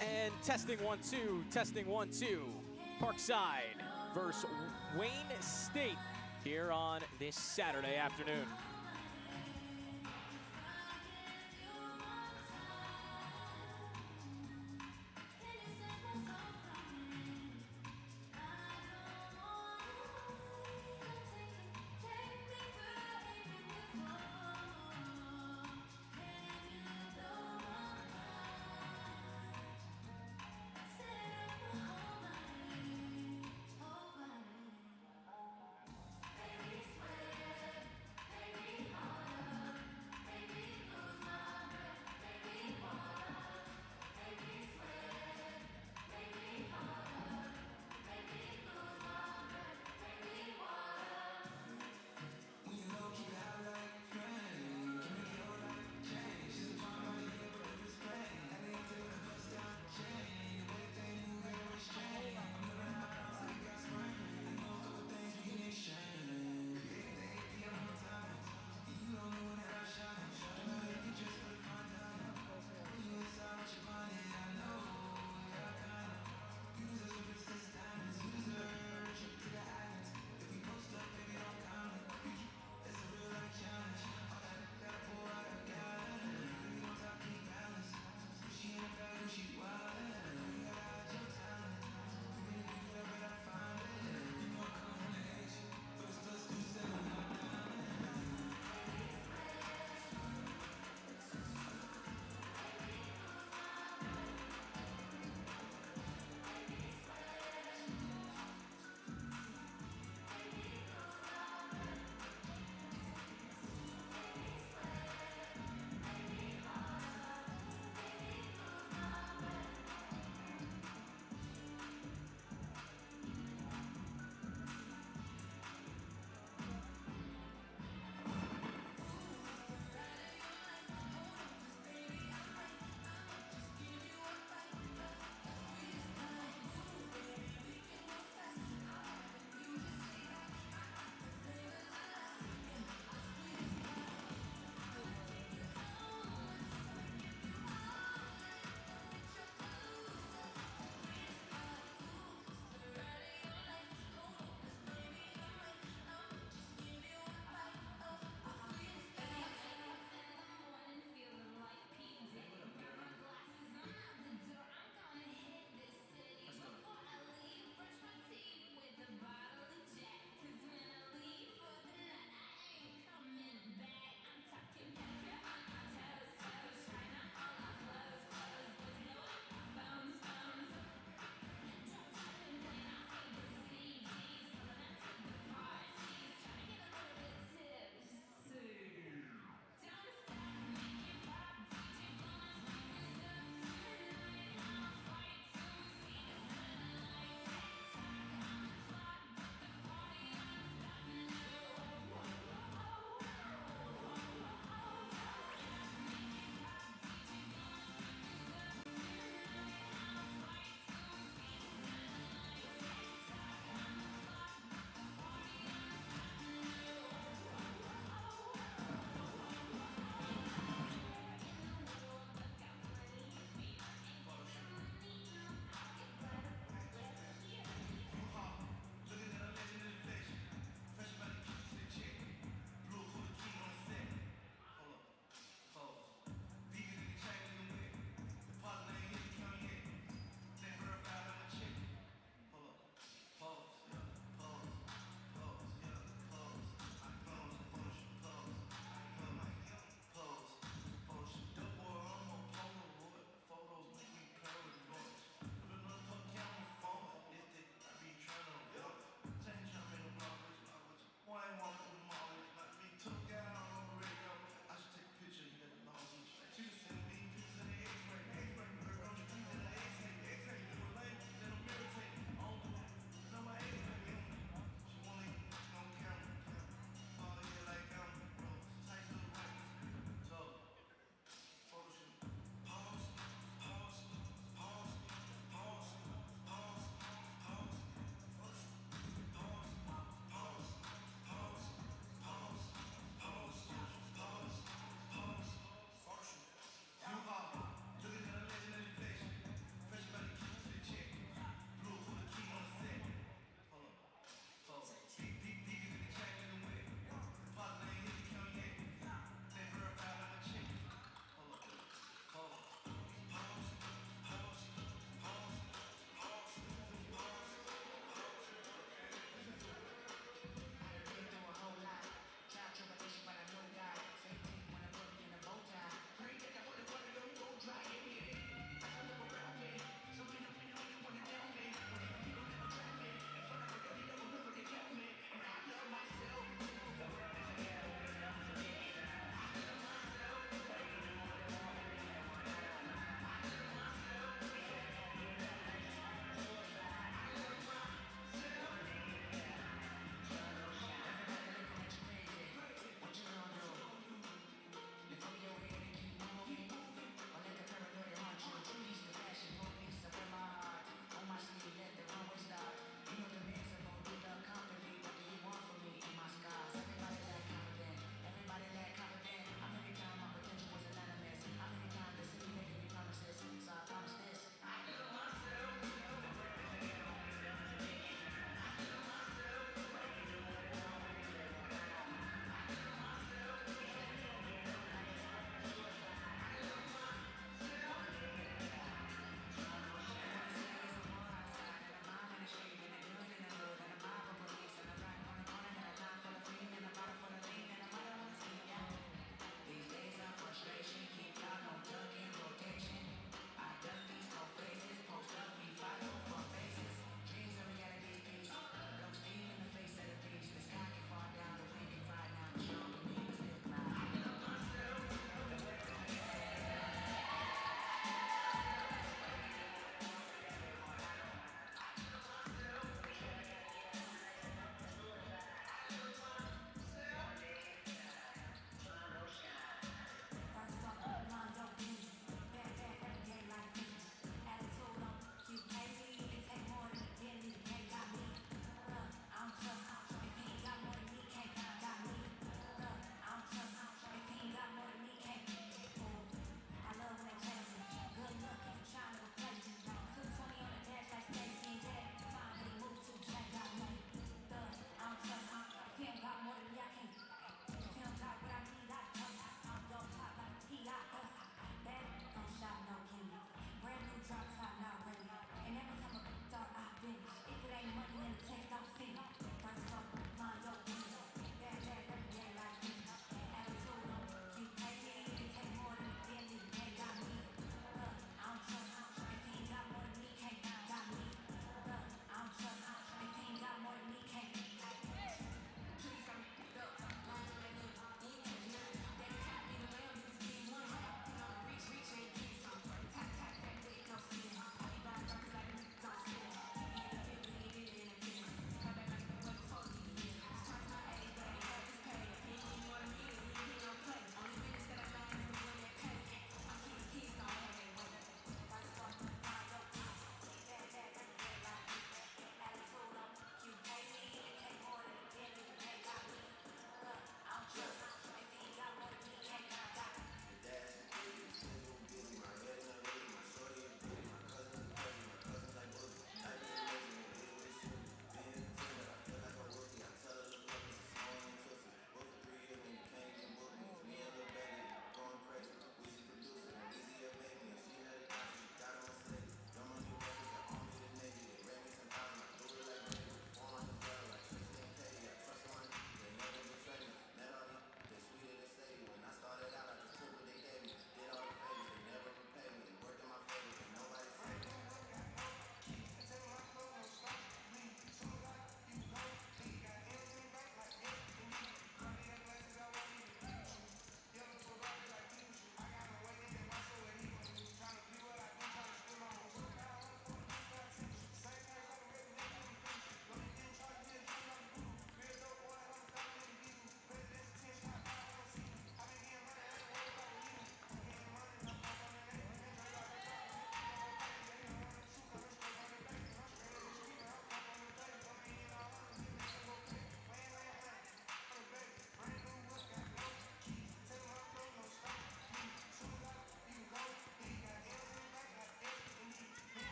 And testing 1 2, testing 1 2. Parkside versus Wayne State here on this Saturday afternoon.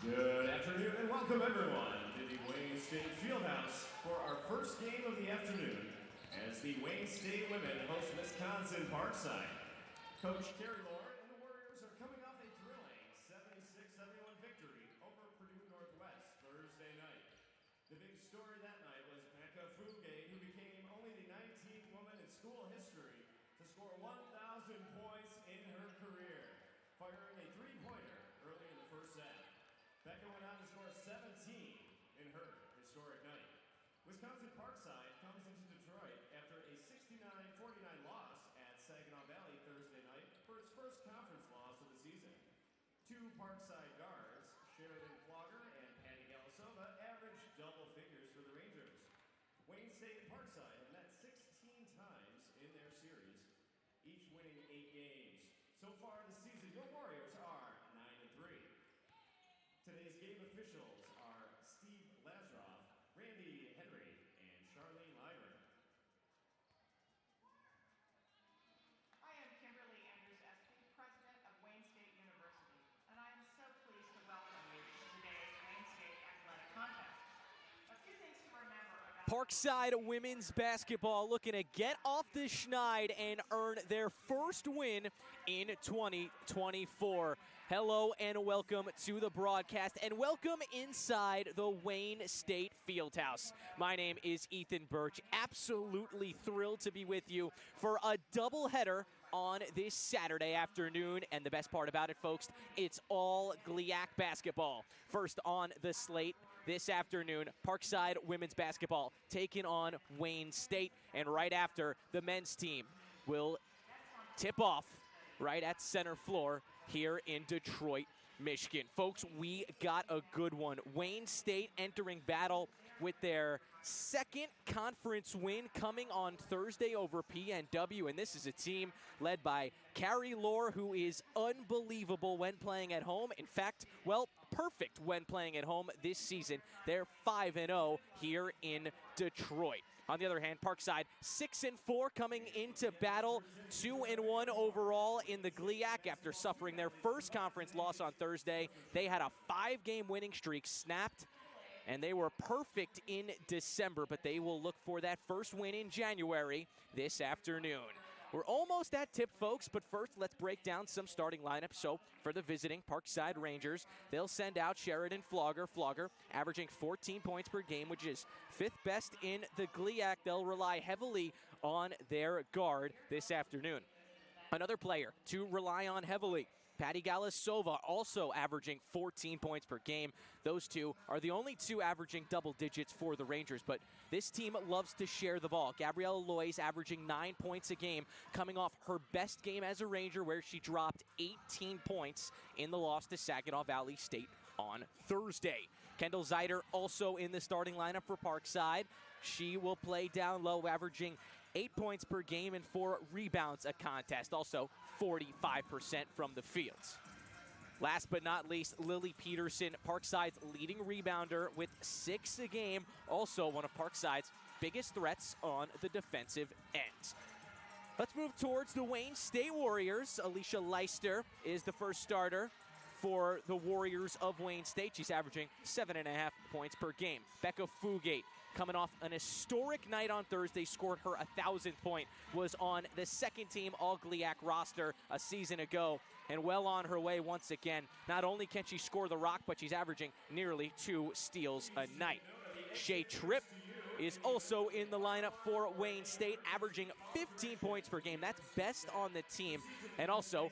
Good afternoon and welcome everyone to the Wayne State Fieldhouse for our first game of the afternoon as the Wayne State women host Wisconsin Parkside. Coach Carrie Lord and the Warriors are coming off a thrilling 76-71 victory over Purdue Northwest Thursday night. The big story that night was Becca Fugate, who became only the 19th woman in school history to score 1,000 points in her career, firing a three-pointer early in the first set. Becca went on to score 17 in her historic night. Wisconsin Parkside comes into Detroit after a 69-49 loss at Saginaw Valley Thursday night for its first conference loss of the season. Two Parkside guards, Sheridan Flogger and Patty Galasova, averaged double figures for the Rangers. Wayne State and Parkside have met 16 times in their series, each winning 8 games. So far this season, your Warriors are 9-3. Today's game officials are Steve Lazaroff, Randy Henry, and Charlene Lyman. I am Kimberly Andrews-Espy, President of Wayne State University, and I am so pleased to welcome you to today's Wayne State Athletic Contest. A few things to remember about Parkside women's basketball looking to get off the schneid and earn their first win in 2024. Hello and welcome to the broadcast and welcome inside the Wayne State Fieldhouse. My name is Ethan Birch. Absolutely thrilled to be with you for a doubleheader on this Saturday afternoon. And the best part about it, folks, it's all GLIAC basketball. First on the slate this afternoon, Parkside women's basketball taking on Wayne State. And right after, the men's team will tip off right at center floor here in Detroit, Michigan. Folks, we got a good one. Wayne State entering battle with their second conference win coming on Thursday over PNW, and this is a team led by Carrie Lore, who is unbelievable when playing at home. In fact, well, perfect when playing at home this season. They're 5-0 here in Detroit. On the other hand, Parkside 6-4 coming into battle, 2-1 overall in the GLIAC after suffering their first conference loss on Thursday. They had a 5-game winning streak snapped, and they were perfect in December, but they will look for that first win in January this afternoon. We're almost at tip, folks, but first let's break down some starting lineups. So for the visiting Parkside Rangers, they'll send out Sheridan Flogger. Flogger averaging 14 points per game, which is 5th best in the GLIAC. They'll rely heavily on their guard this afternoon. Another player to rely on heavily, Patty Galasova, also averaging 14 points per game. Those two are the only two averaging double digits for the Rangers, but this team loves to share the ball. Gabriella Loy's averaging 9 points a game, coming off her best game as a Ranger, where she dropped 18 points in the loss to Saginaw Valley State on Thursday. Kendall Zeider also in the starting lineup for Parkside. She will play down low, averaging 8 points per game and 4 rebounds a contest, also 45% from the fields. Last but not least, Lily Peterson, Parkside's leading rebounder with 6 a game, also one of Parkside's biggest threats on the defensive end. Let's move towards the Wayne State Warriors. Alicia Leister is the first starter for the Warriors of Wayne State. She's averaging 7.5 points per game. Becca Fugate, coming off an historic night on Thursday, scored her 1,000th point, was on the second team All-GLIAC roster a season ago, and well on her way once again. Not only can she score the rock, but she's averaging nearly 2 steals a night. Shea Tripp is also in the lineup for Wayne State, averaging 15 points per game. That's best on the team, and also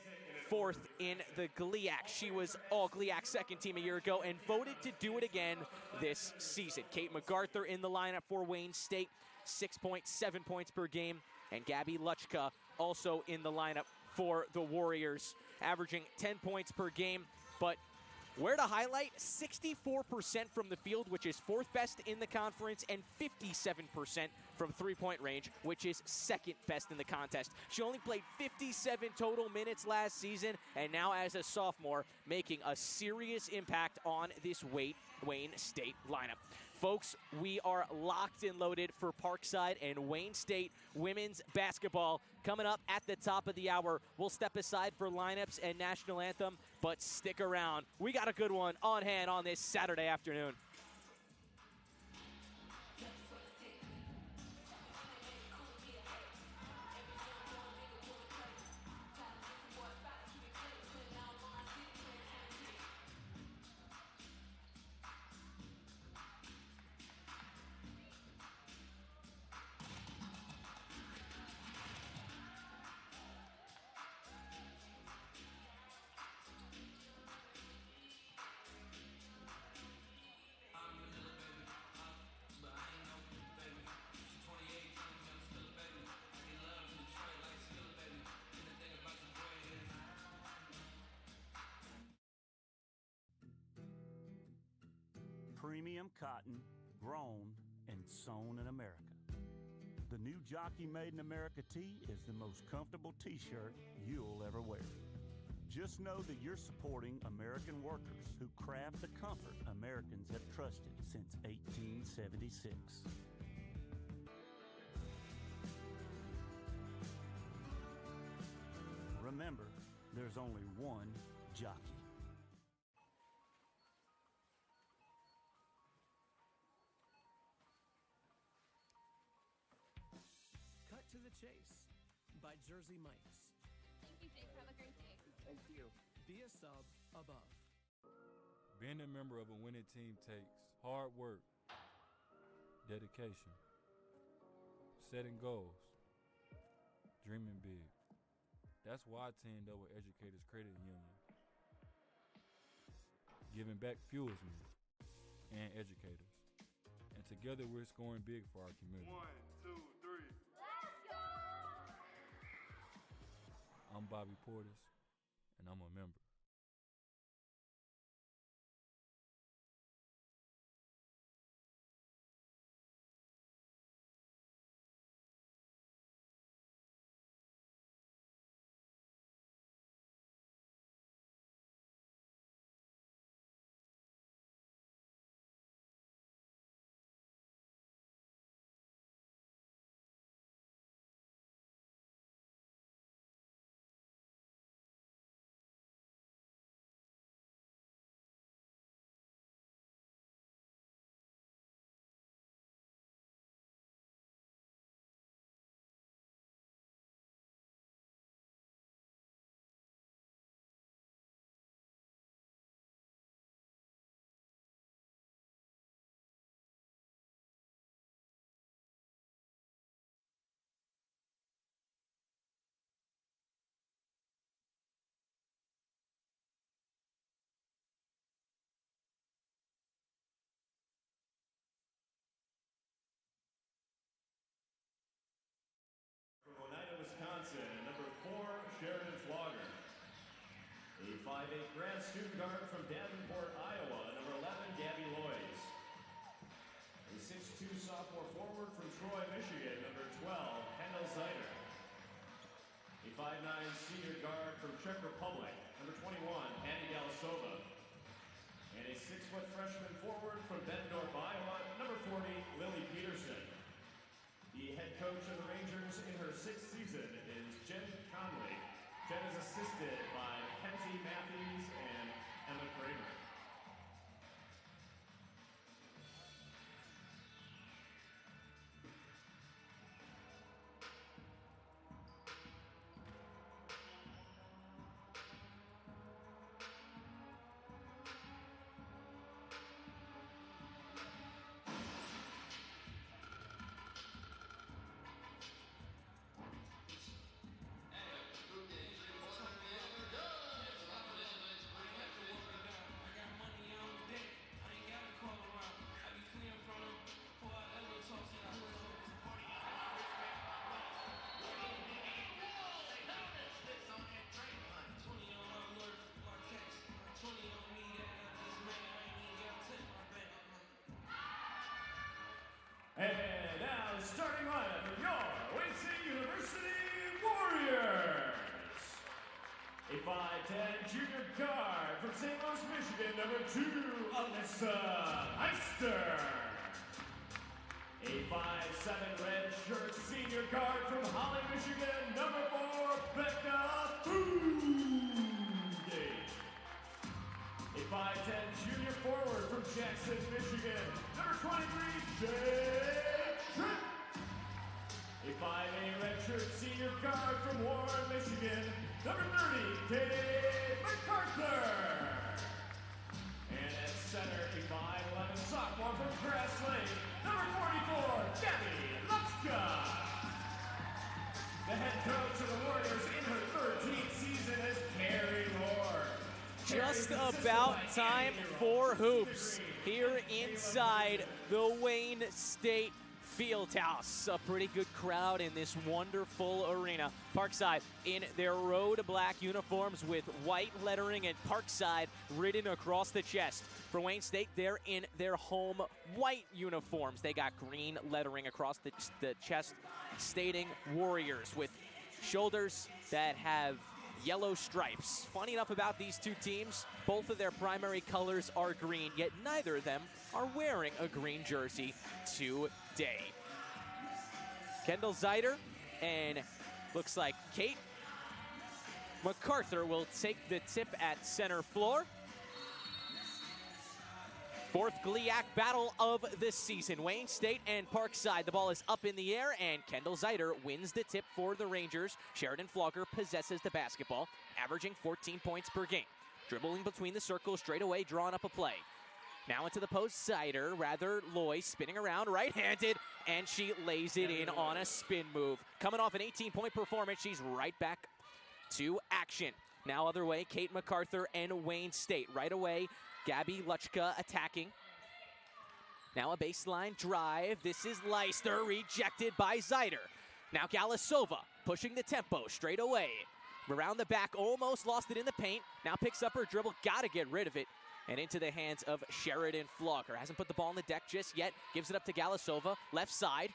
4th in the GLIAC. She was All-GLIAC second team a year ago and voted to do it again this season. Kate MacArthur in the lineup for Wayne State, 6.7 points per game. And Gabby Luchka also in the lineup for the Warriors, averaging 10 points per game. But where to highlight, 64% from the field, which is 4th best in the conference, and 57% from three-point range, which is 2nd best in the contest. She only played 57 total minutes last season, and now as a sophomore, making a serious impact on this Wayne State lineup. Folks, we are locked and loaded for Parkside and Wayne State women's basketball. Coming up at the top of the hour, we'll step aside for lineups and national anthem, but stick around. We got a good one on hand on this Saturday afternoon. Premium cotton, grown and sewn in America. The new Jockey Made in America tee is the most comfortable t-shirt you'll ever wear. Just know that you're supporting American workers who craft the comfort Americans have trusted since 1876. Remember, there's only one jockey. Cut to the Chase by Jersey Mike's. Thank you, Jake. Have a great day. Thank you. Be a sub above. Being a member of a winning team takes hard work, dedication, setting goals, dreaming big. That's why I teamed up with Educators Credit Union. Giving back fuels me and educators. And together we're scoring big for our community. 1, 2, 3. Let's go! I'm Bobby Portis, and I'm a member. From Oneida, Wisconsin, number 4, Sheridan Flogger. A 5'8" grad student guard from Davenport, Iowa, number 11, Gabby Loys. A 6'2" sophomore forward from Troy, Michigan, number 12, Kendall Zider. A 5'9" senior guard from Czech Republic, number 21, Patty Galasova. And a 6-foot freshman forward from Bettendorf, Iowa, number 40, Lily Peterson. The head coach of the Rangers in her 6th season is Jen Conley. Jen is assisted by Kenzie Matthews and Emma Kramer. And now, starting lineup for your Wayne State University Warriors. A 5'10" junior guard from St. Louis, Michigan, number 2, Alyssa Heister. 5'7" red shirt senior guard from Holly, Michigan, number 4, Becca Fugate. A 5'10" junior forward from Jackson, Michigan, number 23, Jake Tripp. A 5'8" redshirt senior guard from Warren, Michigan, number 30, Kate MacArthur. And at center, a 5'11" sophomore from Grass Lake, number 44, Gabby Lupska. The head coach of the Warriors in her 13th season is Carrie Moore. Just about time for hoops here inside the Wayne State Fieldhouse. A pretty good crowd in this wonderful arena. Parkside in their road black uniforms with white lettering and Parkside written across the chest. For Wayne State, they're in their home white uniforms. They got green lettering across the chest stating Warriors with shoulders that have yellow stripes. Funny enough about these two teams, both of their primary colors are green, yet neither of them are wearing a green jersey today. Kendall Zeider and looks like Kate MacArthur will take the tip at center floor. Fourth GLIAC battle of the season. Wayne State and Parkside. The ball is up in the air, and Kendall Zeider wins the tip for the Rangers. Sheridan Flogger possesses the basketball, averaging 14 points per game. Dribbling between the circles, straight away, drawing up a play. Now into the post, Zeider, rather Loy, spinning around, right-handed, and she lays it in on a spin move. Coming off an 18-point performance, she's right back to action. Now other way, Kate MacArthur and Wayne State. Right away, Gabby Luchka attacking. Now a baseline drive. This is Leister, rejected by Zeider. Now Galasova pushing the tempo straight away. Around the back, almost lost it in the paint. Now picks up her dribble, gotta get rid of it. And into the hands of Sheridan Flogger. Hasn't put the ball on the deck just yet. Gives it up to Galasova, left side.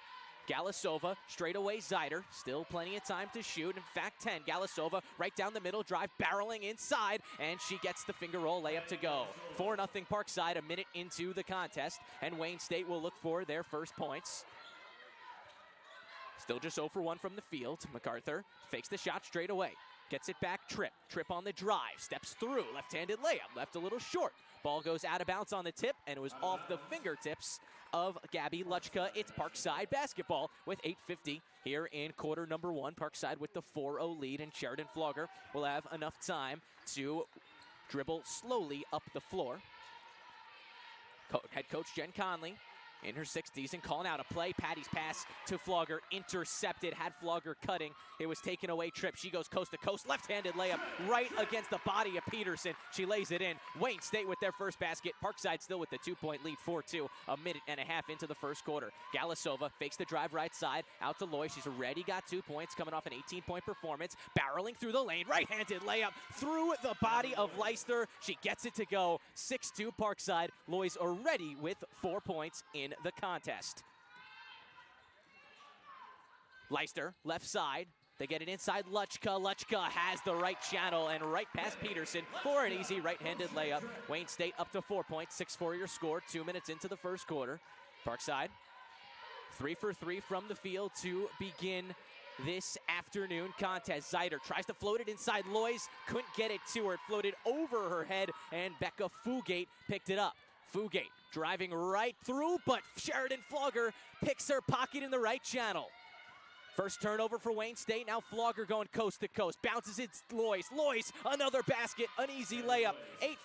Galasova, straight away Zeider. Still plenty of time to shoot. In fact, 10. Galasova, right down the middle, drive, barreling inside, and she gets the finger roll layup to go. 4-0 Parkside, a minute into the contest, and Wayne State will look for their first points. Still just 0 for 1 from the field. MacArthur fakes the shot straight away. Gets it back, Tripp. Tripp on the drive, steps through, left-handed layup, left a little short. Ball goes out of bounds on the tip, and it was off the fingertips of Gabby Luchka. It's Parkside basketball with 8:50 here in quarter number 1. Parkside with the 4-0 lead, and Sheridan Flogger will have enough time to dribble slowly up the floor. Head coach Jen Conley in her 60s and calling out a play. Patty's pass to Flogger, intercepted, had Flogger cutting. It was taken away. Tripp, she goes coast to coast, left-handed layup right against the body of Peterson. She lays it in. Wayne State with their first basket. Parkside still with the 2-point lead, 4-2, a minute and a half into the first quarter. Galasova fakes the drive right side, out to Loy. She's already got 2 points, coming off an 18-point performance, barreling through the lane, right-handed layup through the body of Leister. She gets it to go. 6-2 Parkside. Loy's already with 4 points in the contest. Leister, left side. They get it inside Luchka. Luchka has the right channel and right past Peterson for an easy right-handed layup. Wayne State up to 4 points. 6-4 your score. 2 minutes into the first quarter. Parkside, 3 for 3 from the field to begin this afternoon contest. Zeider tries to float it inside Loy's. Couldn't get it to her. It floated over her head, and Becca Fugate picked it up. Fugate driving right through, but Sheridan Flogger picks her pocket in the right channel. First turnover for Wayne State. Now Flogger going coast to coast. Bounces it Loy's. Loy's, another basket, an easy layup.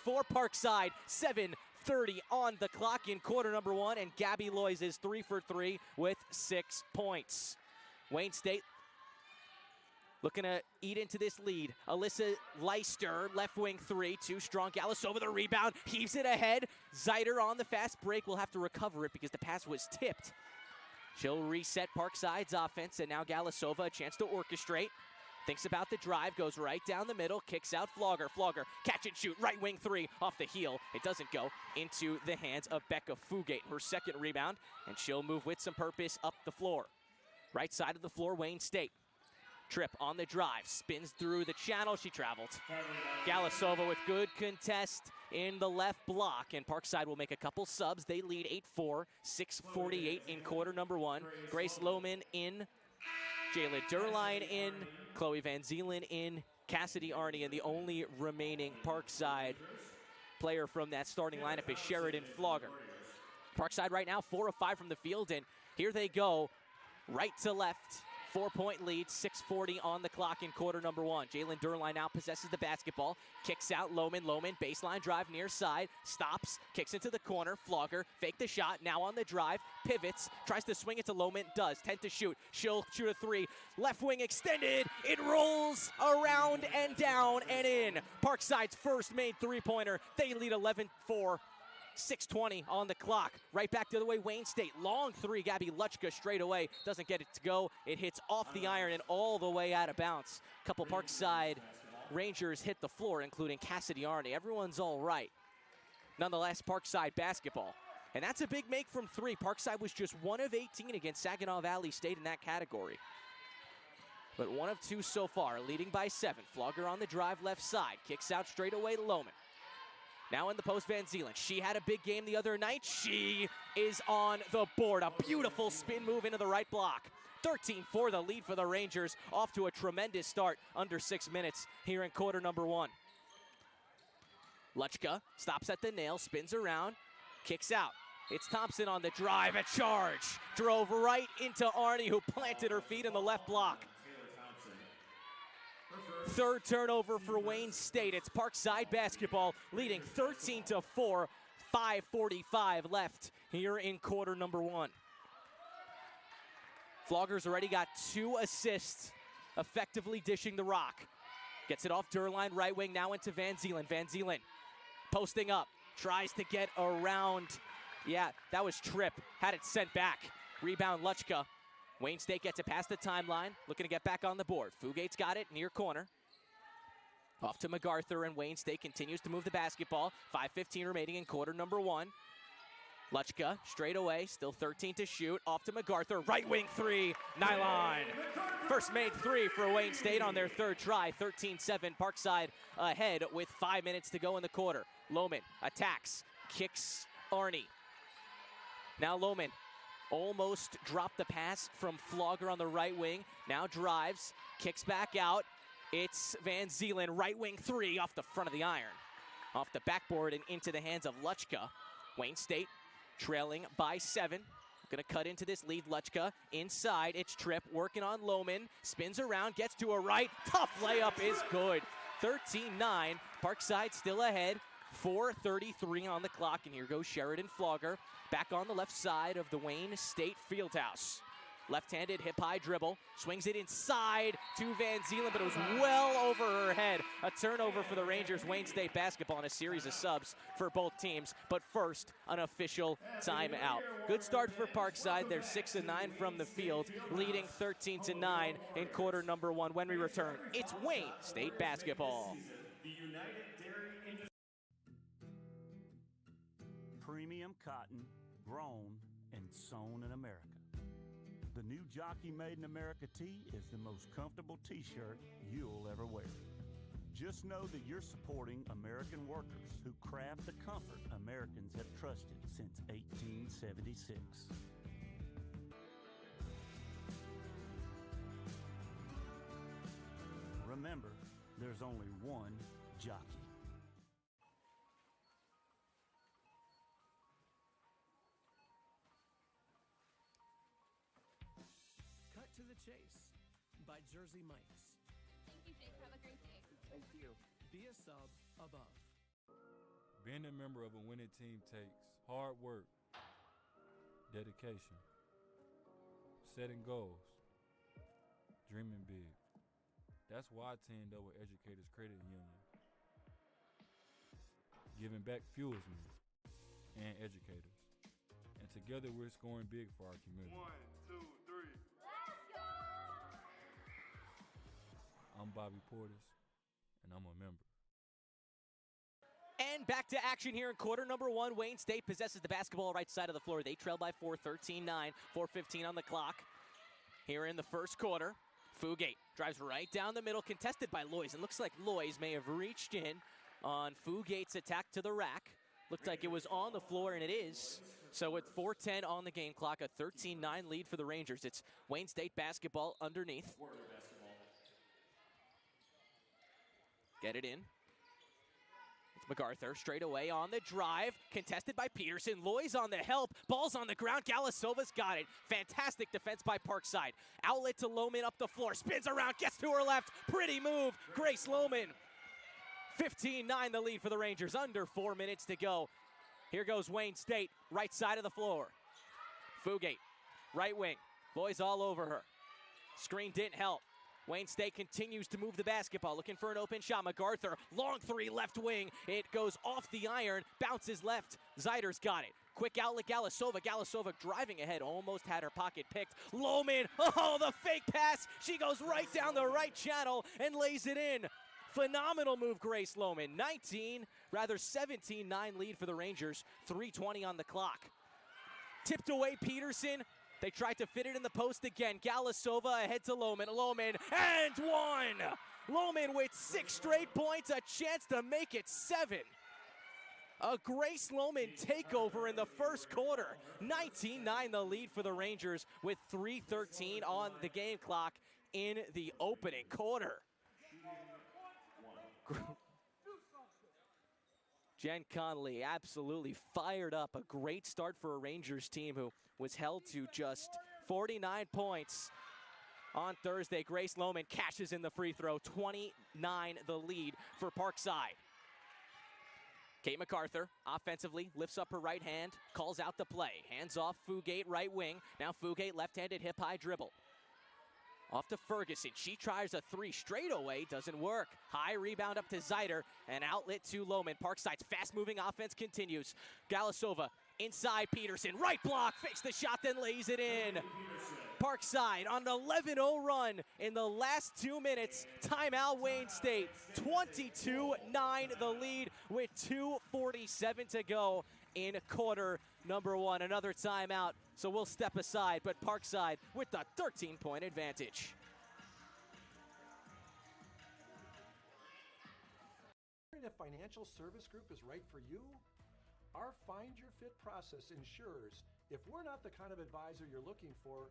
8-4 Parkside. 7:30 on the clock in quarter number 1, and Gabby Loy's is 3 for 3 with 6 points. Wayne State looking to eat into this lead. Alyssa Leister, left wing 3, too strong. Galasova the rebound, heaves it ahead. Zeider on the fast break will have to recover it because the pass was tipped. She'll reset Parkside's offense, and now Galasova a chance to orchestrate. Thinks about the drive, goes right down the middle, kicks out Flogger. Flogger, catch and shoot, right wing 3 off the heel. It doesn't go into the hands of Becca Fugate. Her second rebound, and she'll move with some purpose up the floor. Right side of the floor, Wayne State. Tripp on the drive, spins through the channel, she traveled. Galasova with good contest in the left block, and Parkside will make a couple subs. They lead 8-4, 6:48 in quarter number one. Grace Lohman in, Jayla Durline in, Chloe Van Zeelen in, Cassidy Arney, and the only remaining Parkside player from that starting lineup is Sheridan Flogger. Parkside right now 4 of 5 from the field, and here they go, right to left. 4-point lead, 6:40 on the clock in quarter number one. Jalen Durline now possesses the basketball, kicks out Lohman, baseline drive near side, stops, kicks into the corner, Flogger, fake the shot, now on the drive, pivots, tries to swing it to Lohman, does, 10 to shoot, she'll shoot a three, left wing extended, it rolls around and down and in. Parkside's first made three-pointer, they lead 11-4. 6:20 on the clock. Right back the other way, Wayne State. Long three, Gabby Luchka straight away. Doesn't get it to go. It hits off the iron and all the way out of bounds. Couple Parkside Rangers hit the floor, including Cassidy Arney. Everyone's all right. Nonetheless, Parkside basketball. And that's a big make from three. Parkside was just 1 of 18 against Saginaw Valley State in that category. But 1 of 2 so far, leading by 7. Flogger on the drive left side. Kicks out straight away to Lohman. Now in the post, Van Zeelen. She had a big game the other night. She is on the board. A beautiful spin move into the right block. 13-4 the lead for the Rangers. Off to a tremendous start under 6 minutes here in quarter number one. Luchka stops at the nail, spins around, kicks out. It's Thompson on the drive, a charge. Drove right into Arney, who planted her feet in the left block. Third turnover for Wayne State. It's Parkside basketball leading 13-4, 5:45 left here in quarter number one. Flogger's already got 2 assists, effectively dishing the rock. Gets it off Durline, right wing, now into Van Zeelen. Van Zeelen posting up, tries to get around. Yeah, that was Tripp, had it sent back. Rebound Luchka. Wayne State gets it past the timeline, looking to get back on the board. Fugate's got it near corner. Off to MacArthur, and Wayne State continues to move the basketball. 5:15 remaining in quarter number one. Luchka straight away, still 13 to shoot. Off to MacArthur, right wing three, nylon. First made three for Wayne State on their third try. 13-7, Parkside ahead with 5 minutes to go in the quarter. Lohman attacks, kicks Arney. Now Lohman almost dropped the pass from Flogger on the right wing. Now drives, kicks back out. It's Van Zeelen, right wing three off the front of the iron. Off the backboard and into the hands of Luchka. Wayne State trailing by 7. Gonna cut into this lead. Luchka inside. It's Tripp working on Lohman. Spins around, gets to a right. Tough layup is good. 13-9. Parkside still ahead. 4:33 on the clock, and here goes Sheridan Flogger back on the left side of the Wayne State Fieldhouse. Left-handed hip-high dribble, swings it inside to Van Zeelen, but it was well over her head. A turnover for the Rangers. Wayne State basketball and a series of subs for both teams, but first, an official timeout. Good start for Parkside. They're 6 of 9 from the field, leading 13-9 in quarter number one. When we return, it's Wayne State basketball. Premium cotton, grown and sewn in America. The new Jockey Made in America tee is the most comfortable t-shirt you'll ever wear. Just know that you're supporting American workers who craft the comfort Americans have trusted since 1876. Remember, there's only one jockey. Cut to the Chase by Jersey Mike's. Thank you, Jake. Have a great day. Thank you. Be a sub above. Being a member of a winning team takes hard work, dedication, setting goals, dreaming big. That's why I teamed up with Educators Credit Union. Giving back fuels me and educators. And together we're scoring big for our community. 1, 2, 3. Let's go! I'm Bobby Portis, and I'm a member. And back to action here in quarter number one. Wayne State possesses the basketball right side of the floor. They trail by 4, 13-9, 4:15 on the clock here in the first quarter. Fugate drives right down the middle, contested by Lois. It looks like Lois may have reached in on Fugate's attack to the rack. Looked like it was on the floor, and it is. So with 4:10 on the game clock, a 13-9 lead for the Rangers. It's Wayne State basketball underneath. Get it in. It's MacArthur straight away on the drive. Contested by Peterson. Loy's on the help. Ball's on the ground. Galasova's got it. Fantastic defense by Parkside. Outlet to Lohman up the floor. Spins around. Gets to her left. Pretty move. Grace Lohman. 15-9 the lead for the Rangers. Under 4 minutes to go. Here goes Wayne State. Right side of the floor. Fugate. Right wing. Loy's all over her. Screen didn't help. Wayne State continues to move the basketball, looking for an open shot. MacArthur, long three, left wing. It goes off the iron, bounces left. Zeider's got it. Quick outlet, Galasova. Galasova driving ahead, almost had her pocket picked. Lohman, oh, the fake pass. She goes right down the right channel and lays it in. Phenomenal move, Grace Lohman. 17-9 lead for the Rangers. 3:20 on the clock. Tipped away Peterson. They tried to fit it in the post again. Galasova ahead to Lohman. Lohman, and one! Lohman with 6 straight points, a chance to make it 7. A Grace Lohman takeover in the first quarter. 19-9 the lead for the Rangers with 3:13 on the game clock in the opening quarter. Jen Conley absolutely fired up. A great start for a Rangers team who was held to just 49 points on Thursday. Grace Lohman cashes in the free throw. 29 the lead for Parkside. Kate MacArthur offensively lifts up her right hand, calls out the play. Hands off Fugate right wing. Now Fugate left-handed hip high dribble. Off to Ferguson. She tries a 3 straight away. Doesn't work. High rebound up to Zeider. An outlet to Lohman. Parkside's fast-moving offense continues. Galasova inside Peterson. Right block. Fakes the shot, then lays it in. Parkside on an 11-0 run in the last 2 minutes. Timeout Wayne State. 22-9 the lead with 2:47 to go in quarter number 1. Another timeout, so we'll step aside, but Parkside with the 13-point advantage. If financial service group is right for you, our Find Your Fit process ensures if we're not the kind of advisor you're looking for,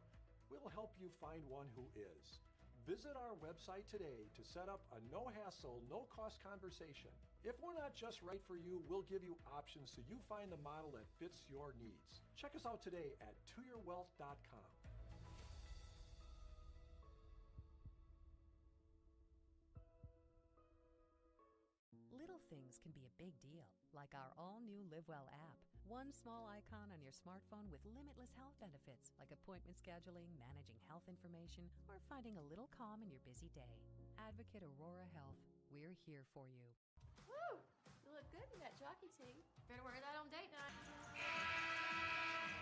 we'll help you find one who is. Visit our website today to set up a no-hassle, no-cost conversation. If we're not just right for you, we'll give you options so you find the model that fits your needs. Check us out today at toyourwealth.com. Little things can be a big deal, like our all-new LiveWell app. One small icon on your smartphone with limitless health benefits, like appointment scheduling, managing health information, or finding a little calm in your busy day. Advocate Aurora Health, we're here for you. Woo! You look good in that jockey tee. Better wear that on date night.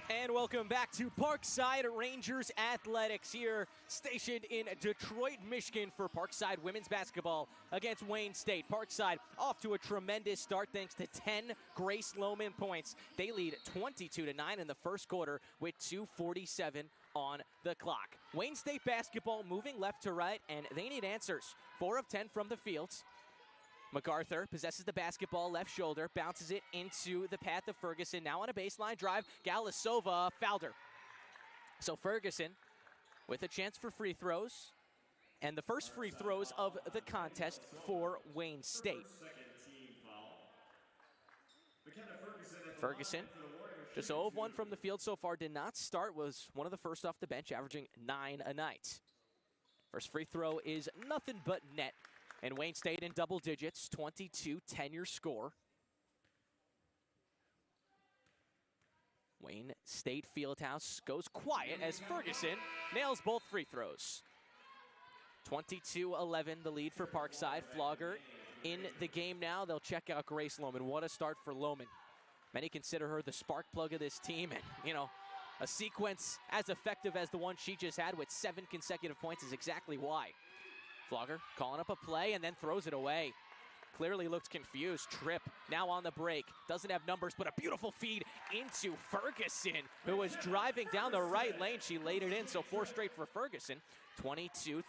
And welcome back to Parkside Rangers Athletics here, stationed in Detroit, Michigan for Parkside women's basketball against Wayne State. Parkside off to a tremendous start thanks to 10 Grace Lohman points. They lead 22-9 in the first quarter with 2:47 on the clock. Wayne State basketball moving left to right, and they need answers. 4 of 10 from the field. MacArthur possesses the basketball, left shoulder, bounces it into the path of Ferguson. Now on a baseline drive, Galasova fouled her. So Ferguson with a chance for free throws, and the first free throws of the contest for Wayne State. Ferguson, just 0 of 1 from the field so far, did not start, was one of the first off the bench, averaging 9 a night. First free throw is nothing but net. And Wayne State in double digits, 22-10 your score. Wayne State Fieldhouse goes quiet as Ferguson nails both free throws. 22-11 the lead for Parkside. Flogger in the game now. They'll check out Grace Lohman. What a start for Lohman. Many consider her the spark plug of this team, and a sequence as effective as the one she just had with 7 consecutive points is exactly why. Flogger calling up a play and then throws it away. clearly looked confused. Tripp now on the break, doesn't have numbers, but a beautiful feed into Ferguson, who was driving down the right lane. She laid it in, so 4 straight for Ferguson. 22-13,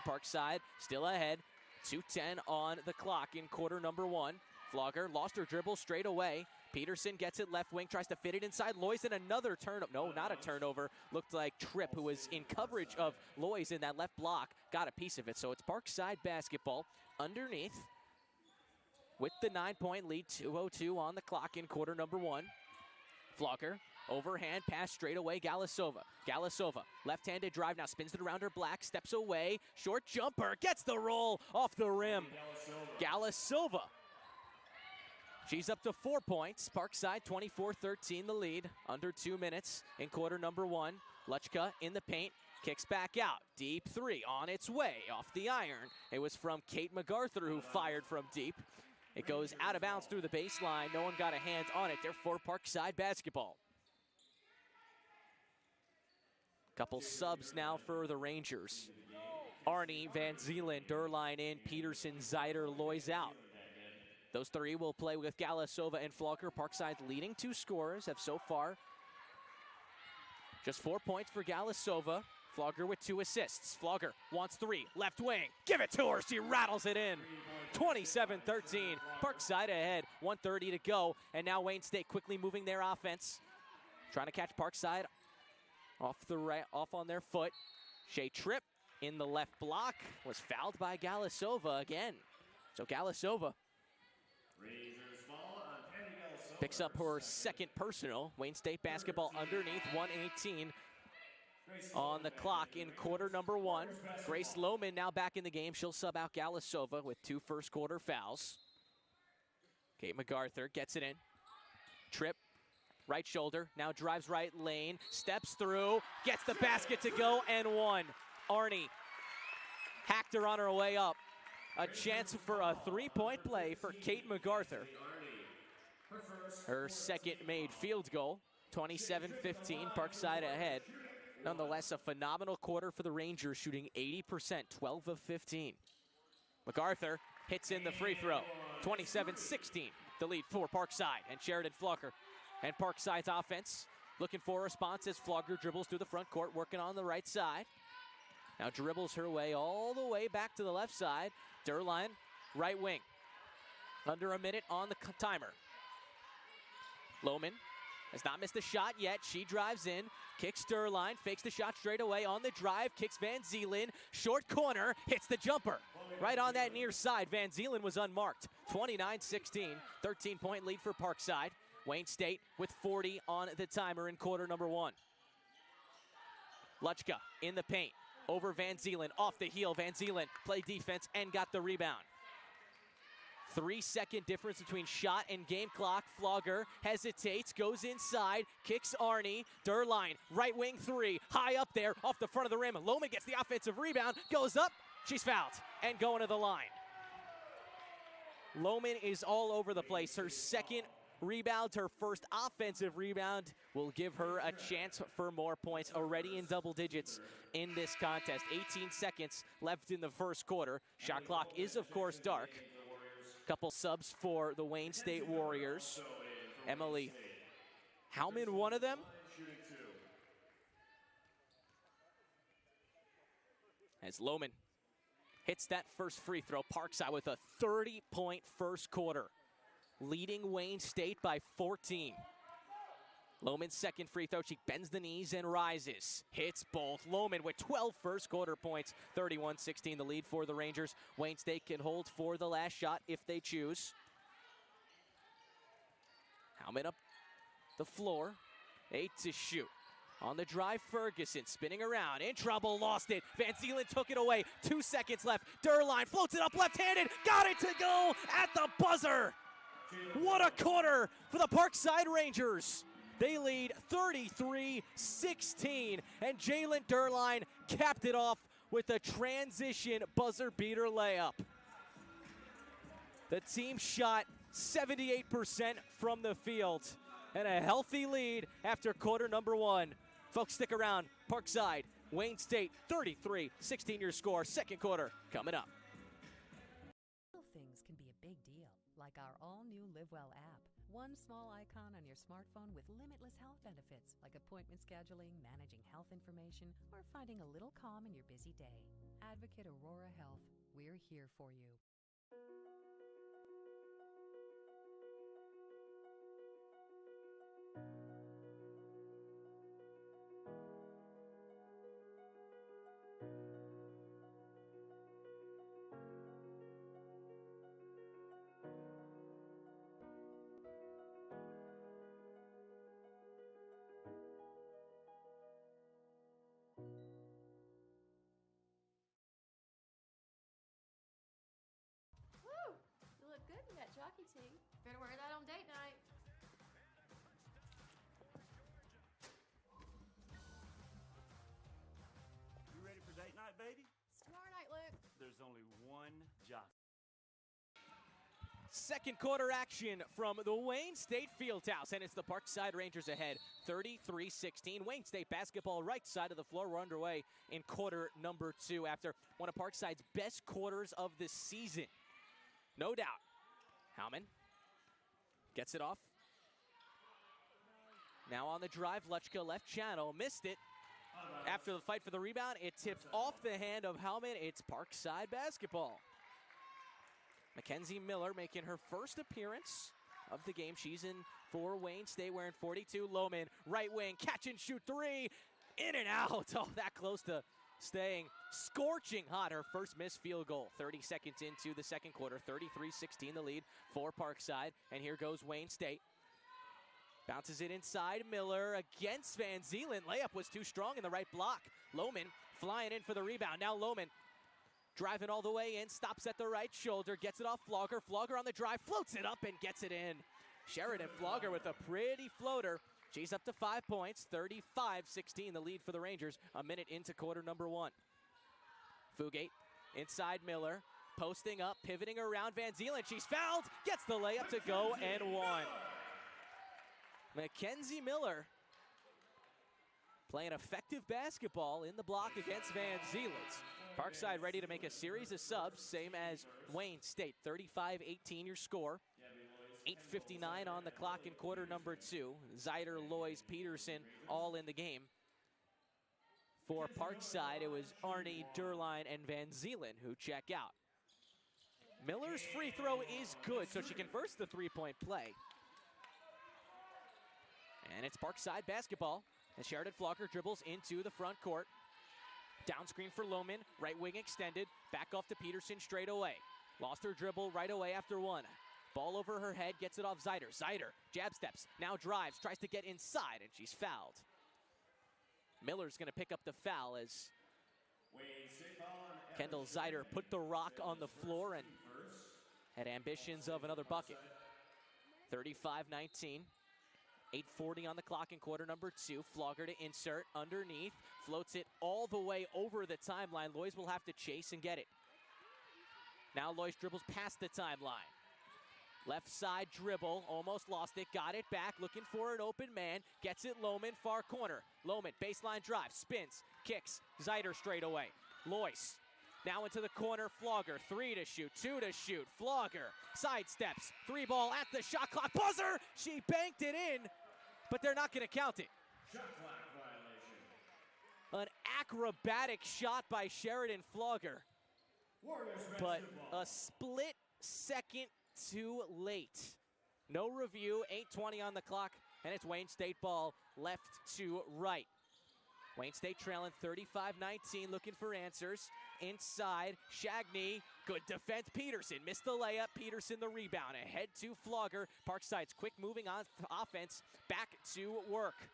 Parkside still ahead. 2:10 on the clock in quarter number 1. Flogger lost her dribble straight away. Peterson gets it left wing, tries to fit it inside. Loyes in another turnover. No, not a turnover. Looked like Tripp, who was in coverage of Loyes in that left block, got a piece of it. So it's Parkside basketball underneath with the 9-point lead. 2:02 on the clock in quarter number 1. Flogger, overhand pass straight away, Galasova. Galasova, left-handed drive, now spins it around her black, steps away, short jumper, gets the roll off the rim. Galasova. She's up to 4 points. Parkside 24-13 the lead. Under 2 minutes in quarter number 1. Luchka in the paint. Kicks back out. Deep 3 on its way off the iron. It was from Kate MacArthur who fired from deep. It goes out of bounds through the baseline. No one got a hand on it. Therefore, Parkside basketball. Couple subs now for the Rangers. Arnie, Van Zeeland, Derline in, Peterson, Zeider, Loyes out. Those 3 will play with Galasova and Flogger. Parkside leading 2 scorers have so far just 4 points for Galasova. Flogger with 2 assists. Flogger wants 3, left wing. Give it to her, she rattles it in. 27-13, Parkside ahead, 1:30 to go. And now Wayne State quickly moving their offense. Trying to catch Parkside off on their foot. Shea Tripp in the left block was fouled by Galasova again. So Galasova picks up her second personal. Wayne State basketball underneath, 1:18 on the clock in quarter number 1. Grace Lohman now back in the game. She'll sub out Galasova with 2 first-quarter fouls. Kate MacArthur gets it in. Tripp, right shoulder, now drives right lane, steps through, gets the basket to go, and 1. Arnie hacked her on her way up. A chance for a 3-point play for Kate MacArthur. Her second made field goal. 27-15, Parkside ahead. Nonetheless, a phenomenal quarter for the Rangers, shooting 80%, 12 of 15. MacArthur hits in the free throw. 27-16, the lead for Parkside and Sheridan Flogger. And Parkside's offense looking for a response as Flogger dribbles through the front court, working on the right side. Now dribbles her way all the way back to the left side. Derline, right wing. Under a minute on the timer. Lohman has not missed a shot yet. She drives in, kicks Derline, fakes the shot straight away on the drive, kicks Van Zeeland, short corner, hits the jumper. Right on that near side, Van Zeeland was unmarked. 29-16, 13-point lead for Parkside. Wayne State with 40 on the timer in quarter number 1. Luchka in the paint, over Van Zeeland, off the heel. Van Zeeland played defense and got the rebound. 3-second difference between shot and game clock. Flogger hesitates, goes inside, kicks Arnie. Derline, right wing 3, high up there, off the front of the rim. Lohman gets the offensive rebound, goes up, she's fouled, and going to the line. Lohman is all over the place. Her second rebound, her first offensive rebound, will give her a chance for more points. Already in double digits in this contest. 18 seconds left in the first quarter. Shot clock is, of course, dark. Couple subs for the Wayne State Warriors. Emily Howman, one of them. As Lohman hits that first free throw, Parkside with a 30-point first quarter, leading Wayne State by 14. Lohman's second free throw, she bends the knees and rises. Hits both. Lohman with 12 first quarter points, 31-16 the lead for the Rangers. Wayne State can hold for the last shot if they choose. Howman up the floor, 8 to shoot. On the drive, Ferguson spinning around, in trouble, lost it. Van Zeeland took it away, 2 seconds left. Derline floats it up left-handed, got it to go at the buzzer. What a quarter for the Parkside Rangers. They lead 33-16, and Jalen Derline capped it off with a transition buzzer beater layup. The team shot 78% from the field, and a healthy lead after quarter number 1. Folks, stick around. Parkside, Wayne State, 33-16 your score. Second quarter coming up. Little things can be a big like our all-new LiveWell app. One small icon on your smartphone with limitless health benefits, like appointment scheduling, managing health information, or finding a little calm in your busy day. Advocate Aurora Health. We're here for you. Woo! You look good in that jockey tee. Better wear that on date night. You ready for date night, baby? It's tomorrow night, Luke. There's only one jockey. Second quarter action from the Wayne State Fieldhouse, and it's the Parkside Rangers ahead, 33-16. Wayne State basketball right side of the floor. We're underway in quarter number 2 after one of Parkside's best quarters of the season. No doubt. Howman gets it off. Now on the drive, Lechka left channel, missed it. After the fight for the rebound, it tipped off the hand of Howman. It's Parkside basketball. Mackenzie Miller making her first appearance of the game. She's in for Wayne State wearing 42. Lohman, right wing, catch and shoot 3. In and out. Oh, that close to staying scorching hot. Her first missed field goal. 30 seconds into the second quarter. 33-16 the lead for Parkside. And here goes Wayne State. Bounces it inside. Miller against Van Zeeland. Layup was too strong in the right block. Lohman flying in for the rebound. Now Lohman driving all the way in. Stops at the right shoulder. Gets it off Flogger. Flogger on the drive. Floats it up and gets it in. Sheridan Flogger with a pretty floater. She's up to 5 points. 35-16 the lead for the Rangers. A minute into quarter number 1. Fugate inside Miller. Posting up. Pivoting around Van Zeeland. She's fouled. Gets the layup to go and 1. Mackenzie Miller playing effective basketball in the block against Van Zeeland. Parkside ready to make a series of subs, same as Wayne State. 35-18 your score. 8:59 on the clock in quarter number 2. Zeider, Lois, Peterson all in the game. For Parkside, it was Arnie, Durline, and Van Zeeland who check out. Miller's free throw is good, so she converts the three-point play. And it's Parkside basketball as Sheridan Flogger dribbles into the front court. Down screen for Lohman, right wing extended, back off to Peterson straight away. Lost her dribble right away after 1. Ball over her head, gets it off Zeider. Zeider, jab steps, now drives, tries to get inside, and she's fouled. Miller's gonna pick up the foul as Kendall Zeider put the rock on the floor and had ambitions of another bucket. 35-19. 8:40 on the clock in quarter number 2. Flogger to insert underneath. Floats it all the way over the timeline. Lois will have to chase and get it. Now Lois dribbles past the timeline. Left side dribble. Almost lost it. Got it back. Looking for an open man. Gets it Lohman, far corner. Lohman, baseline drive. Spins. Kicks. Zeider straight away. Lois. Now into the corner. Flogger. 3 to shoot. 2 to shoot. Flogger. Sidesteps. 3 ball at the shot clock. Buzzer! She banked it in, but they're not going to count it. Shot clock violation. An acrobatic shot by Sheridan Flogger, Warriors but basketball. a split second too late. No review. 8:20 on the clock, and it's Wayne State ball left to right. Wayne State trailing 35-19, looking for answers. Inside, Shagney, good defense. Peterson missed the layup. Peterson the rebound. Ahead to Flogger. Parkside's quick moving on offense. Back to work.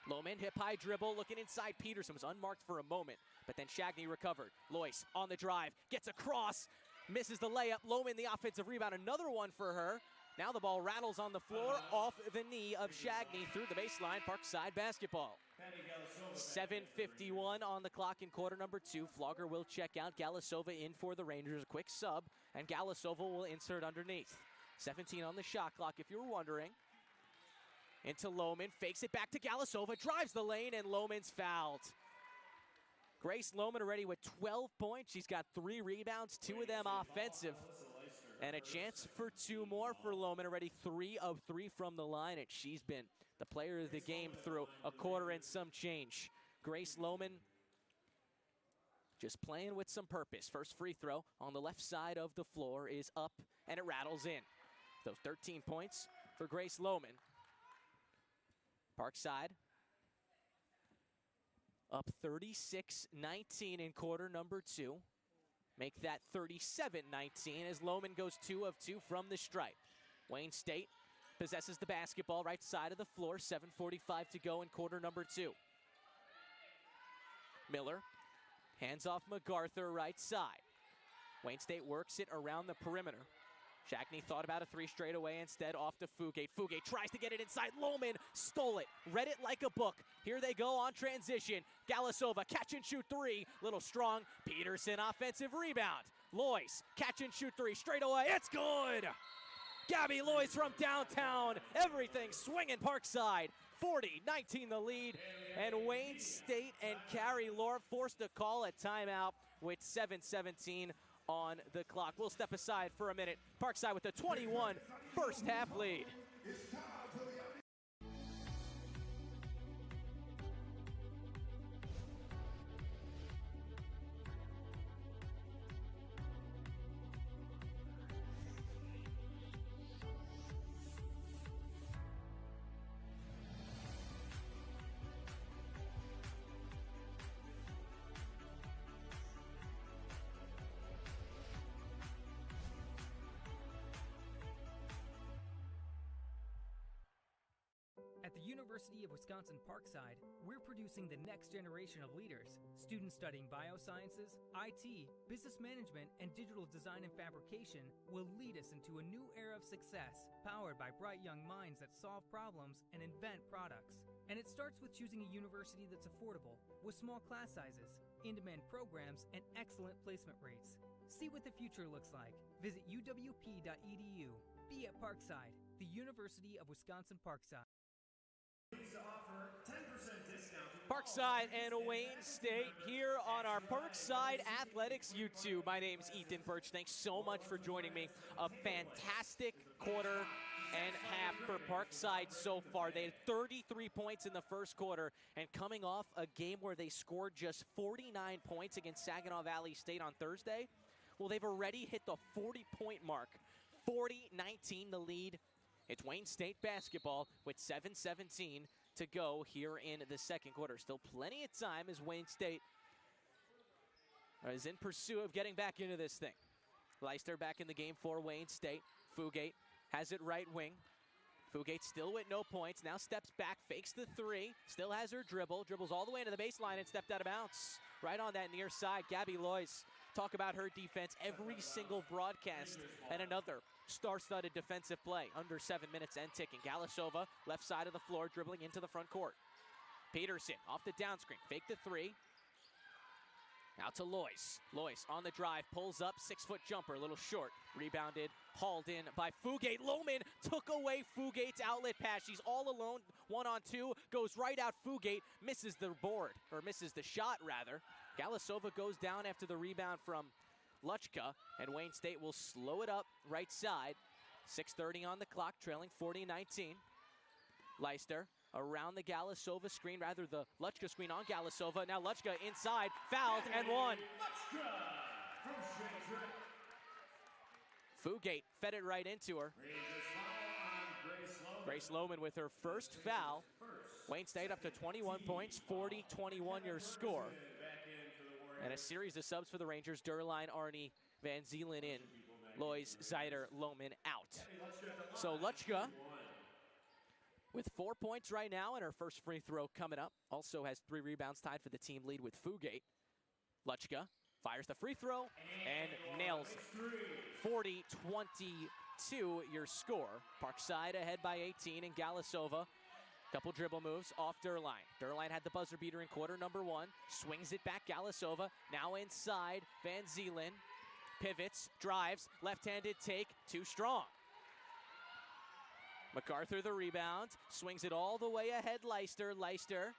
Lohman, hip-high dribble, looking inside. Peterson was unmarked for a moment, but then Shagney recovered. Lois on the drive, gets across, misses the layup. Lohman the offensive rebound. Another one for her. Now the ball rattles on the floor off the knee of Shagney through the baseline. Parkside basketball. 7:51 on the clock in quarter number 2. Flogger will check out. Galasova in for the Rangers. A quick sub, and Galasova will insert underneath. 17 on the shot clock, if you were wondering. Into Lohman, fakes it back to Galasova, drives the lane, and Lohman's fouled. Grace Lohman already with 12 points. She's got 3 rebounds, 2 of them offensive. And a chance for 2 more for Lohman. Already 3 of 3 from the line, and she's been the player of the game through a quarter and some change. Grace Lohman just playing with some purpose. First free throw on the left side of the floor is up, and it rattles in. So 13 points for Grace Lohman. Parkside up 36-19 in quarter number 2. Make that 37-19 as Lohman goes 2 of 2 from the stripe. Wayne State possesses the basketball right side of the floor. 7:45 to go in quarter number 2. Miller hands off MacArthur right side. Wayne State works it around the perimeter. Shackney thought about a 3 straight away, instead off to Fugate. Fugate tries to get it inside. Lohman stole it, read it like a book. Here they go on transition. Galasova, catch and shoot 3, little strong. Peterson, offensive rebound. Lois, catch and shoot 3, straight away, it's good! Gabby Lois from downtown, everything swinging Parkside. 40-19 the lead, and Wayne State and Carrie Lore forced to call a timeout with 7:17 on the clock. We'll step aside for a minute. Parkside with the 21 first half lead. At the University of Wisconsin Parkside, we're producing the next generation of leaders. Students studying biosciences, IT, business management, and digital design and fabrication will lead us into a new era of success, powered by bright young minds that solve problems and invent products. And it starts with choosing a university that's affordable, with small class sizes, in-demand programs, and excellent placement rates. See what the future looks like. Visit uwp.edu. Be at Parkside, the University of Wisconsin Parkside. Parkside and Wayne State here on our Parkside Athletics YouTube. My name's Ethan Birch. Thanks so much for joining me. A fantastic quarter and half for Parkside so far. They had 33 points in the first quarter, and coming off a game where they scored just 49 points against Saginaw Valley State on Thursday, well, they've already hit the 40-point mark. 40-19 the lead. It's Wayne State basketball with 7:17 to go here in the second quarter. Still plenty of time as Wayne State is in pursuit of getting back into this thing. Leister back in the game for Wayne State. Fugate has it right wing. Fugate still with no points. Now steps back, fakes the 3. Still has her dribble. Dribbles all the way into the baseline and stepped out of bounds. Right on that near side, Gabby Lois. Talk about her defense every single broadcast, and another star-studded defensive play. Under 7 minutes and ticking. Galasova, left side of the floor, dribbling into the front court. Peterson off the down screen, fake the 3. Out to Lois. Lois on the drive, pulls up, 6-foot jumper, a little short. Rebounded, hauled in by Fugate. Lohman took away Fugate's outlet pass. She's all alone, 1-on-2, goes right out. Fugate misses the board, or misses the shot rather. Galasova goes down after the rebound from Luchka, and Wayne State will slow it up right side. 6:30 on the clock, trailing 40-19. Leister around the Galasova screen, rather the Luchka screen on Galasova. Now Luchka inside, fouled and won. Fugate fed it right into her. Grace Lohman with her first foul. Wayne State up to 21 points, 40-21 your score. And a series of subs for the Rangers. Durline, Arnie, Van Zeelen in. Lois, Zeider, Lohman out. So Luchka with 4 points right now, and her first free throw coming up. Also has 3 rebounds, tied for the team lead with Fugate. Luchka fires the free throw and nails it. 40-22 your score. Parkside ahead by 18, and Galasova, couple dribble moves off Durline. Durline had the buzzer beater in quarter number 1. Swings it back, Galasova. Now inside, Van Zeelen. Pivots, drives, left-handed take, too strong. MacArthur the rebound. Swings it all the way ahead, Leister. Leister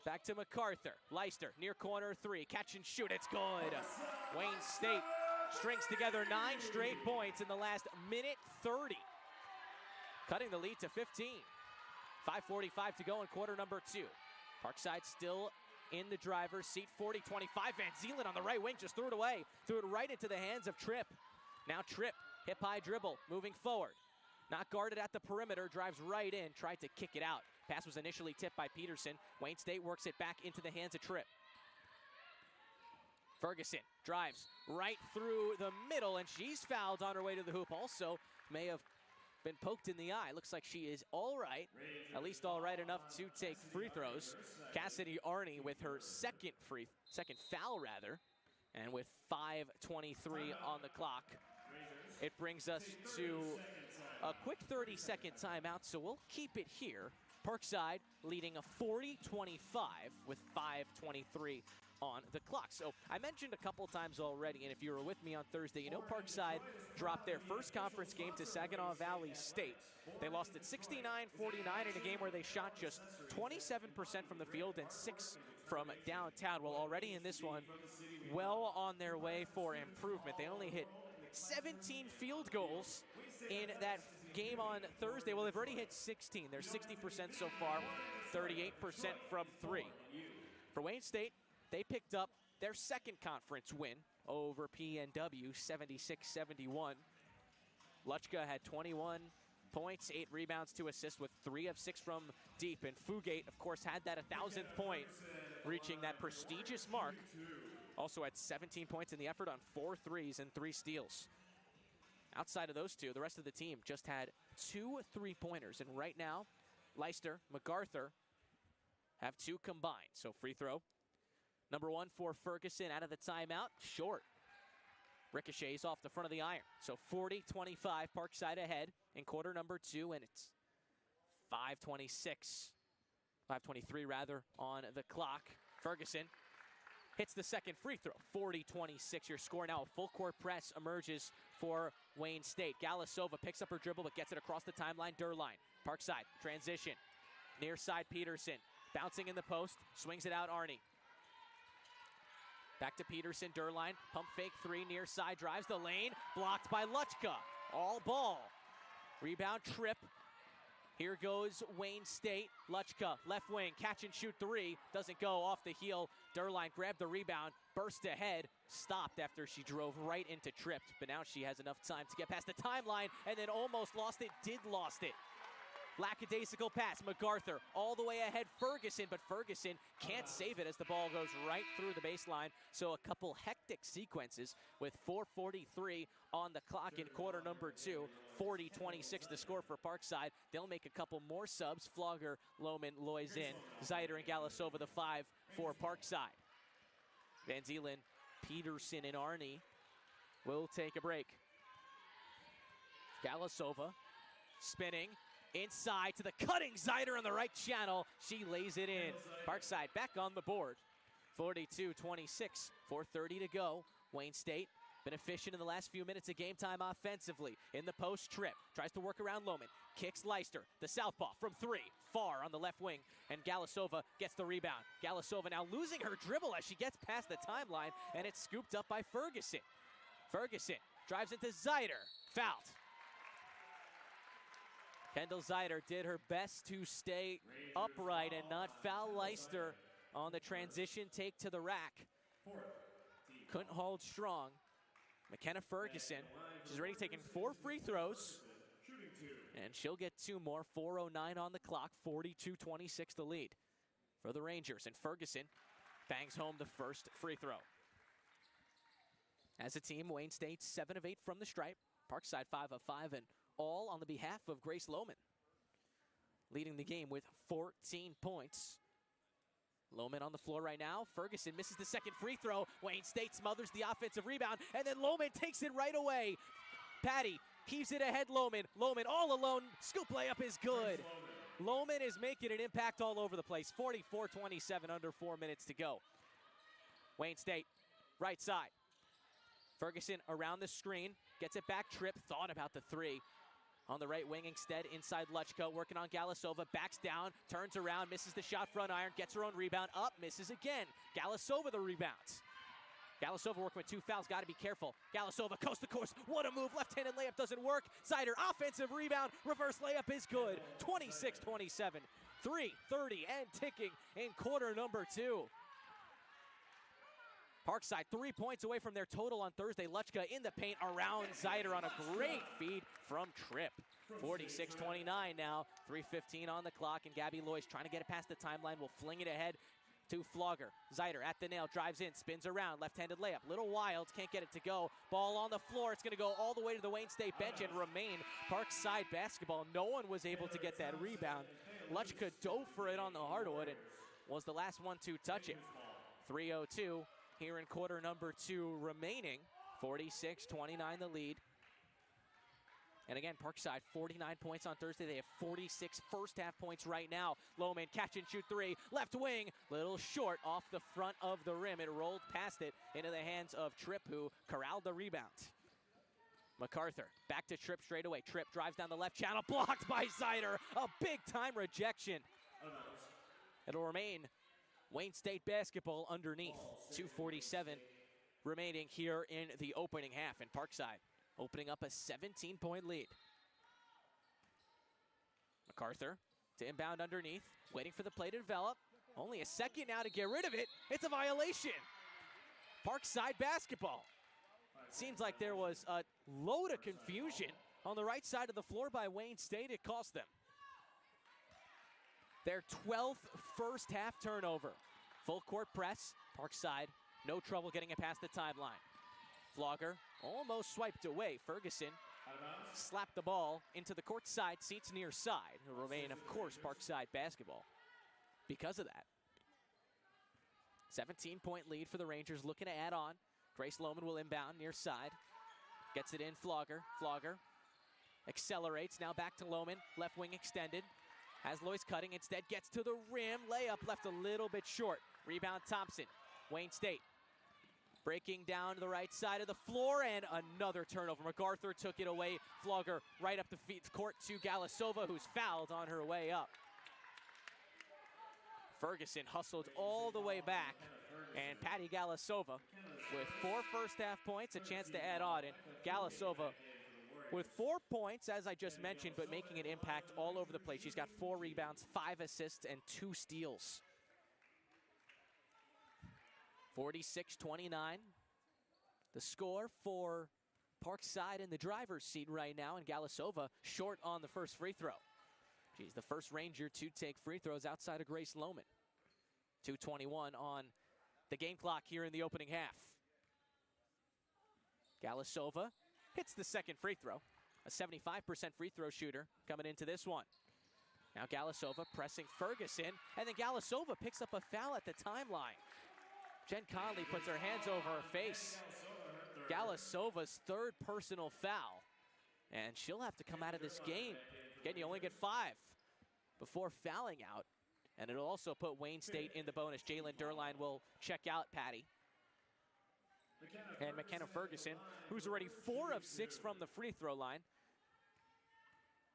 back to MacArthur. Leister, near corner 3. Catch and shoot, it's good. Wayne State strings together 9 straight points in the last minute 30, cutting the lead to 15. 5:45 to go in quarter number 2. Parkside still in the driver's seat, 40-25. Van Zielen on the right wing just threw it away. Threw it right into the hands of Tripp. Now Tripp, hip-high dribble, moving forward. Not guarded at the perimeter, drives right in, tried to kick it out. Pass was initially tipped by Peterson. Wayne State works it back into the hands of Tripp. Ferguson drives right through the middle, and she's fouled on her way to the hoop. Also may have been poked in the eye. Looks like she is all right, at least all right enough to take free throws. Cassidy Arney with her second foul rather, and with 5:23 on the clock, it brings us to a quick 30-second timeout, so we'll keep it here. Parkside leading a 40-25 with 5:23 on the clock. So I mentioned a couple times already, and if you were with me on Thursday, you know Parkside dropped their first conference game to Saginaw Valley State. They lost at 69-49 in a game where they shot just 27% from the field and 6 from downtown. Well, already in this one, well on their way for improvement. They only hit 17 field goals in that game on Thursday. Well, they've already hit 16. They're 60% so far, 38% from 3. For Wayne State, they picked up their second conference win over PNW, 76-71. Luchka had 21 points, 8 rebounds, 2 assists with 3 of 6 from deep. And Fugate, of course, had that 1,000th point, reaching that prestigious mark. Also had 17 points in the effort on 4 threes and 3 steals. Outside of those two, the rest of the team just had 2 3-pointers. And right now, Leicester, MacArthur have 2 combined. So free throw. Number 1 for Ferguson out of the timeout, short. Ricochets off the front of the iron. So 40-25, Parkside ahead in quarter number 2, and it's 5:23 rather on the clock. Ferguson hits the second free throw. 40-26 your score now. A full court press emerges for Wayne State. Galasova picks up her dribble but gets it across the timeline. Durline. Parkside transition. Near side Peterson. Bouncing in the post. Swings it out Arney. Back to Peterson. Durline. Pump fake 3. Near side. Drives the lane. Blocked by Luchka. All ball. Rebound Tripp. Here goes Wayne State. Luchka, left wing, catch and shoot 3. Doesn't go, off the heel. Durline grabbed the rebound, burst ahead, stopped after she drove right into Tripp. But now she has enough time to get past the timeline and then almost lost it, lost it. Lackadaisical pass, MacArthur all the way ahead, Ferguson, but Ferguson can't save it as the ball goes right through the baseline. So a couple hectic sequences with 4:43 on the clock in quarter number 2. 40-26 the score for Parkside. They'll make a couple more subs. Flogger, Lohman, Loys in. Zeider and Galasova the 5 for Parkside. Van Zielen, Peterson, and Arney will take a break. Galasova spinning. Inside to the cutting Zeider on the right channel. She lays it in. Parkside back on the board. 42-26, 4:30 to go. Wayne State been efficient in the last few minutes of game time offensively. In the post, Tripp tries to work around Lohman. Kicks Leicester, the southpaw from 3. Far on the left wing, and Galasova gets the rebound. Galasova now losing her dribble as she gets past the timeline, and it's scooped up by Ferguson. Ferguson drives into Zeider. Fouled. Kendall Zeider did her best to stay upright and not foul Leicester on the transition take to the rack. Couldn't hold strong. McKenna Ferguson, she's already taken 4 free throws, and she'll get 2 more. 4:09 on the clock, 42-26 the lead for the Rangers, and Ferguson bangs home the first free throw. As a team, Wayne State 7 of 8 from the stripe, Parkside 5 of 5, and all on the behalf of Grace Lohman, leading the game with 14 points. Lohman on the floor right now. Ferguson misses the second free throw. Wayne State smothers the offensive rebound, and then Lohman takes it right away. Patty heaves it ahead, Lohman. Lohman all alone. Scoop layup is good. Lohman is making an impact all over the place. 44-27, under 4 minutes to go. Wayne State, right side. Ferguson around the screen, gets it back. Tripp thought about the 3. On the right wing instead, inside Luchka, working on Galasova, backs down, turns around, misses the shot front iron, gets her own rebound, up, misses again. Galasova the rebound. Galasova working with 2 fouls, got to be careful. Galasova coast to coast, what a move, left-handed layup doesn't work. Zider, offensive rebound, reverse layup is good. 26-27, 3:30 and ticking in quarter number 2. Parkside 3 points away from their total on Thursday. Luchka in the paint around Zider on a great feed from Tripp. 46-29 now, 3:15 on the clock, and Gabby Loyce trying to get it past the timeline, will fling it ahead to Flogger. Zider at the nail, drives in, spins around, left-handed layup. Little wild, can't get it to go. Ball on the floor, it's gonna go all the way to the Wayne State bench and remain Parkside basketball. No one was able to get that rebound. Luchka dove for it on the hardwood and was the last one to touch it. 3:02 here in quarter number 2 remaining. 46-29 the lead. And again, Parkside, 49 points on Thursday. They have 46 first half points right now. Lohman, catch and shoot 3. Left wing, little short off the front of the rim. It rolled past it into the hands of Tripp, who corralled the rebound. MacArthur, back to Tripp straight away. Tripp drives down the left channel, blocked by Zider. A big-time rejection. It'll remain Wayne State basketball underneath. 2:47 remaining here in the opening half, and Parkside opening up a 17-point lead. MacArthur to inbound underneath, waiting for the play to develop. Only a second now to get rid of it. It's a violation. Parkside basketball. Seems like there was a load of confusion on the right side of the floor by Wayne State. It cost them their 12th first half turnover. Full court press, Parkside, no trouble getting it past the timeline. Flogger almost swiped away. Ferguson slapped the ball into the court side seats near side. It'll remain, of course, Parkside basketball because of that. 17-point lead for the Rangers, looking to add on. Grace Lohman will inbound near side. Gets it in, Flogger. Flogger accelerates, now back to Lohman. Left wing extended. Has Loyce cutting, instead gets to the rim. Layup left a little bit short. Rebound Thompson. Wayne State breaking down the right side of the floor, and another turnover. MacArthur took it away. Flogger right up the court to Galasova, who's fouled on her way up. Ferguson hustled all the way back, and Patty Galasova with 4 first half points, a chance to add on, and Galasova with 4 points, as I just mentioned, but making an impact all over the place. She's got 4 rebounds, 5 assists, and 2 steals. 46-29. The score for Parkside in the driver's seat right now, and Galasova short on the first free throw. She's the first Ranger to take free throws outside of Grace Lohman. 2:21 on the game clock here in the opening half. Galasova hits the second free throw. A 75% free throw shooter coming into this one. Now Galasova pressing Ferguson, and then Galasova picks up a foul at the timeline. Jen Conley puts her hands over her face. Galasova's 3rd personal foul. And she'll have to come out of this game. Again, you only get 5 before fouling out. And it'll also put Wayne State in the bonus. Jalen Durline will check out Patty. And McKenna Ferguson, who's already 4 of 6 from the free throw line.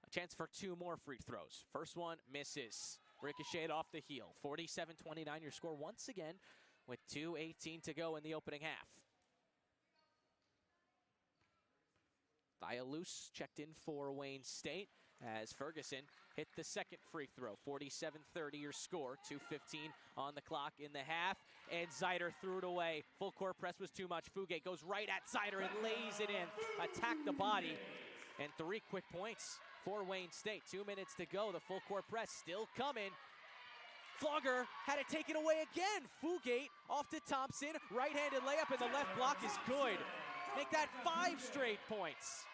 A chance for 2 more free throws. First one misses. Ricocheted off the heel. 47-29 your score once again, with 2:18 to go in the opening half. Dialus checked in for Wayne State as Ferguson hit the second free throw. 47-30 your score, 2:15 on the clock in the half, and Zider threw it away. Full court press was too much. Fugate goes right at Zider and lays it in. Attacked the body, and 3 quick points for Wayne State. 2 minutes to go. The full court press still coming. Flogger had to take it away again. Fugate off to Thompson. Right-handed layup, and the left block is good. Make that 5 straight points.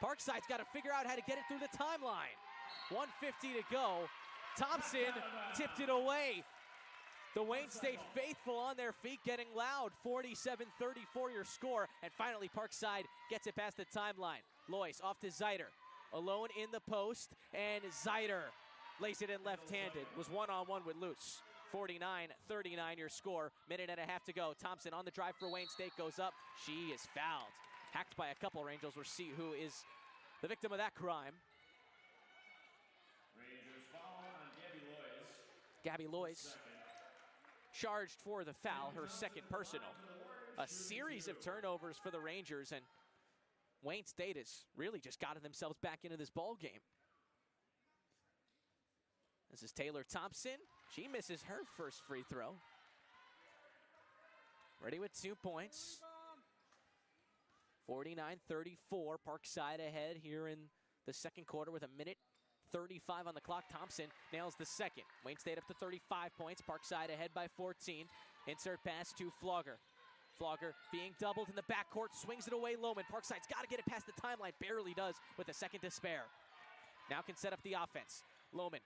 Parkside's got to figure out how to get it through the timeline. 1:50 to go. Thompson tipped it away. The Wayne State faithful on their feet, getting loud. 47-34 your score. And finally, Parkside gets it past the timeline. Loyce off to Zider. Alone in the post, and Zider lays it in left-handed. Was one-on-one with Luce. 49-39 your score. Minute and a half to go. Thompson on the drive for Wayne State goes up. She is fouled. Hacked by a couple Rangers. We'll see who is the victim of that crime. Rangers foul on Gabby Loyce. Gabby Loyce charged for the foul, her second personal. a series of turnovers for the Rangers, and Wayne State has really just gotten themselves back into this ball game. This is Taylor Thompson. She misses her first free throw. Ready with 2 points. 49-34, Parkside ahead here in the second quarter with 1:35 on the clock. Thompson nails the second. Wayne State up to 35 points. Parkside ahead by 14. Insert pass to Flogger. Flogger being doubled in the backcourt, swings it away. Lohman. Parkside's got to get it past the timeline. Barely does with a second to spare. Now can set up the offense. Lohman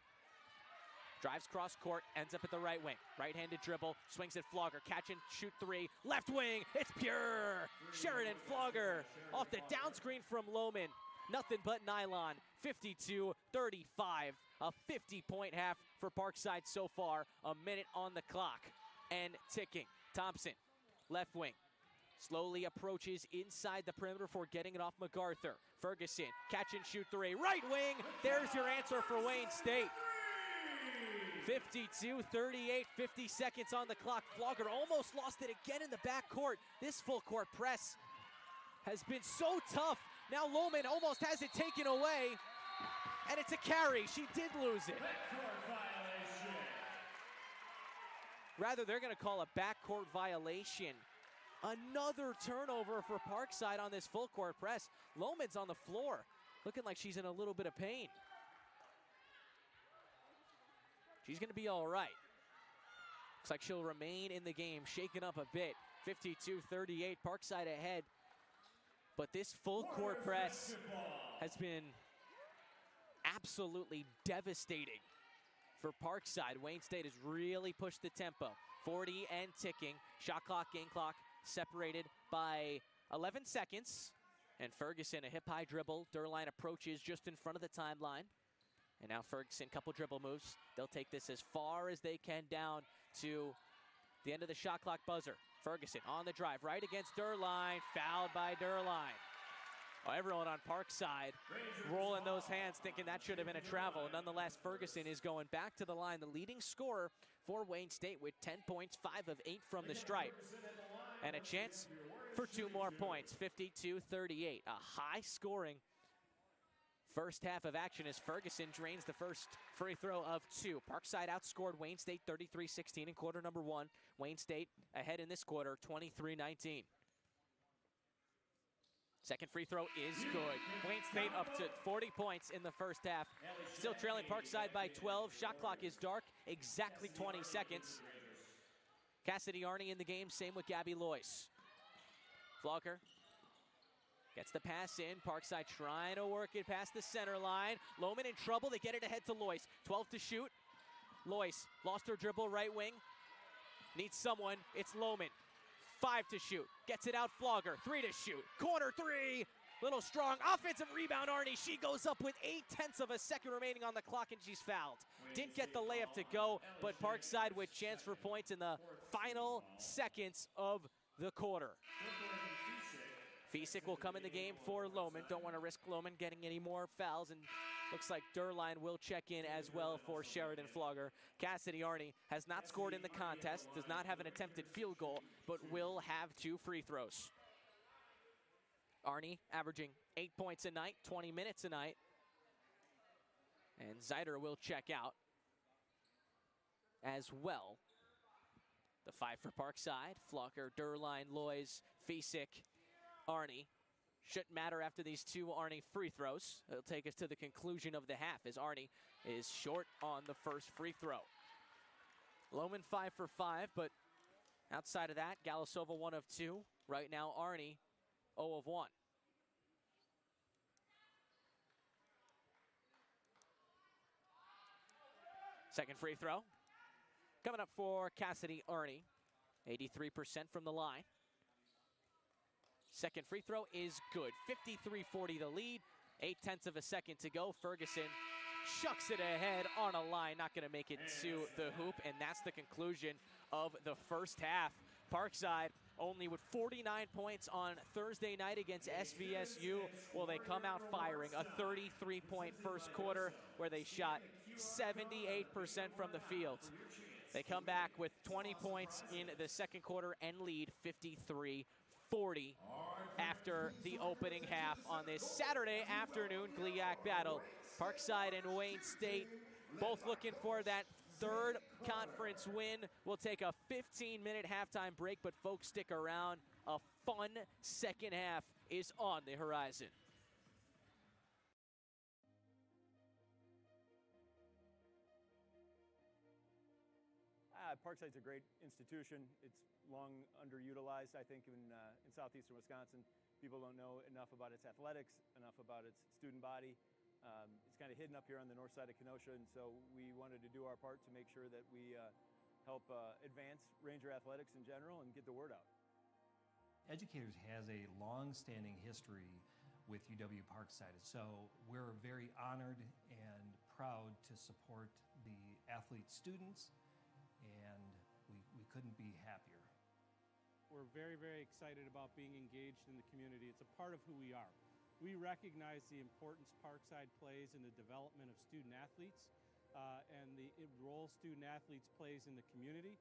drives cross court, ends up at the right wing. Right-handed dribble, swings at Flogger. Catch and shoot three. Left wing, it's pure. Sheridan Flogger off the down screen from Lohman. Nothing but nylon. 52-35. A 50-point half for Parkside so far. A minute on the clock and ticking. Thompson, left wing. Slowly approaches inside the perimeter for getting it off MacArthur. Ferguson, catch and shoot three. Right wing, there's your answer for Wayne State. 52-38, 50 seconds on the clock. Flogger almost lost it again in the backcourt. This full court press has been so tough. Now Lohman almost has it taken away, and it's a carry. She did lose it. Rather, they're going to call a backcourt violation. Another turnover for Parkside on this full court press. Lohman's on the floor, looking like she's in a little bit of pain. She's going to be all right. Looks like she'll remain in the game, shaken up a bit. 52-38, Parkside ahead. But this full court press has been absolutely devastating for Parkside. Wayne State has really pushed the tempo. 40 and ticking. Shot clock, game clock separated by 11 seconds. And Ferguson, a hip-high dribble. Durline approaches just in front of the timeline. And now Ferguson, couple dribble moves. They'll take this as far as they can down to the end of the shot clock buzzer. Ferguson on the drive, right against Durline, fouled by Durline. Oh, everyone on Parkside rolling those hands, thinking that should have been a travel. Nonetheless, Ferguson is going back to the line, the leading scorer for Wayne State with 10 points, 5 of 8 from the stripe. And a chance for 2 more points, 52-38. A high-scoring first half of action as Ferguson drains the first free throw of 2. Parkside outscored Wayne State 33-16 in quarter number 1. Wayne State ahead in this quarter, 23-19. Second free throw is good. Wayne State up to 40 points in the first half. Still trailing Parkside by 12. Shot clock is dark, exactly 20 seconds. Cassidy Arney in the game, same with Gabby Loyce. Flogger gets the pass in. Parkside trying to work it past the center line. Lohman in trouble. They get it ahead to Loyce. 12 to shoot. Loyce lost her dribble, right wing. Needs someone. It's Lohman. 5 to shoot. Gets it out, Flogger. 3 to shoot. Corner 3. Little strong. Offensive rebound, Arney. She goes up with 0.8 of a second remaining on the clock, and she's fouled. Didn't get the layup to go, but Parkside with chance for points in the final seconds of the quarter. Fisick will come in the game for Lohman. Don't want to risk Lohman getting any more fouls, and looks like Durline will check in as well for Sheridan Flogger. Cassidy Arney has not scored in the contest, does not have an attempted field goal, but will have 2 free throws. Arney averaging 8 points a night, 20 minutes a night. And Zeider will check out as well. The 5 for Parkside. Flogger, Durline, Loyce, Fisick, Arney. Shouldn't matter after these 2 Arney free throws. It'll take us to the conclusion of the half as Arney is short on the first free throw. Lohman 5 for 5, but outside of that, Galasova 1 of 2. Right now, Arney 0 of 1. Second free throw coming up for Cassidy Arney. 83% from the line. Second free throw is good. 53-40 the lead. 0.8 of a second to go. Ferguson chucks it ahead on a line. Not going to make it to the hoop. And that's the conclusion of the first half. Parkside only with 49 points on Thursday night against SVSU. Well, they come out firing. A 33-point first quarter where they shot 78% from the field. They come back with 20 points in the second quarter and lead 53-40 after the opening half on this Saturday afternoon GLIAC battle. Parkside and Wayne State both looking for that third conference win. We'll take a 15-minute halftime break, but folks, stick around. A fun second half is on the horizon. Parkside's a great institution. It's long underutilized, I think, in southeastern Wisconsin. People don't know enough about its athletics, enough about its student body. It's kind of hidden up here on the north side of Kenosha, and so we wanted to do our part to make sure that we help advance Ranger athletics in general and get the word out. Educators has a long-standing history with UW Parkside, so we're very honored and proud to support the athlete students, and we couldn't be happier. We're very, very excited about being engaged in the community. It's a part of who we are. We recognize the importance Parkside plays in the development of student athletes and the role student athletes plays in the community.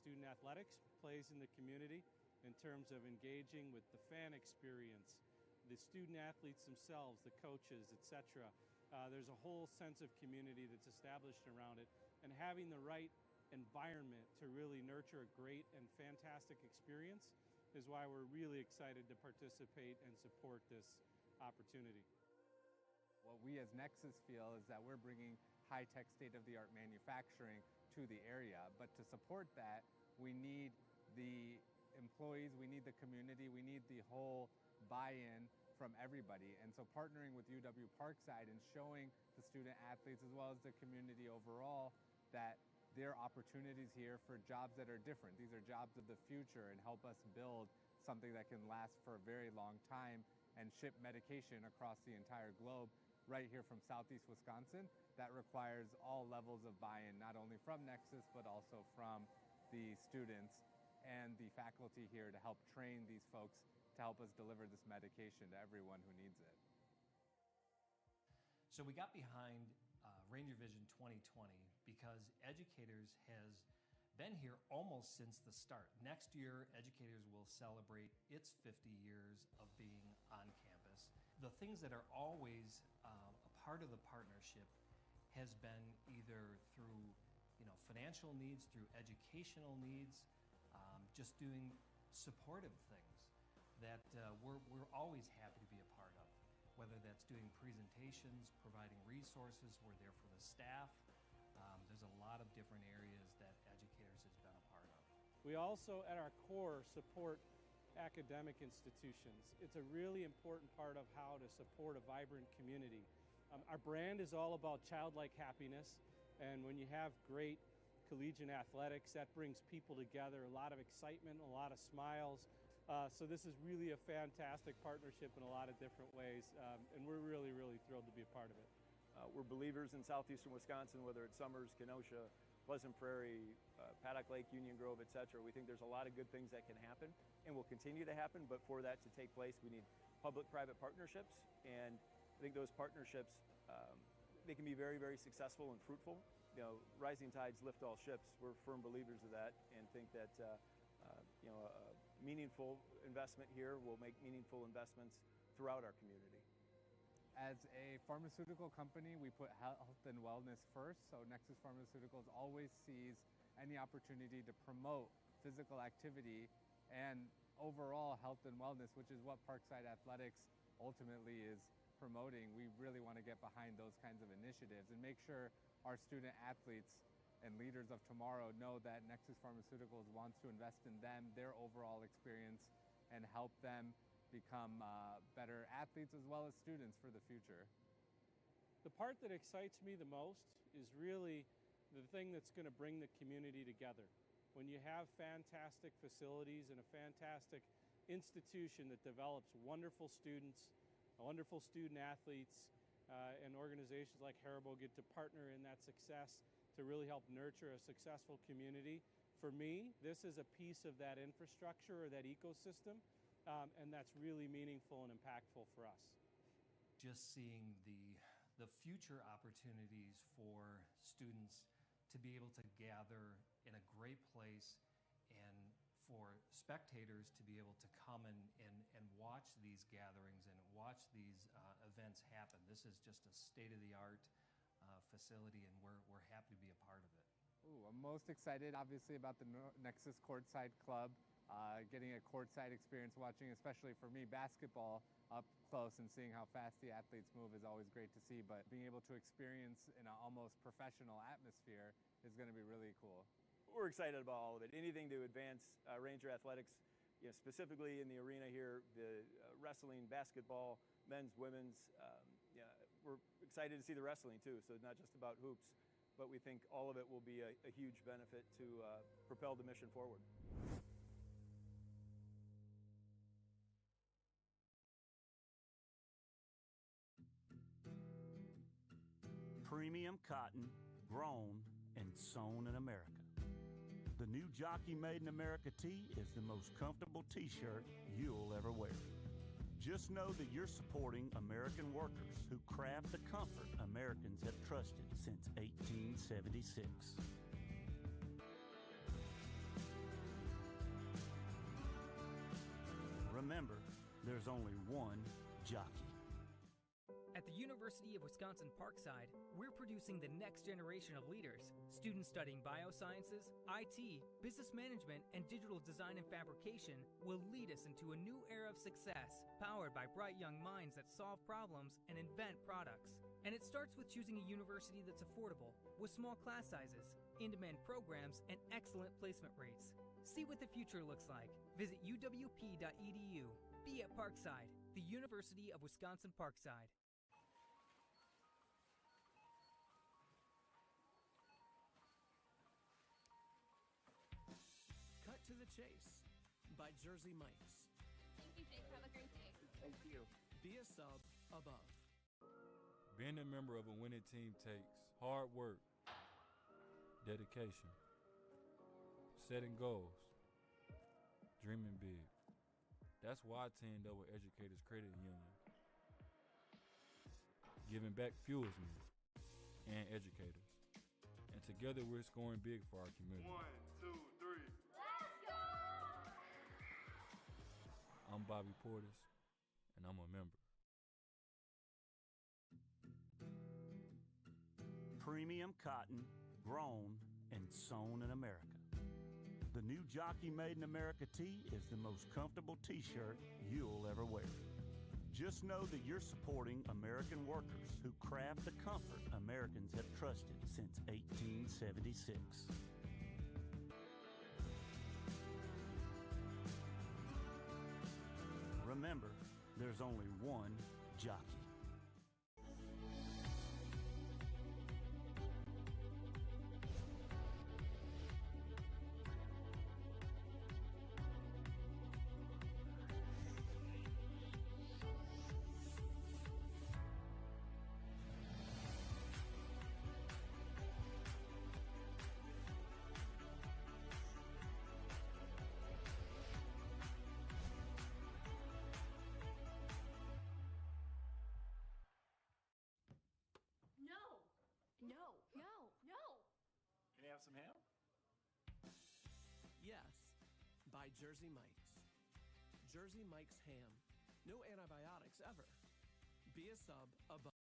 Student athletics plays in the community in terms of engaging with the fan experience, the student athletes themselves, the coaches, etc. There's a whole sense of community that's established around it, and having the right environment to really nurture a great and fantastic experience is why we're really excited to participate and support this opportunity. What we as Nexus feel is that we're bringing high-tech, state-of-the-art manufacturing to the area, but to support that, we need the employees, we need the community, we need the whole buy-in from everybody. And so partnering with UW Parkside and showing the student athletes as well as the community overall that there are opportunities here for jobs that are different. These are jobs of the future and help us build something that can last for a very long time and ship medication across the entire globe right here from southeast Wisconsin. That requires all levels of buy-in, not only from Nexus, but also from the students and the faculty here to help train these folks to help us deliver this medication to everyone who needs it. So we got behind Ranger Vision 2020 because Educators has been here almost since the start. Next year, Educators will celebrate its 50 years of being on campus. The things that are always a part of the partnership has been either through financial needs, through educational needs, just doing supportive things that we're always happy to be a part of. Whether that's doing presentations, providing resources, we're there for the staff. There's a lot of different areas that Educators has been a part of. We also, at our core, support academic institutions. It's a really important part of how to support a vibrant community. Our brand is all about childlike happiness, and when you have great collegiate athletics, that brings people together, a lot of excitement, a lot of smiles. So this is really a fantastic partnership in a lot of different ways, and we're really, really thrilled to be a part of it. We're believers in southeastern Wisconsin, whether it's Summers, Kenosha, Pleasant Prairie, Paddock Lake, Union Grove, etc. We think there's a lot of good things that can happen and will continue to happen, but for that to take place, we need public-private partnerships, and I think those partnerships, they can be very, very successful and fruitful. Rising tides lift all ships. We're firm believers of that and think that a meaningful investment here will make meaningful investments throughout our community. As a pharmaceutical company, we put health and wellness first, so Nexus Pharmaceuticals always sees any opportunity to promote physical activity and overall health and wellness, which is what Parkside Athletics ultimately is promoting. We really want to get behind those kinds of initiatives and make sure our student athletes and leaders of tomorrow know that Nexus Pharmaceuticals wants to invest in them, their overall experience, and help them become better athletes as well as students for the future. The part that excites me the most is really the thing that's going to bring the community together. When you have fantastic facilities and a fantastic institution that develops wonderful students, wonderful student athletes, and organizations like Haribo get to partner in that success to really help nurture a successful community. For me, this is a piece of that infrastructure or that ecosystem, and that's really meaningful and impactful for us. Just seeing the future opportunities for students to be able to gather in a great place, and for spectators to be able to come and watch these gatherings and watch these events happen. This is just a state-of-the-art facility, and we're happy to be a part of it. Ooh, I'm most excited, obviously, about the Nexus Courtside Club. Getting a courtside experience, watching, especially for me, basketball up close and seeing how fast the athletes move is always great to see. But being able to experience in an almost professional atmosphere is going to be really cool. We're excited about all of it. Anything to advance Ranger athletics, specifically in the arena here, the wrestling, basketball, men's, women's. We're excited to see the wrestling too. So it's not just about hoops, but we think all of it will be a huge benefit to propel the mission forward. Premium cotton, grown and sewn in America. The new Jockey Made in America tee is the most comfortable t-shirt you'll ever wear. Just know that you're supporting American workers who craft the comfort Americans have trusted since 1876. Remember, there's only one jockey. At the University of Wisconsin Parkside, we're producing the next generation of leaders. Students studying biosciences, IT, business management, and digital design and fabrication will lead us into a new era of success, powered by bright young minds that solve problems and invent products. And it starts with choosing a university that's affordable, with small class sizes, in-demand programs, and excellent placement rates. See what the future looks like. Visit uwp.edu. Be at Parkside, the University of Wisconsin Parkside. Cut to the Chase by Jersey Mike's. Thank you, Jake. Have a great day. Thank you. Be a sub above. Being a member of a winning team takes hard work, dedication, setting goals, dreaming big. That's why I teamed up with Educators Credit Union. Giving back fuels me and educators. And together we're scoring big for our community. 1, 2, 3. Let's go! I'm Bobby Portis, and I'm a member. Premium cotton, grown and sewn in America. The new Jockey Made in America tee is the most comfortable t-shirt you'll ever wear. Just know that you're supporting American workers who craft the comfort Americans have trusted since 1876. Remember, there's only one jockey. No. Can you have some ham? Yes, by Jersey Mike's. Jersey Mike's ham. No antibiotics ever. Be a sub above.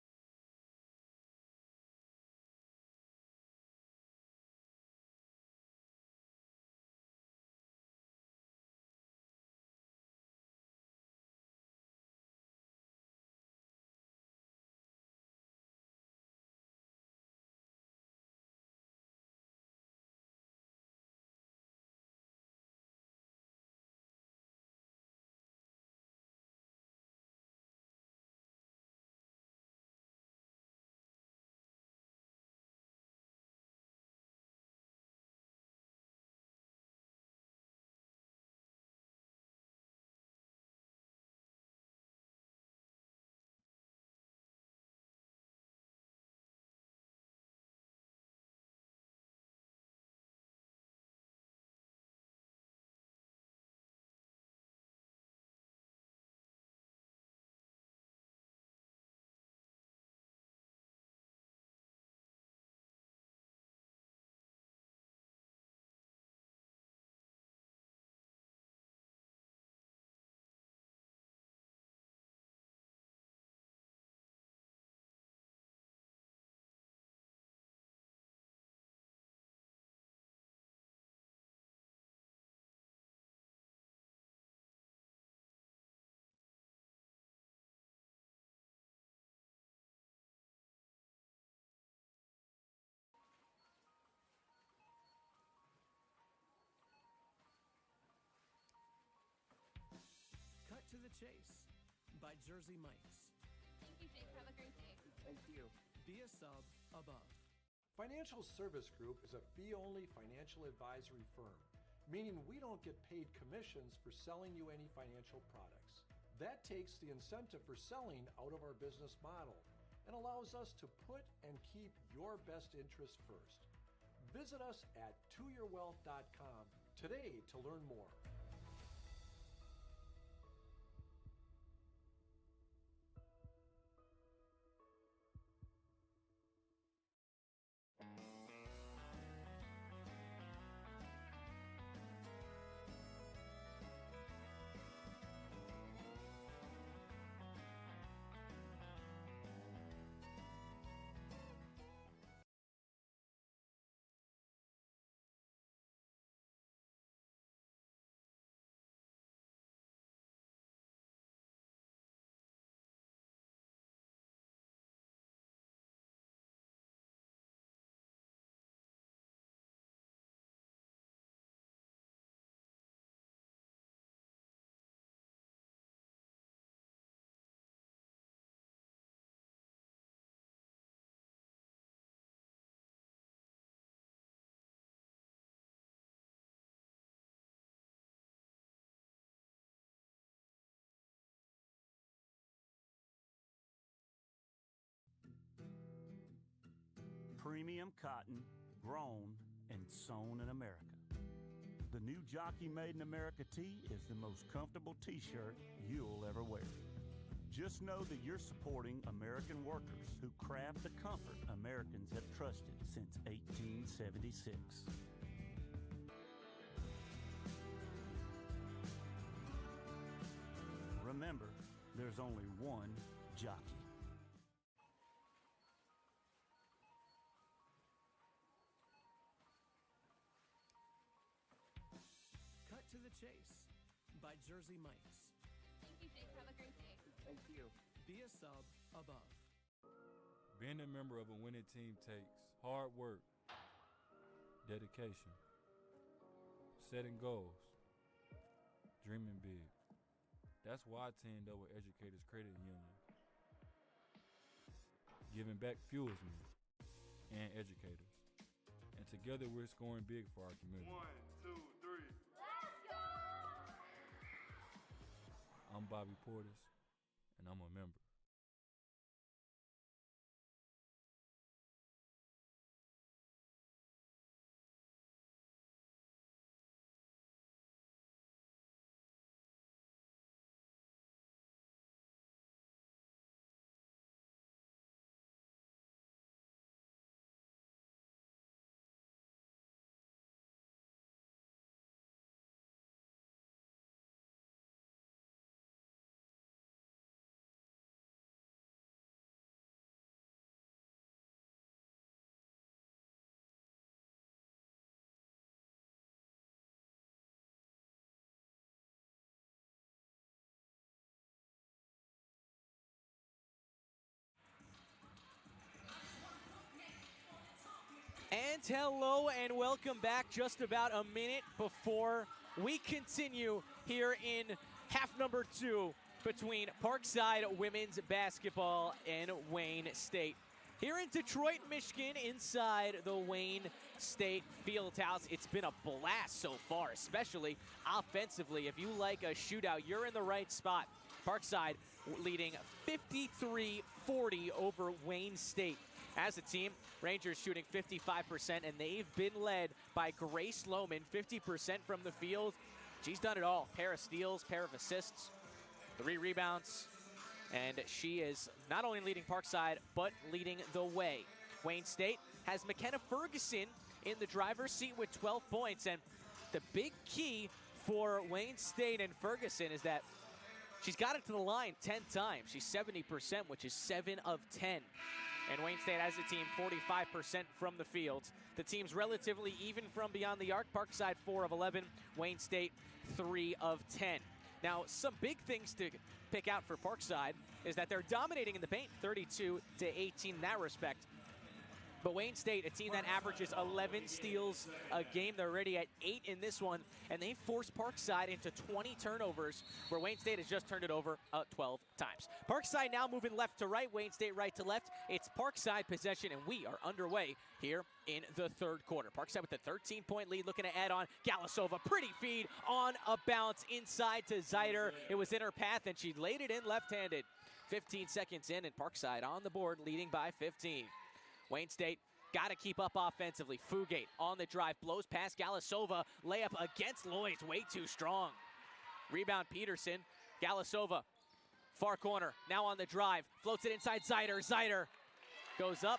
to the Chase by Jersey Mike's. Thank you, Jake. Have a great day. Thank you. Be a sub above. Financial Service Group is a fee-only financial advisory firm, meaning we don't get paid commissions for selling you any financial products. That takes the incentive for selling out of our business model and allows us to put and keep your best interest first. Visit us at toyourwealth.com today to learn more. Premium cotton, grown and sewn in America. The new Jockey Made in America tee is the most comfortable t-shirt you'll ever wear. Just know that you're supporting American workers who craft the comfort Americans have trusted since 1876. Remember, there's only one jockey. Cut to the Chase by Jersey Mike's. Thank you, Jake. Have a great day. Thank you. Be a sub above. Being a member of a winning team takes hard work, dedication, setting goals, dreaming big. That's why I teamed up with Educators Credit Union. Giving back fuels me and educators. And together we're scoring big for our community. 1, 2, 3. Let's go! I'm Bobby Portis, and I'm a member. And hello and welcome back. Just about a minute before we continue here in half number 2 between Parkside women's basketball and Wayne State. Here in Detroit, Michigan, inside the Wayne State Fieldhouse. It's been a blast so far, especially offensively. If you like a shootout, you're in the right spot. Parkside leading 53-40 over Wayne State. As a team, Rangers shooting 55%, and they've been led by Grace Lohman, 50% from the field. She's done it all. Pair of steals, pair of assists, 3 rebounds, and she is not only leading Parkside, but leading the way. Wayne State has McKenna Ferguson in the driver's seat with 12 points, and the big key for Wayne State and Ferguson is that she's got it to the line 10 times. She's 70%, which is 7 of 10. And Wayne State as a team, 45% from the field. The team's relatively even from beyond the arc. Parkside 4 of 11, Wayne State 3 of 10. Now, some big things to pick out for Parkside is that they're dominating in the paint, 32-18 in that respect. But Wayne State, a team that averages 11 steals a game, they're already at 8 in this one, and they forced Parkside into 20 turnovers, where Wayne State has just turned it over 12 times. Parkside now moving left to right, Wayne State right to left. It's Parkside possession, and we are underway here in the third quarter. Parkside with a 13-point lead, looking to add on. Galasova, pretty feed on a bounce inside to Zeider. It was in her path, and she laid it in left-handed. 15 seconds in, and Parkside on the board, leading by 15. Wayne State got to keep up offensively. Fugate on the drive, blows past Galasova. Layup against Lloyd's, way too strong. Rebound Peterson. Galasova, far corner, now on the drive. Floats it inside Zeider. Zeider goes up,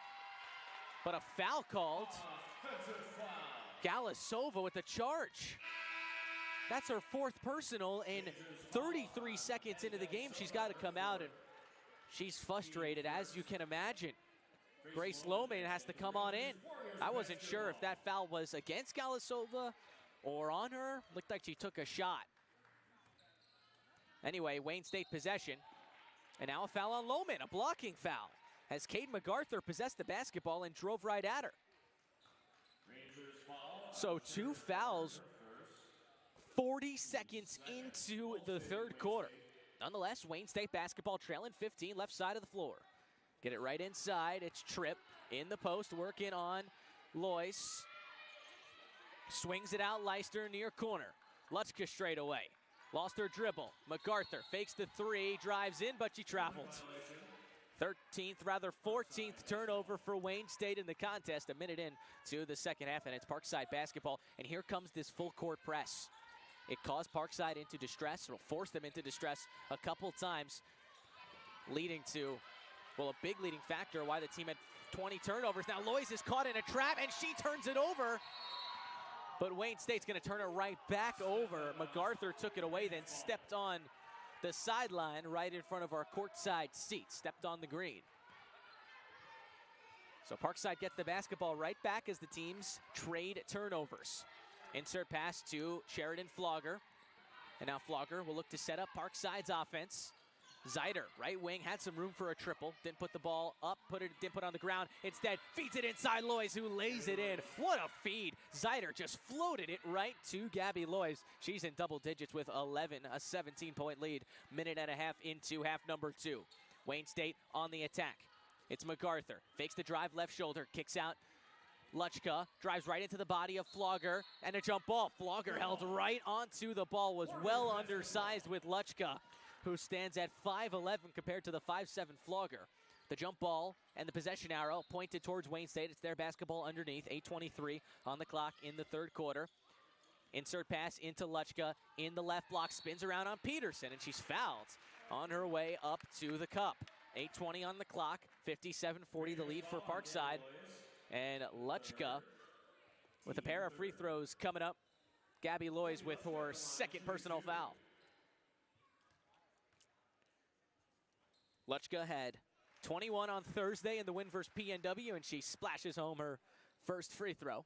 but a foul called. Galasova with the charge. That's her 4th personal, and 33 seconds into the game, she's got to come out, and she's frustrated, as you can imagine. Grace Lohman has to come on in. I wasn't sure if that foul was against Galasova or on her. Looked like she took a shot. Anyway, Wayne State possession. And now a foul on Lohman, a blocking foul, as Cade MacArthur possessed the basketball and drove right at her. So 2 fouls 40 seconds into the third quarter. Nonetheless, Wayne State basketball trailing 15, left side of the floor. Get it right inside. It's Tripp in the post, working on Lois. Swings it out, Leister near corner. Lutschka straight away. Lost her dribble. MacArthur fakes the 3, drives in, but she traveled. 14th turnover for Wayne State in the contest. A minute in to the second half, and it's Parkside basketball. And here comes this full court press. It caused Parkside into distress, or forced them into distress a couple times, leading to, well, a big leading factor why the team had 20 turnovers. Now Lois is caught in a trap, and she turns it over. But Wayne State's going to turn it right back over. MacArthur took it away, then stepped on the sideline right in front of our courtside seats, stepped on the green. So Parkside gets the basketball right back as the teams trade turnovers. Insert pass to Sheridan Flogger. And now Flogger will look to set up Parkside's offense. Zeider, right wing, had some room for a triple. Didn't put the ball up, didn't put it on the ground. Instead, feeds it inside Lois, who lays it in. What a feed. Zeider just floated it right to Gabby Lois. She's in double digits with 11, a 17-point lead. Minute and a half into half number 2. Wayne State on the attack. It's MacArthur. Fakes the drive, left shoulder, kicks out. Lutschka drives right into the body of Flogger, and a jump ball. Flogger held right onto the ball, was well undersized with Lutschka, who stands at 5'11" compared to the 5'7" Flogger. The jump ball and the possession arrow pointed towards Wayne State. It's their basketball underneath. 8:23 on the clock in the third quarter. Insert pass into Lutschka in the left block. Spins around on Peterson, and she's fouled on her way up to the cup. 8:20 on the clock. 57-40 the lead for Parkside. And Lutschka with a pair of free throws coming up. Gabby Lois with her second personal foul. Lutschka had 21 on Thursday in the win versus PNW, and she splashes home her first free throw.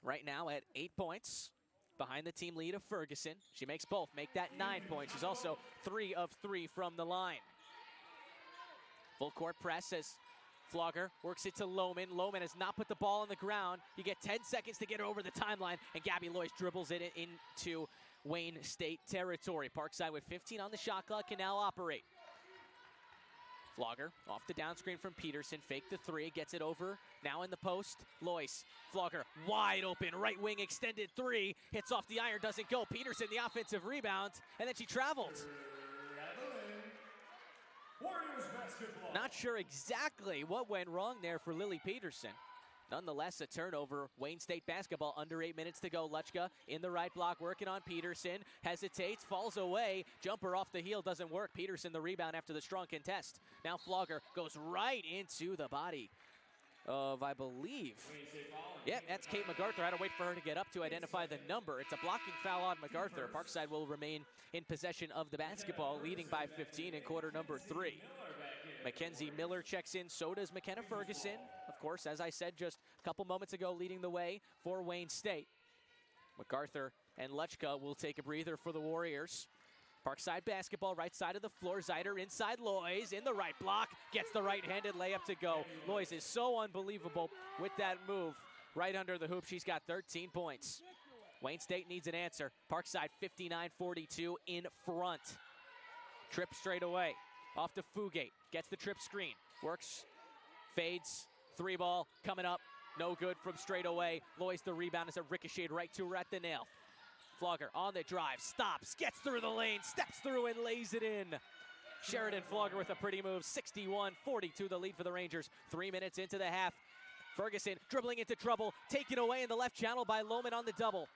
Right now at 8 points, behind the team lead of Ferguson. She makes both, make that 9 points. She's also 3 of 3 from the line. Full court press as Flogger works it to Lohman. Lohman has not put the ball on the ground. You get 10 seconds to get her over the timeline, and Gabby Lois dribbles it into Wayne State territory. Parkside with 15 on the shot clock can now operate. Flogger off the down screen from Peterson. Fake the 3, gets it over. Now in the post, Lois. Flogger wide open, right wing extended 3. Hits off the iron, doesn't go. Peterson the offensive rebound, and then she traveled. Not sure exactly what went wrong there for Lily Peterson. Nonetheless, a turnover. Wayne State basketball, under 8 minutes to go. Lutschka in the right block, working on Peterson. Hesitates, falls away. Jumper off the heel, doesn't work. Peterson the rebound after the strong contest. Now Flogger goes right into the body of, I believe, yeah, that's Kate MacArthur. I had to wait for her to get up to identify the number. It's a blocking foul on MacArthur. Parkside will remain in possession of the basketball, leading by 15 in quarter number 3. Mackenzie Miller checks in, so does McKenna Ferguson. Of course, as I said just a couple moments ago, leading the way for Wayne State. MacArthur and Lutschka will take a breather for the Warriors. Parkside basketball, right side of the floor. Zeider inside Lois in the right block. Gets the right-handed layup to go. Lois is so unbelievable with that move. Right under the hoop, she's got 13 points. Wayne State needs an answer. Parkside 59-42 in front. Trip straight away. Off to Fugate. Gets the trip screen. Works. Fades. Three ball coming up. No good from straight away. Lois the rebound as it ricocheted right to her at the nail. Flogger on the drive. Stops. Gets through the lane. Steps through and lays it in. Sheridan Flogger with a pretty move. 61-42 the lead for the Rangers. 3 minutes into the half. Ferguson dribbling into trouble. Taken away in the left channel by Lohman on the double.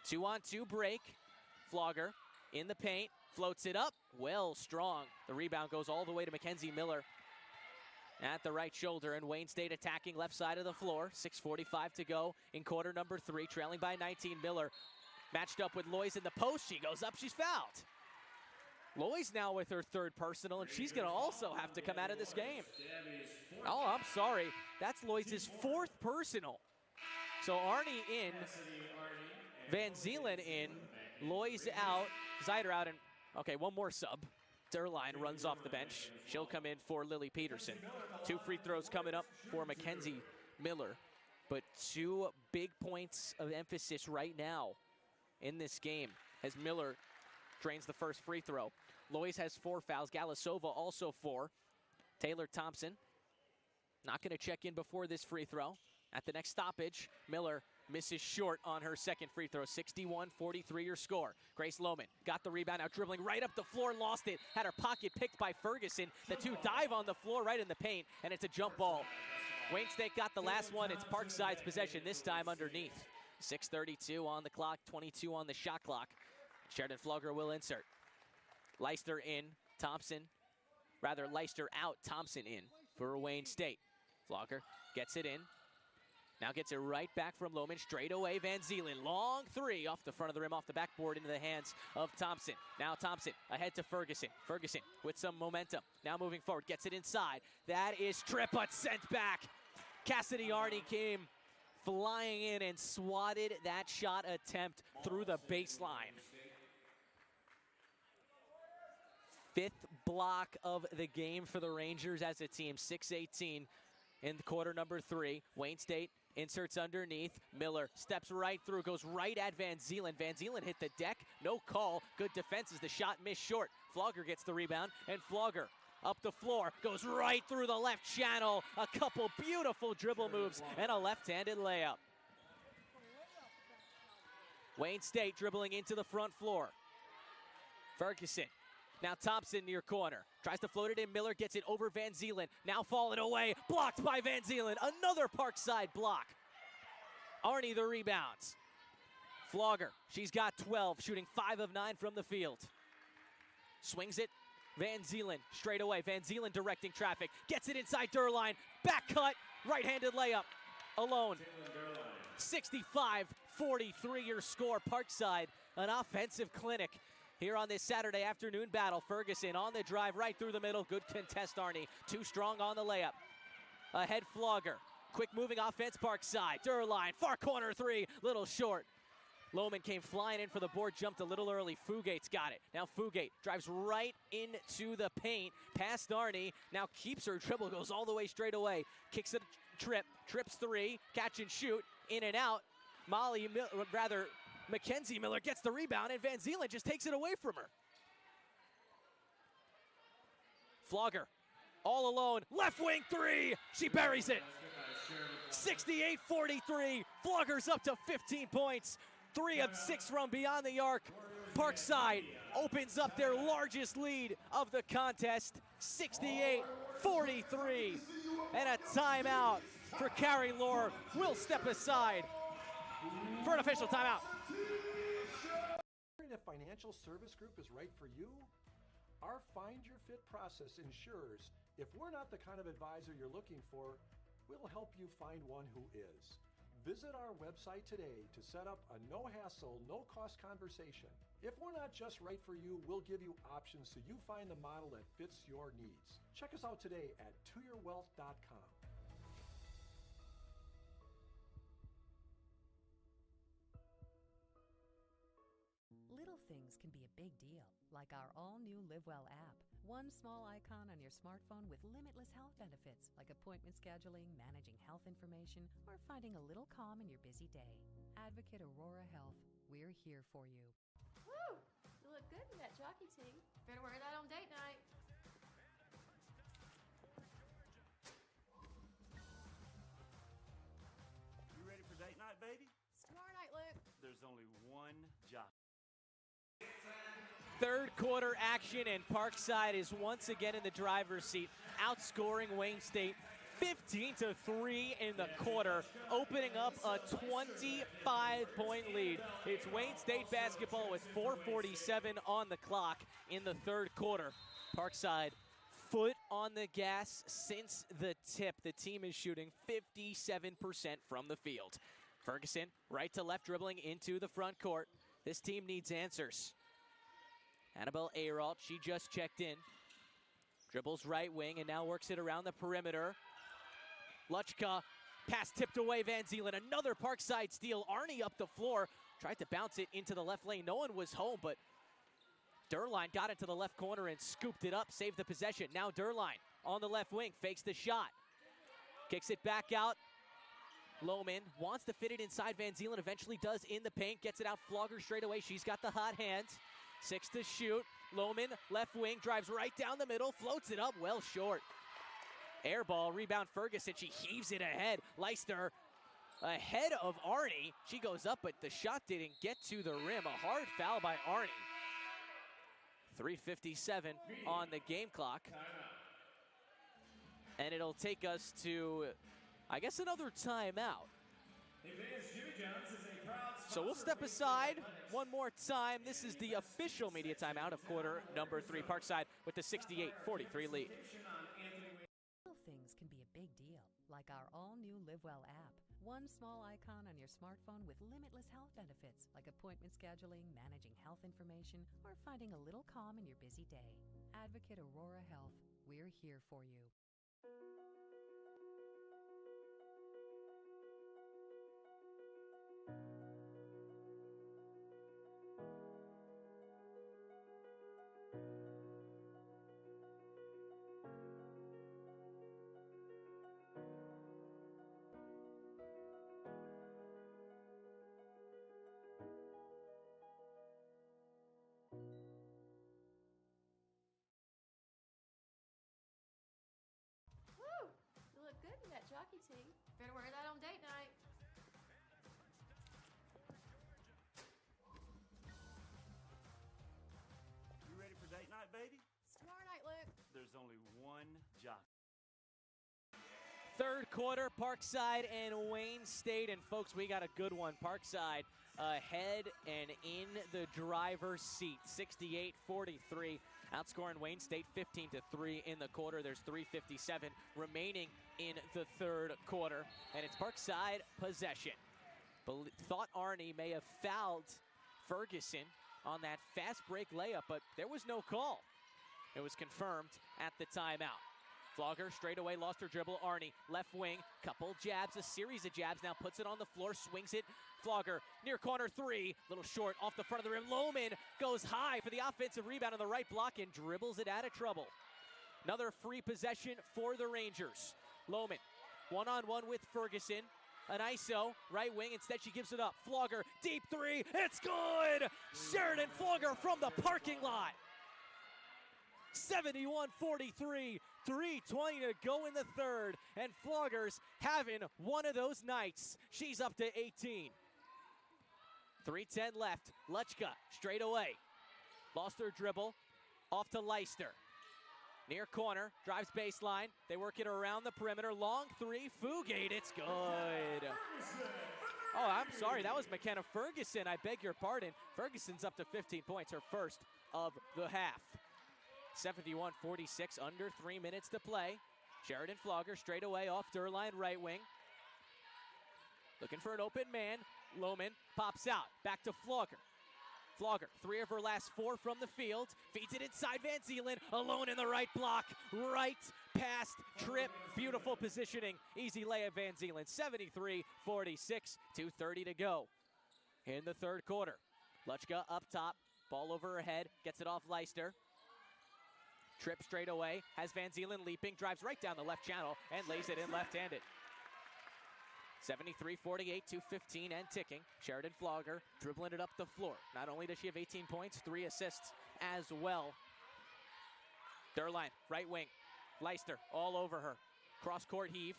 2-on-2 break. Flogger in the paint. Floats it up. Well strong. The rebound goes all the way to Mackenzie Miller at the right shoulder, and Wayne State attacking left side of the floor. 6:45 to go in quarter number 3, trailing by 19. Miller matched up with Lois in the post. She goes up. She's fouled. Lois now with her third personal, and she's going to also have to come out of this game. Oh, I'm sorry. That's Lois's fourth personal. So Arnie in, Van Zeelen in, Lois out, Zeider out, and okay, one more sub. Derline runs off the bench. She'll come in for Lily Peterson. 2 free throws coming up for Mackenzie Miller. But 2 big points of emphasis right now in this game as Miller drains the first free throw. Lois has 4 fouls. Galasova also 4. Taylor Thompson not going to check in before this free throw. At the next stoppage, Miller misses short on her second free throw. 61-43 your score. Grace Lohman got the rebound, now dribbling right up the floor, lost it. Had her pocket picked by Ferguson. The two dive on the floor right in the paint, and it's a jump ball. Wayne State got the last one. It's Parkside's possession, this time underneath. 6:32 on the clock, 22 on the shot clock. Sheridan Flogger will insert. Leister in, Leister out, Thompson in for Wayne State. Flogger gets it in. Now gets it right back from Lohman, straight away Van Zeelen. Long 3 off the front of the rim, off the backboard into the hands of Thompson. Now Thompson ahead to Ferguson. Ferguson with some momentum. Now moving forward, gets it inside. That is trip, but sent back. Cassidy Arnie came flying in and swatted that shot attempt through the baseline. 5th block of the game for the Rangers as a team. 6:18 in quarter number 3. Wayne State inserts underneath. Miller steps right through, goes right at Van Zeelen. Van Zeelen hit the deck, no call. Good defense as the shot missed short. Flogger gets the rebound, and Flogger up the floor, goes right through the left channel. A couple beautiful dribble moves and a left-handed layup. Wayne State dribbling into the front floor. Ferguson. Now Thompson near corner. Tries to float it in. Miller gets it over Van Zeelen. Now falling away. Blocked by Van Zeelen. Another Parkside block. Arnie the rebounds. Flogger. She's got 12. Shooting 5 of 9 from the field. Swings it. Van Zeelen straight away. Van Zeelen directing traffic. Gets it inside Derline. Back cut. Right-handed layup. Alone. 65-43 your score. Parkside. An offensive clinic here on this Saturday afternoon battle. Ferguson on the drive right through the middle. Good contest, Arnie. Too strong on the layup. Ahead Flogger. Quick moving offense, Parkside. Derline, far corner 3, little short. Lohman came flying in for the board, jumped a little early. Fugate's got it. Now Fugate drives right into the paint. Past Arnie. Now keeps her dribble, goes all the way straight away. Kicks it, trips 3, catch and shoot, in and out. Mackenzie Miller gets the rebound, and Van Zeelen just takes it away from her. Flogger, all alone, left wing 3, she buries it. 68-43, Flogger's up to 15 points, 3 of 6 from beyond the arc. Parkside opens up their largest lead of the contest, 68-43, and a timeout for Carrie Lohr will step aside for an official timeout. If financial service group is right for you, our Find Your Fit process ensures if we're not the kind of advisor you're looking for, we'll help you find one who is. Visit our website today to set up a no-hassle, no-cost conversation. If we're not just right for you, we'll give you options so you find the model that fits your needs. Check us out today at toyourwealth.com. things can be a big deal, like our all-new LiveWell app. One small icon on your smartphone with limitless health benefits, like appointment scheduling, managing health information, or finding a little calm in your busy day. Advocate Aurora Health, we're here for you. Woo! You look good in that jockey tee. Better wear that on date night. You ready for date night, baby? It's tomorrow night, Luke. There's only one jockey. Third quarter action, and Parkside is once again in the driver's seat, outscoring Wayne State 15-3 in the quarter, opening up a 25-point lead. It's Wayne State basketball with 4:47 on the clock in the third quarter. Parkside foot on the gas since the tip. The team is shooting 57% from the field. Ferguson, right to left, dribbling into the front court. This team needs answers. Annabelle Ayrault, she just checked in. Dribbles right wing and now works it around the perimeter. Luchka, pass tipped away, Van Zeelen. Another Parkside steal. Arnie up the floor, tried to bounce it into the left lane. No one was home, but Derline got into the left corner and scooped it up, saved the possession. Now Derline on the left wing, fakes the shot. Kicks it back out. Lohman wants to fit it inside. Van Zeelen eventually does in the paint. Gets it out. Flogger straight away. She's got the hot hands. 6 to shoot. Lohman, left wing, drives right down the middle. Floats it up, well short. Air ball, rebound Ferguson. She heaves it ahead. Leister ahead of Arnie. She goes up, but the shot didn't get to the rim. A hard foul by Arnie. 3:57 on the game clock. And it'll take us to, I guess, another timeout. So we'll step aside one more time. This is the official media timeout of quarter number 3. Parkside with the 68-43 lead. Little things can be a big deal, like our all-new LiveWell app. One small icon on your smartphone with limitless health benefits, like appointment scheduling, managing health information, or finding a little calm in your busy day. Advocate Aurora Health, we're here for you. Woo! You look good in that jockey tee. Better wear that on date night. You ready for date night, baby? It's tomorrow night, Luke. There's only one jockey. Third quarter, Parkside and Wayne State. And folks, we got a good one. Parkside ahead and in the driver's seat, 68-43. Outscoring Wayne State 15-3 in the quarter. There's 3:57 remaining in the third quarter. And it's Parkside possession. Thought Arnie may have fouled Ferguson on that fast break layup, but there was no call. It was confirmed at the timeout. Flogger straight away, lost her dribble. Arnie, left wing, couple jabs, a series of jabs, now puts it on the floor, swings it. Flogger, near corner 3, little short, off the front of the rim. Lohman goes high for the offensive rebound on the right block and dribbles it out of trouble. Another free possession for the Rangers. Lohman, one-on-one with Ferguson. An ISO, right wing, instead she gives it up. Flogger, deep 3, it's good! Sheridan Flogger from the parking lot. 71-43, 3:20 to go in the third, and Flogger's having one of those nights. She's up to 18. 3:10 left. Luchka straight away. Lost her dribble. Off to Leister. Near corner, drives baseline. They work it around the perimeter. Long 3, Fugate, it's good. Oh, I'm sorry, that was McKenna Ferguson. I beg your pardon. Ferguson's up to 15 points, her first of the half. 71-46, under 3 minutes to play. Sheridan Flogger straight away off Derline right wing. Looking for an open man. Lohman pops out. Back to Flogger. Flogger, 3 of her last 4 from the field. Feeds it inside Van Zeelen. Alone in the right block. Right past trip. Beautiful positioning. Easy layup Van Zeelen. 73-46. 2:30 to go in the third quarter. Luchka up top. Ball over her head, gets it off Leister. Trip straight away, has Van Zielen leaping, drives right down the left channel, and lays it in left-handed. 73-48, 2:15 and ticking. Sheridan Flogger dribbling it up the floor. Not only does she have 18 points, 3 assists as well. Derline, right wing. Leister all over her. Cross-court heave.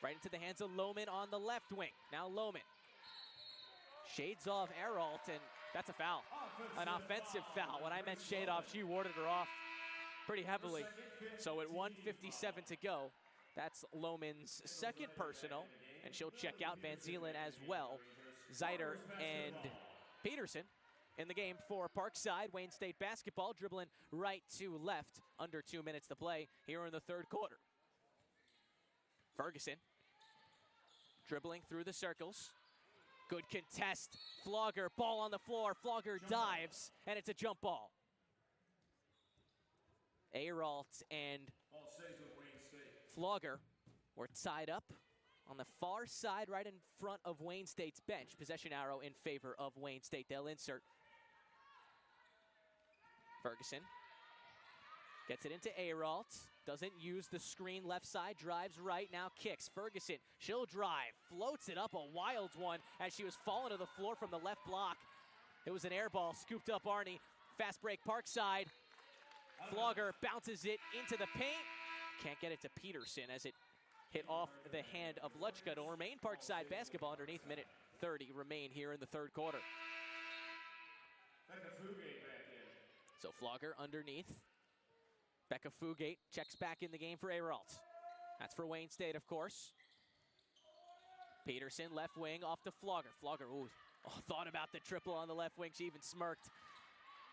Right into the hands of Lohman on the left wing. Now Lohman. Shades off Eralt, and that's a foul. An offensive foul. When I meant shade off, she warded her off pretty heavily. So at 1:57 to go, that's Lohman's second personal, and she'll check out Van Zielen as well. Zeider and Peterson in the game for Parkside. Wayne State basketball dribbling right to left. Under 2 minutes to play here in the third quarter. Ferguson dribbling through the circles. Good contest. Flogger, ball on the floor. Flogger dives, and it's a jump ball. Eralt and Flogger were tied up on the far side right in front of Wayne State's bench. Possession arrow in favor of Wayne State. They'll insert. Ferguson gets it into Eralt. Doesn't use the screen left side. Drives right. Now kicks. Ferguson. She'll drive. Floats it up. A wild one as she was falling to the floor from the left block. It was an air ball. Scooped up Arnie. Fast break Parkside. Flogger bounces it into the paint. Can't get it to Peterson as it hit off the hand of Luchka. To remain Parkside basketball underneath. Minute 30 remain here in the third quarter. So Flogger underneath. Becca Fugate checks back in the game for Eralt. That's for Wayne State, of course. Peterson, left wing, off to Flogger. Flogger, thought about the triple on the left wing. She even smirked.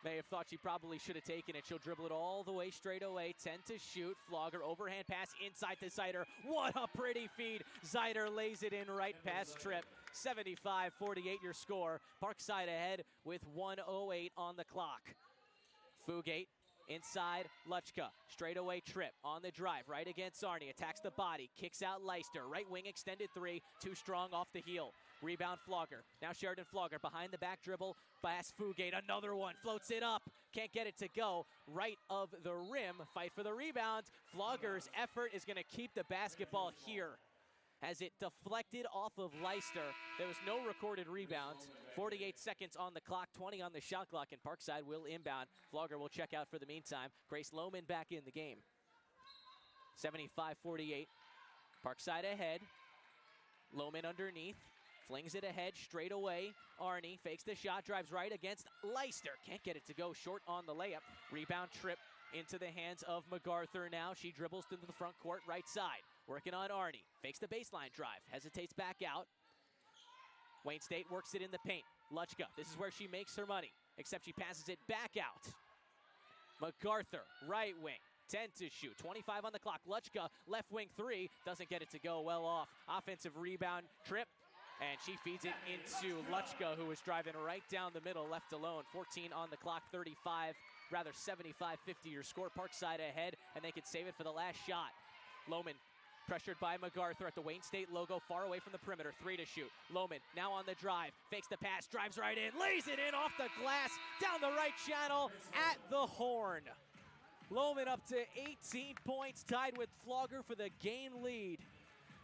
May have thought she probably should have taken it. She'll dribble it all the way straight away. 10 to shoot. Flogger, overhand pass inside to Zeider. What a pretty feed. Zeider lays it in right past Tripp. 75-48 your score. Parkside ahead with 1:08 on the clock. Fugate. Inside, Luchka, straightaway Tripp on the drive, right against Arnie, attacks the body, kicks out Leister, right wing extended three, too strong off the heel. Rebound Flogger, now Sheridan Flogger, behind the back dribble, pass Fugate, another one, floats it up, can't get it to go, right of the rim, fight for the rebound. Flogger's effort is gonna keep the basketball here. As it deflected off of Leister. There was no recorded rebound. 48 seconds on the clock, 20 on the shot clock, and Parkside will inbound. Flogger will check out for the meantime. Grace Lohman back in the game. 75-48. Parkside ahead. Lohman underneath. Flings it ahead, straight away. Arnie fakes the shot, drives right against Leister. Can't get it to go, short on the layup. Rebound Tripp into the hands of MacArthur now. She dribbles to the front court, right side. Working on Arnie. Fakes the baseline drive. Hesitates back out. Wayne State works it in the paint. Luchka, this is where she makes her money. Except she passes it back out. MacArthur, right wing. 10 to shoot. 25 on the clock. Luchka, left wing three. Doesn't get it to go, well off. Offensive rebound, Tripp. And she feeds it into Luchka, who is driving right down the middle, left alone. 14 on the clock, 75-50 your score. Parkside ahead, and they can save it for the last shot. Lohman pressured by MacArthur at the Wayne State logo, far away from the perimeter. 3 to shoot. Lohman now on the drive, fakes the pass, drives right in, lays it in off the glass, down the right channel at the horn. Lohman up to 18 points, tied with Flogger for the game lead.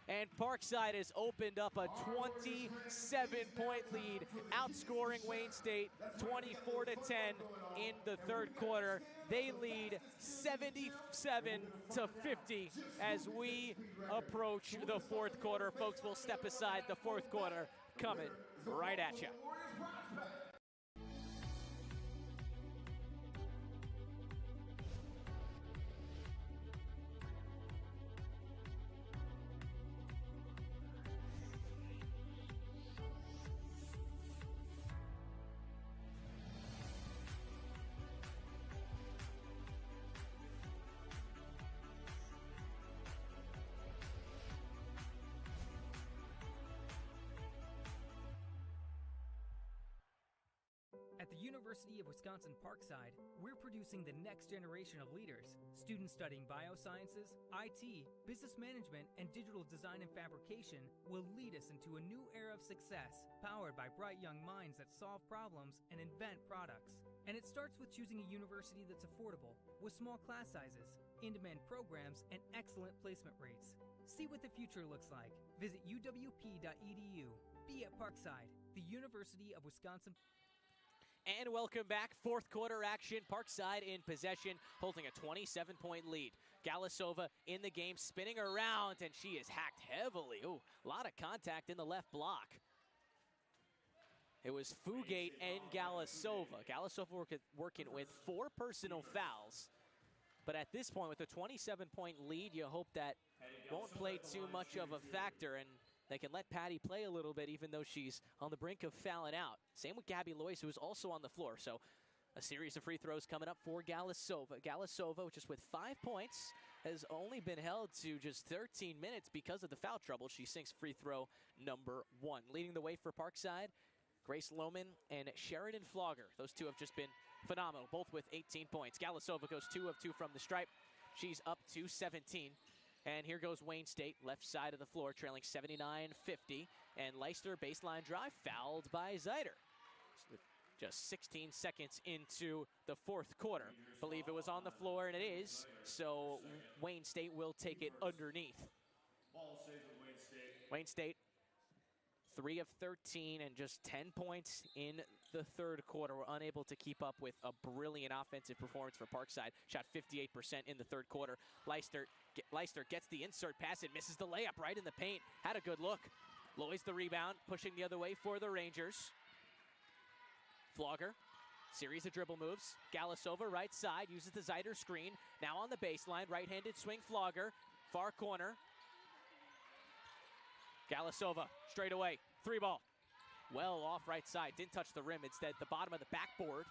And Parkside has opened up a 27-point lead, outscoring Wayne State 24-10 in the third quarter. They lead 77-50 as we approach the fourth quarter. Folks, we'll step aside. The fourth quarter coming right at you. University of Wisconsin Parkside, we're producing the next generation of leaders. Students studying biosciences, IT, business management, and digital design and fabrication will lead us into a new era of success, powered by bright young minds that solve problems and invent products. And it starts with choosing a university that's affordable, with small class sizes, in-demand programs, and excellent placement rates. See what the future looks like. Visit uwp.edu. Be at Parkside, the University of Wisconsin. And welcome back. Fourth quarter action. Parkside in possession, holding a 27-point lead. Galasova in the game, spinning around, and she is hacked heavily. Ooh, a lot of contact in the left block. It was Fugate and Galasova. Galasova working with 4 personal fouls. But at this point, with a 27-point lead, you hope that won't play too much of a factor, and they can let Patty play a little bit, even though she's on the brink of fouling out. Same with Gabby Lois, who is also on the floor. So a series of free throws coming up for Galasova. Galasova, just with 5 points, has only been held to just 13 minutes because of the foul trouble. She sinks free throw number 1. Leading the way for Parkside, Grace Lohman and Sheridan Flogger. Those two have just been phenomenal, both with 18 points. Galasova goes 2 of 2 from the stripe. She's up to 17. And here goes Wayne State, left side of the floor, trailing 79-50. And Leicester, baseline drive, fouled by Zeider. Just 16 seconds into the fourth quarter. Believe it was on the floor, and it is. So Wayne State will take it underneath. Ball stays with Wayne State. Wayne State, 3 of 13 and just 10 points in the third quarter. We're unable to keep up with a brilliant offensive performance for Parkside. Shot 58% in the third quarter. Leicester gets the insert pass and misses the layup right in the paint. Had a good look. Lois the rebound, pushing the other way for the Rangers. Flogger, series of dribble moves. Galasova right side, uses the Zeider screen. Now on the baseline, right-handed swing Flogger. Far corner. Galasova, straight away, 3-ball. Well off right side, didn't touch the rim. Instead, the bottom of the backboard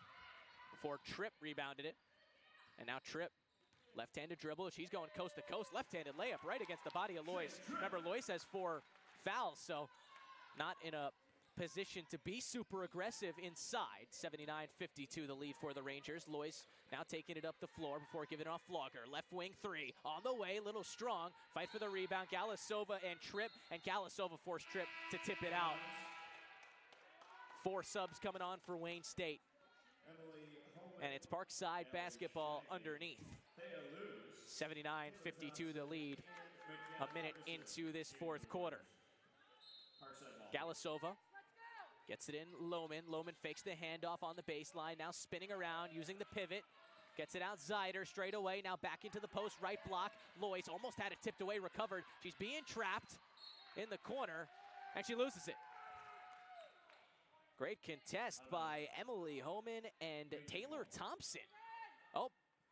before Tripp rebounded it. And now Tripp, left-handed dribble. She's going coast to coast. Left-handed layup right against the body of Lois. Remember, Lois has 4 fouls, so not in a position to be super aggressive inside. 79-52 the lead for the Rangers. Lois now taking it up the floor before giving off Flogger. Left wing 3 on the way, little strong. Fight for the rebound. Galasova and Tripp, and Galasova forced Tripp to tip it out. 4 subs coming on for Wayne State. And it's Parkside basketball underneath. 79-52 the lead. A minute into this fourth quarter. Galasova gets it in Lohman. Lohman fakes the handoff on the baseline. Now spinning around using the pivot. Gets it out Zeider straight away. Now back into the post, right block. Lois almost had it tipped away, recovered. She's being trapped in the corner, and she loses it. Great contest by Emily Homan and Taylor Thompson. Oh,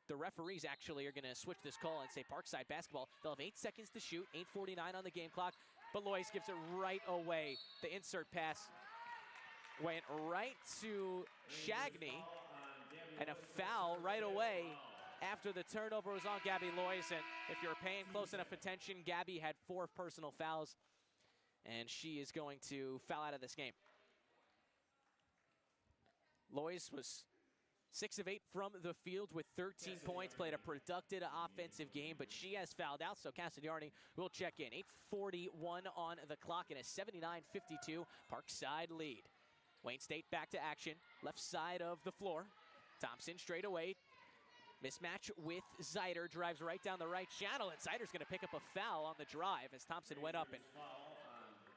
the referees actually are going to switch this call and say Parkside basketball. They'll have 8 seconds to shoot, 8:49 on the game clock. But Lois gives it right away. The insert pass went right to Shagney, and a foul right away after the turnover was on Gabby Lois. And if you're paying close enough attention, Gabby had 4 personal fouls, and she is going to foul out of this game. Lois was 6 of 8 from the field with 13 points, played a productive offensive game, but she has fouled out, so Cassidyarni will check in. 8:41 on the clock and a 79-52 Parkside lead. Wayne State back to action, left side of the floor. Thompson straight away. Mismatch with Zeider, drives right down the right channel, and Zeider's going to pick up a foul on the drive as Thompson went up, and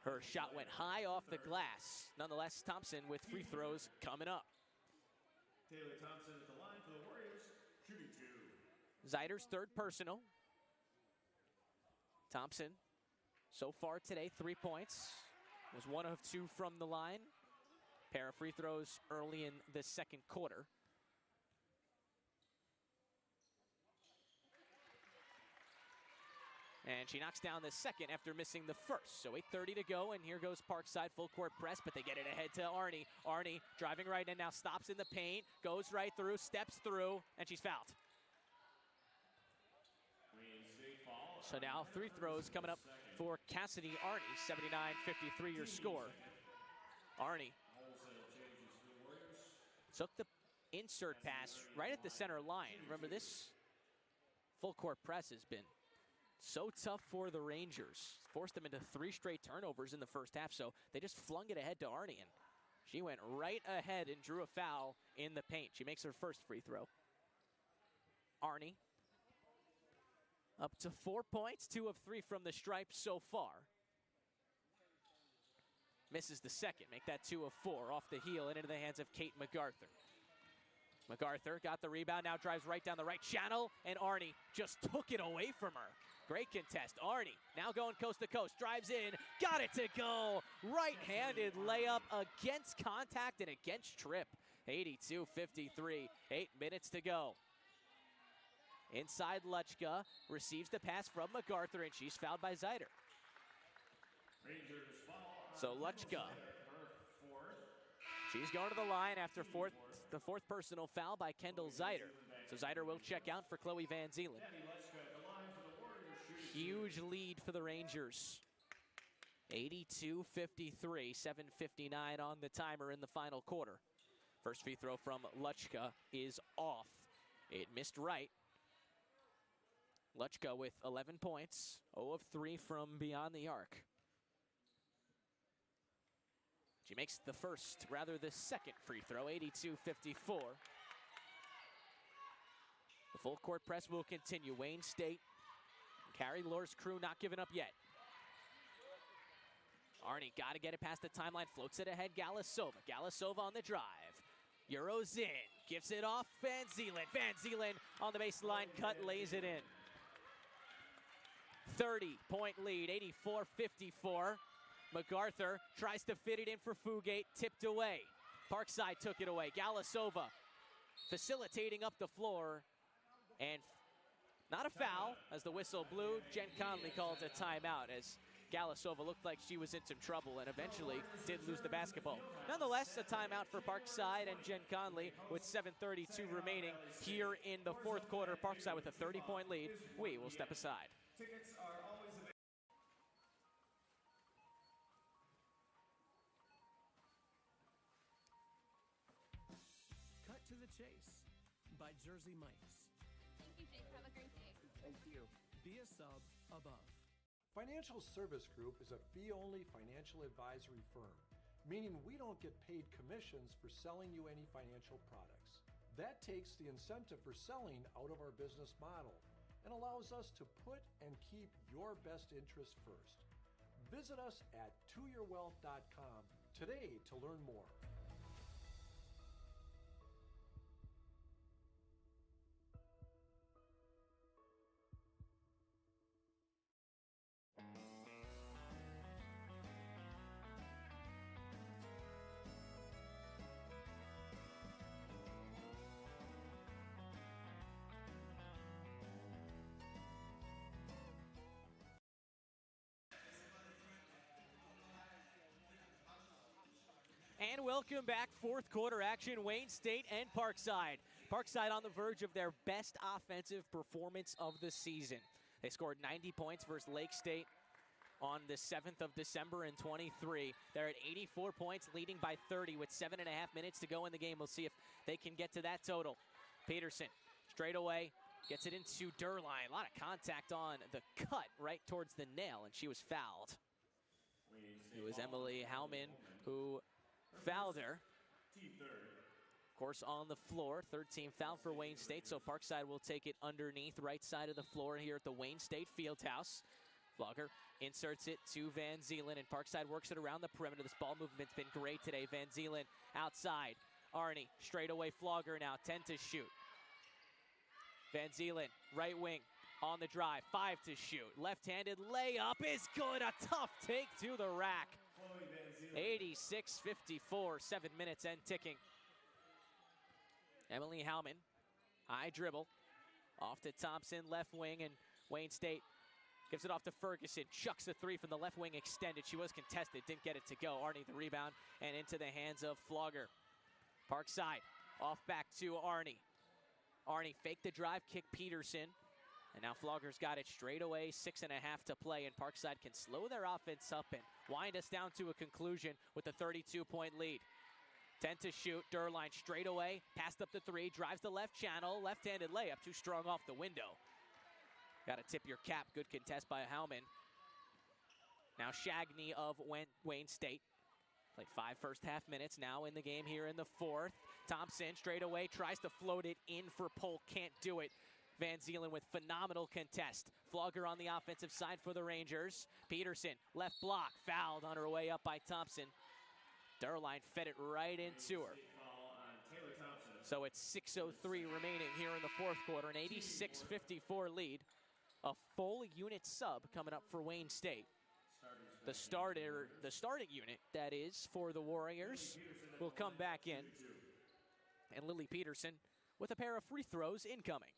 her shot went high off the glass. Nonetheless, Thompson with free throws coming up. Taylor Thompson at the line for the Warriors, shooting 2. Zeider's third personal. Thompson, so far today, 3 points. Was 1 of 2 from the line. Pair of free throws early in the second quarter. And she knocks down the second after missing the first. So 8:30 to go, and here goes Parkside, full court press, but they get it ahead to Arnie. Arnie driving right in now, stops in the paint, goes right through, steps through, and she's fouled. So now 3 throws coming up for Cassidy Arnie. 79-53 your score. Arnie Took the insert pass right at the center line. Remember, this full court press has been so tough for the Rangers. Forced them into 3 straight turnovers in the first half, so they just flung it ahead to Arnie, and she went right ahead and drew a foul in the paint. She makes her first free throw. Arnie up to 4 points, 2 of 3 from the stripe so far. Misses the second, make that 2 of 4 off the heel and into the hands of Kate MacArthur. MacArthur got the rebound, now drives right down the right channel, and Arnie just took it away from her. Great contest. Arnie now going coast to coast, drives in, got it to go. Right-handed layup against contact and against trip. 82-53, 8 minutes to go. Inside Luchka, receives the pass from MacArthur, and she's fouled by Zeider. So Luchka, she's going to the line after the fourth personal foul by Kendall Zeider. So Zeider will check out for Chloe Van Zeelen. Huge lead for the Rangers. 82-53, 7:59 on the timer in the final quarter. First free throw from Luchka is off. It missed right. Luchka with 11 points, 0 of 3 from beyond the arc. She makes the second free throw, 82-54. The full court press will continue. Wayne State, Carrie Lohr's crew not giving up yet. Arnie got to get it past the timeline, floats it ahead, Galasova. Galasova on the drive. Euros in, gives it off, Van Zeelen. Van Zeelen on the baseline cut, lays it in. 30-point lead, 84-54. MacArthur tries to fit it in for Fugate, tipped away. Parkside took it away. Galasova facilitating up the floor, and not a foul as the whistle blew. Jen Conley calls a timeout as Galasova looked like she was in some trouble and eventually did lose the basketball. Nonetheless, a timeout for Parkside and Jen Conley with 7:32 remaining here in the fourth quarter. Parkside with a 30-point lead. We will step aside. Tickets are always available. Cut to the Chase by Jersey Mike's. Thank you, Jake. Have a great day. Thank you. Be a sub above. Financial Service Group is a fee-only financial advisory firm, meaning we don't get paid commissions for selling you any financial products. That takes the incentive for selling out of our business model and allows us to put and keep your best interest first. Visit us at toyourwealth.com today to learn more. And welcome back, fourth quarter action, Wayne State and Parkside. Parkside on the verge of their best offensive performance of the season. They scored 90 points versus Lake State on the 7th of December in 23. They're at 84 points, leading by 30 with 7.5 minutes to go in the game. We'll see if they can get to that total. Peterson, straight away, gets it into Durline. A lot of contact on the cut right towards the nail, and she was fouled. It was Emily Howman who fouled her. Of course, on the floor, third team foul for Wayne State, so Parkside will take it underneath, right side of the floor here at the Wayne State Fieldhouse. Flogger inserts it to Van Zeelen, and Parkside works it around the perimeter. This ball movement's been great today. Van Zeelen outside. Arnie, straight away Flogger now, 10 to shoot. Van Zeelen, right wing, on the drive, 5 to shoot. Left-handed layup is good, a tough take to the rack. 86-54, 7 minutes and ticking. Emily Howman, high dribble, off to Thompson, left wing, and Wayne State gives it off to Ferguson. Chucks the three from the left wing extended. She was contested, didn't get it to go. Arnie the rebound, and into the hands of Flogger. Parkside, off back to Arnie. Arnie faked the drive, kick Peterson. And now Flogger's got it straight away, 6.5 to play, and Parkside can slow their offense up and wind us down to a conclusion with a 32-point lead. 10 to shoot. Derline straight away. Passed up the three. Drives the left channel. Left-handed layup. Too strong off the window. Got to tip your cap. Good contest by Howman. Now Shagney of Wayne State. Played 5 first half minutes. Now in the game here in the fourth. Thompson straight away. Tries to float it in for Polk. Can't do it. Van Zielen with phenomenal contest. Flogger on the offensive side for the Rangers. Peterson, left block, fouled on her way up by Thompson. Derline fed it right into her. So it's 6:03 remaining here in the fourth quarter, an 86-54 lead. A full unit sub coming up for Wayne State. The starting unit, that is, for the Warriors, will come back in. And Lily Peterson with a pair of free throws incoming.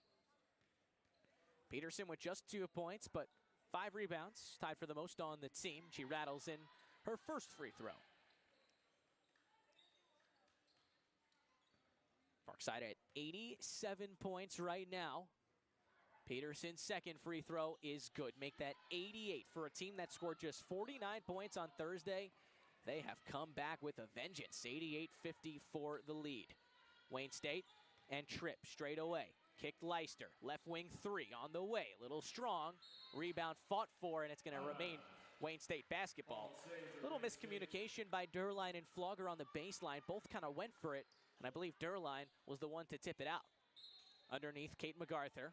Peterson with just 2 points, but 5 rebounds, tied for the most on the team. She rattles in her first free throw. Parkside at 87 points right now. Peterson's second free throw is good. Make that 88 for a team that scored just 49 points on Thursday. They have come back with a vengeance. 88-54 the lead. Wayne State and Tripp straight away. Kicked Leister. Left wing three on the way. A little strong. Rebound fought for, and it's going to remain Wayne State basketball. Little miscommunication by Derline and Flogger on the baseline. Both kind of went for it, and I believe Derline was the one to tip it out. Underneath, Kate MacArthur.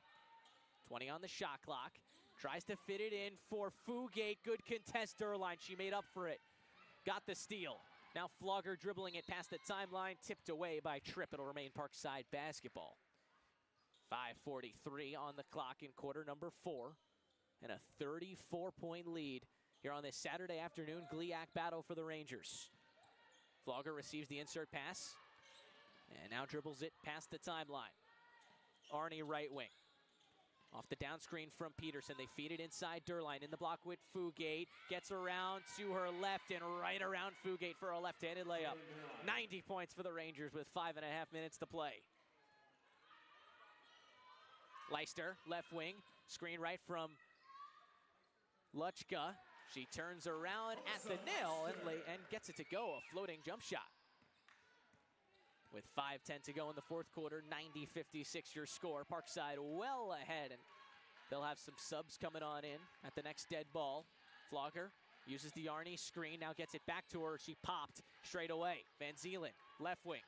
20 on the shot clock. Tries to fit it in for Fugate. Good contest, Derline. She made up for it. Got the steal. Now Flogger dribbling it past the timeline. Tipped away by Tripp. It'll remain Parkside basketball. 5:43 on the clock in quarter number 4. And a 34-point lead here on this Saturday afternoon GLIAC battle for the Rangers. Flogger receives the insert pass. And now dribbles it past the timeline. Arnie right wing. Off the down screen from Peterson. They feed it inside Derline in the block with Fugate. Gets around to her left and right around Fugate for a left-handed layup. 90 points for the Rangers with 5.5 minutes to play. Leister, left wing. Screen right from Luchka. She turns around at the nail and gets it to go. A floating jump shot. With 5:10 to go in the fourth quarter, 90-56 your score. Parkside well ahead, and they'll have some subs coming on in at the next dead ball. Flogger uses the Arnie screen, now gets it back to her. She popped straight away. Van Zielen, left wing.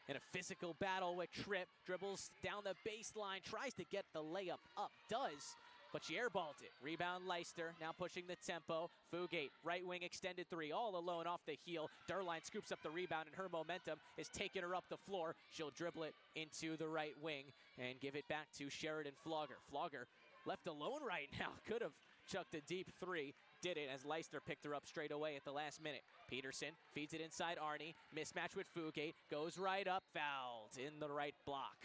In a physical battle with Tripp, dribbles down the baseline, tries to get the layup up, does, but she airballed it. Rebound Leister, now pushing the tempo. Fugate, right wing extended three, all alone off the heel. Derline scoops up the rebound, and her momentum is taking her up the floor. She'll dribble it into the right wing and give it back to Sheridan Flogger. Flogger left alone right now. Could have chucked a deep three. Did it as Leister picked her up straight away at the last minute. Peterson feeds it inside Arnie. Mismatch with Fugate. Goes right up, fouled in the right block.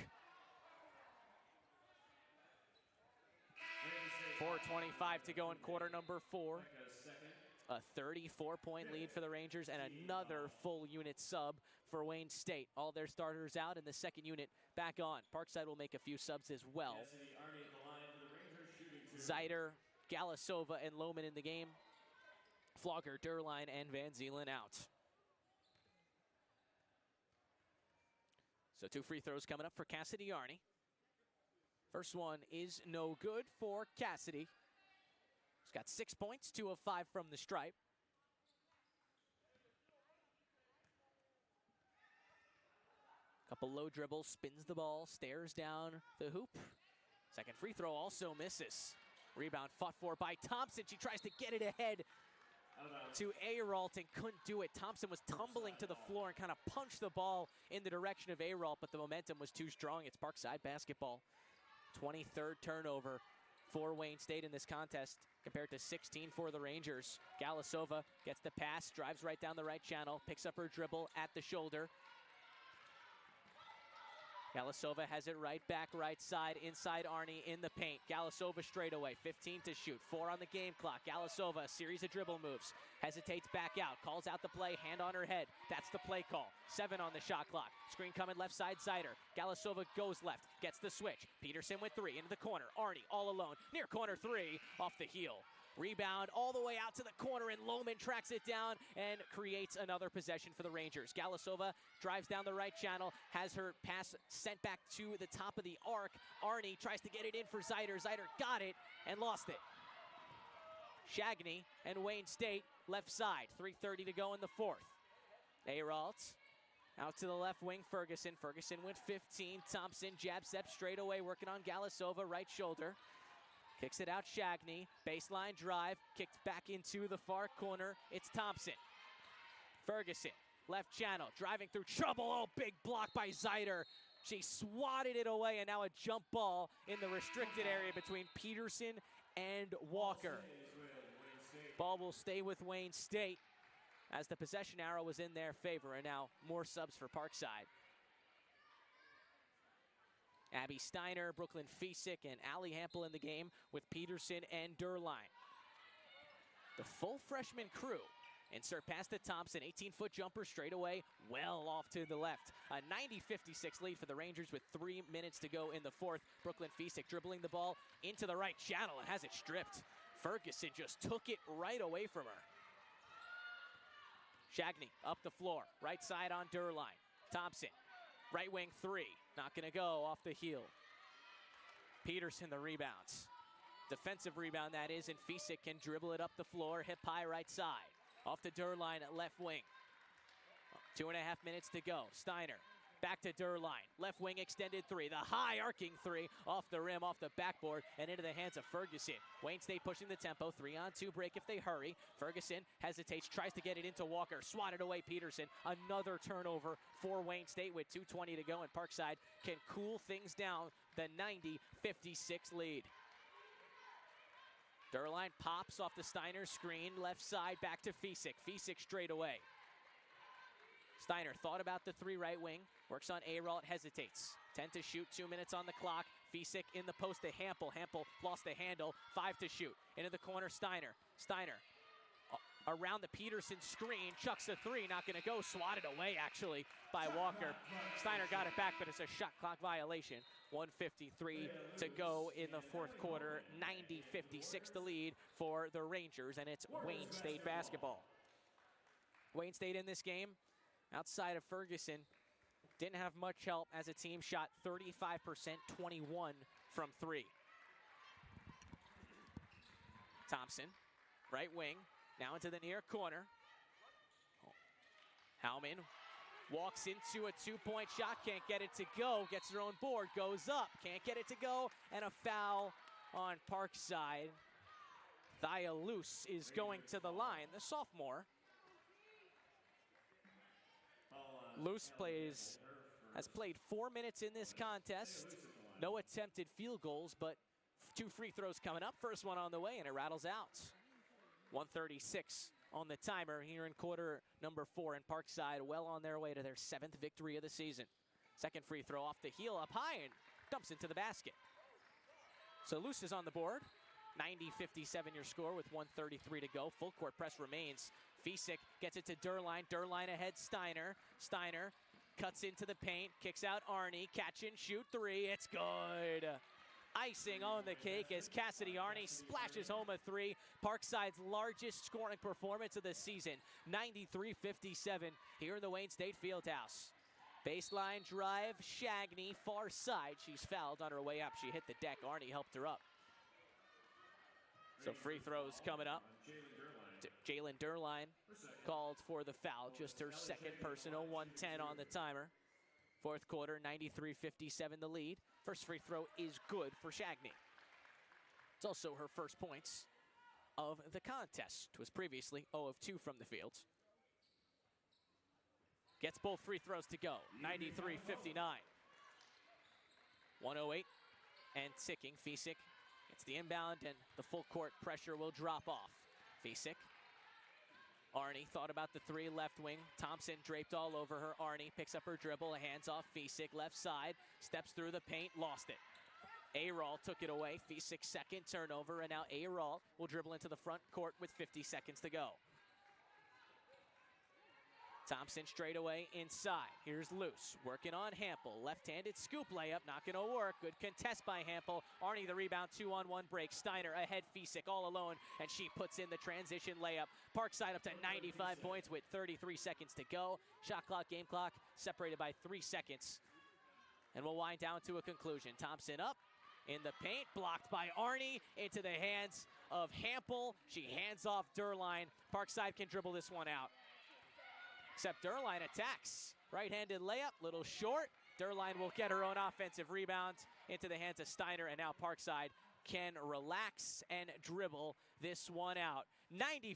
4:25 to go in quarter number 4. A 34-point lead for the Rangers and another full unit sub for Wayne State. All their starters out and the second unit back on. Parkside will make a few subs as well. Zeider, Galasova, and Lohman in the game. Flogger, Derline, and Van Zielen out. So 2 free throws coming up for Cassidy Arnie. First one is no good for Cassidy. He's got 6 points, 2 of 5 from the stripe. Couple low dribbles, spins the ball, stares down the hoop. Second free throw also misses. Rebound fought for by Thompson. She tries to get it ahead to Ayrault and couldn't do it. Thompson was tumbling to the floor and kind of punched the ball in the direction of Ayrault, but the momentum was too strong. It's Parkside basketball. 23rd turnover for Wayne State in this contest compared to 16 for the Rangers. Galasova gets the pass, drives right down the right channel, picks up her dribble at the shoulder. Galasova has it right back, right side, inside Arnie in the paint. Galasova straight away, 15 to shoot, 4 on the game clock. Galasova, a series of dribble moves, hesitates back out, calls out the play, hand on her head. That's the play call. 7 on the shot clock. Screen coming left side, Zeider. Galasova goes left, gets the switch. Peterson with 3 into the corner. Arnie all alone, near corner 3, off the heel. Rebound all the way out to the corner, and Lohman tracks it down and creates another possession for the Rangers. Galasova drives down the right channel, has her pass sent back to the top of the arc. Arnie tries to get it in for Zeider. Zeider got it and lost it. Shagney and Wayne State left side. 3:30 to go in the fourth. Ayralt out to the left wing, Ferguson. Ferguson went 15. Thompson jab step straight away, working on Galasova, right shoulder. Kicks it out, Shagney. Baseline drive, kicked back into the far corner. It's Thompson. Ferguson, left channel, driving through trouble. Oh, big block by Zeider. She swatted it away, and now a jump ball in the restricted area between Peterson and Walker. Ball will stay with Wayne State as the possession arrow was in their favor, and now more subs for Parkside. Abby Steiner, Brooklyn Fiesick, and Allie Hampel in the game with Peterson and Derline. The full freshman crew insert past to Thompson, 18-foot jumper straight away, well off to the left. A 90-56 lead for the Rangers with 3 minutes to go in the fourth. Brooklyn Fiesick dribbling the ball into the right channel and has it stripped. Ferguson just took it right away from her. Shagney up the floor, right side on Derline. Thompson, right wing three, not gonna go, off the heel. Peterson the rebounds. Defensive rebound that is, and Fiesick can dribble it up the floor, hip high right side. Off to Derline at left wing. 2.5 minutes to go. Steiner back to Derline. Left wing extended three. The high arcing three off the rim, off the backboard, and into the hands of Ferguson. Wayne State pushing the tempo. 3-on-2 break if they hurry. Ferguson hesitates, tries to get it into Walker. Swatted away Peterson. Another turnover for Wayne State with 2:20 to go, and Parkside can cool things down. The 90-56 lead. Derline pops off the Steiner screen, left side, back to Fiesick. Fiesick straight away. Steiner thought about the three right wing, works on Ayralt, hesitates. 10 to shoot, 2 minutes on the clock. Fiesick in the post to Hampel. Hampel lost the handle, 5 to shoot. Into the corner, Steiner. Steiner around the Peterson screen, chucks the three, not gonna go, swatted away actually by Walker. Steiner got it back, but it's a shot clock violation. 1:53 to go in the fourth quarter. 90-56 the lead for the Rangers, and it's Wayne State basketball. Wayne State in this game, outside of Ferguson, didn't have much help as a team, shot 35%, 21 from three. Thompson, right wing, now into the near corner. Howman walks into a two-point shot, can't get it to go, gets her own board, goes up, can't get it to go, and a foul on Parkside. Thea Luce is going to the line, the sophomore. Luce has played 4 minutes in this contest. No attempted field goals, but 2 free throws coming up. First one on the way, and it rattles out. 1:36 on the timer here in quarter number 4, and Parkside well on their way to their 7th victory of the season. Second free throw off the heel, up high, and dumps into the basket. So Luce is on the board. 90-57 your score with 1:33 to go. Full court press remains. Fiesick gets it to Derline. Derline ahead, Steiner. Steiner cuts into the paint, kicks out Arnie. Catch and shoot three. It's good. Icing on the cake as Cassidy Arnie splashes home a three. Parkside's largest scoring performance of the season. 93-57 here in the Wayne State Fieldhouse. Baseline drive, Shagney, far side. She's fouled on her way up. She hit the deck. Arnie helped her up. So free throws coming up. Jalen Derline called for the foul. Just her second personal, 1:10 on the timer. Fourth quarter, 93-57 the lead. First free throw is good for Shagney. It's also her first points of the contest. It was previously 0 of 2 from the field. Gets both free throws to go. 93-59. 1:08 and ticking. Fiesick gets the inbound, and the full court pressure will drop off. Fiesick. Arnie thought about the three, left wing. Thompson draped all over her. Arnie picks up her dribble, hands off Fiesick, left side, steps through the paint, lost it. Ayralt took it away. Fiesick's second turnover, and now Ayralt will dribble into the front court with 50 seconds to go. Thompson straight away inside. Here's Luce working on Hampel. Left-handed scoop layup, not going to work. Good contest by Hampel. Arnie the rebound, 2-on-1 break. Steiner ahead, Fisick all alone, and she puts in the transition layup. Parkside up to 95 points with 33 seconds to go. Shot clock, game clock separated by 3 seconds. And we'll wind down to a conclusion. Thompson up in the paint, blocked by Arnie, into the hands of Hampel. She hands off Derline. Parkside can dribble this one out. Except Derline attacks. Right-handed layup, little short. Derline will get her own offensive rebound into the hands of Steiner, and now Parkside can relax and dribble this one out. 95-59,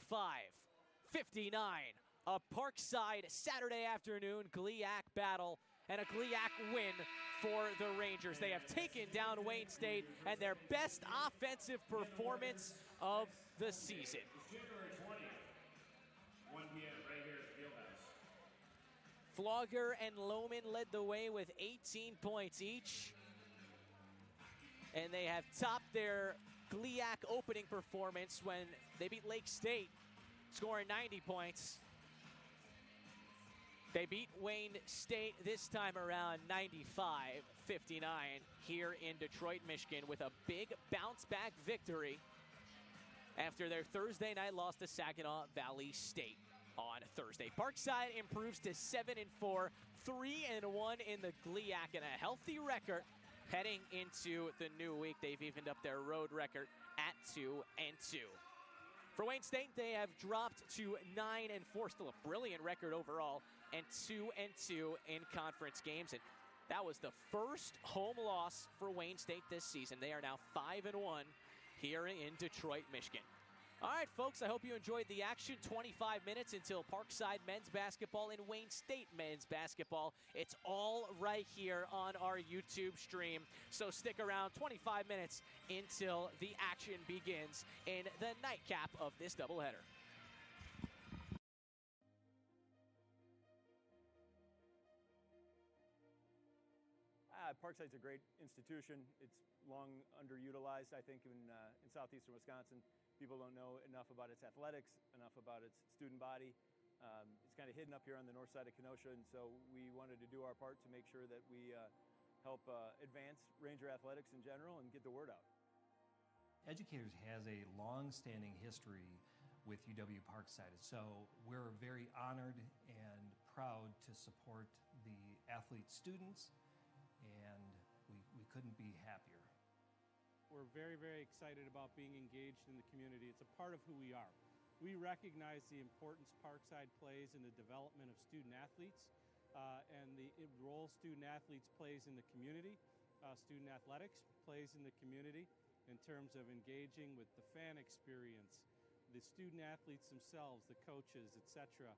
a Parkside Saturday afternoon GLIAC battle and a GLIAC win for the Rangers. They have taken down Wayne State and their best offensive performance of the season. January 20th, 1 p.m. right here at the Fieldhouse. Flogger and Lohman led the way with 18 points each. And they have topped their GLIAC opening performance when they beat Lake State, scoring 90 points. They beat Wayne State this time around 95-59 here in Detroit, Michigan, with a big bounce-back victory after their Thursday night loss to Saginaw Valley State on Thursday. Parkside improves to 7-4, 3-1 in the GLIAC, and a healthy record heading into the new week. They've evened up their road record at 2-2. For Wayne State, they have dropped to 9-4, still a brilliant record overall, and 2-2 in conference games. And that was the first home loss for Wayne State this season. They are now 5-1 here in Detroit, Michigan. All right, folks, I hope you enjoyed the action. 25 minutes until Parkside men's basketball and Wayne State men's basketball. It's all right here on our YouTube stream. So stick around 25 minutes until the action begins in the nightcap of this doubleheader. Parkside's a great institution. It's long underutilized, I think, in southeastern Wisconsin. People don't know enough about its athletics, enough about its student body. It's kind of hidden up here on the north side of Kenosha, and so we wanted to do our part to make sure that we help advance Ranger athletics in general and get the word out. Educators has a long-standing history with UW Parkside, so we're very honored and proud to support the athlete students, and we couldn't be happier. We're very, very excited about being engaged in the community. It's a part of who we are. We recognize the importance Parkside plays in the development of student athletes and the role student athletes plays in the community. Student athletics plays in the community in terms of engaging with the fan experience, the student athletes themselves, the coaches, etc.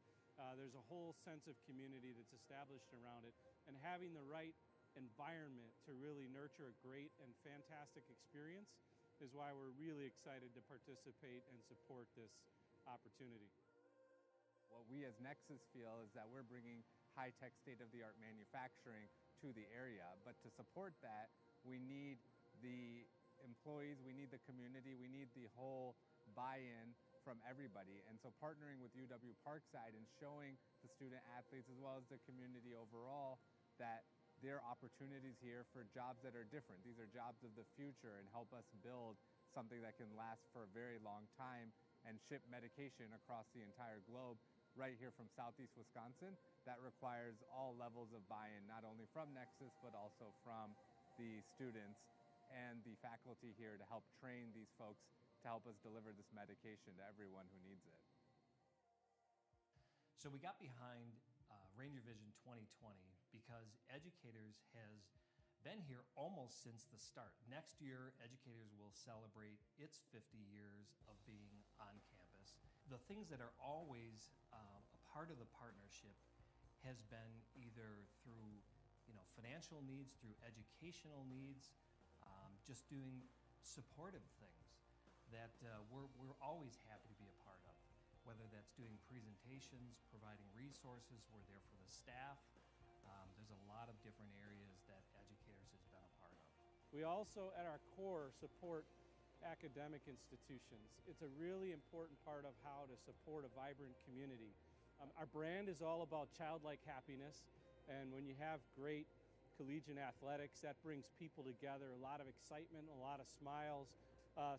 There's a whole sense of community that's established around it, and having the right environment to really nurture a great and fantastic experience is why we're really excited to participate and support this opportunity. What we as Nexus feel is that we're bringing high-tech state-of-the-art manufacturing to the area, but to support that, we need the employees, we need the community, we need the whole buy-in from everybody. And so partnering with UW Parkside and showing the student athletes as well as the community overall that there are opportunities here for jobs that are different. These are jobs of the future and help us build something that can last for a very long time and ship medication across the entire globe right here from Southeast Wisconsin. That requires all levels of buy-in, not only from Nexus, but also from the students and the faculty here to help train these folks to help us deliver this medication to everyone who needs it. So we got behind Ranger Vision 2020 because Educators has been here almost since the start. Next year, Educators will celebrate its 50 years of being on campus. The things that are always a part of the partnership has been either through financial needs, through educational needs, just doing supportive things that we're always happy to be a part of. Whether that's doing presentations, providing resources, we're there for the staff. There's a lot of different areas that Educators has been a part of. We also, at our core, support academic institutions. It's a really important part of how to support a vibrant community. Our brand is all about childlike happiness, and when you have great collegiate athletics, that brings people together, a lot of excitement, a lot of smiles.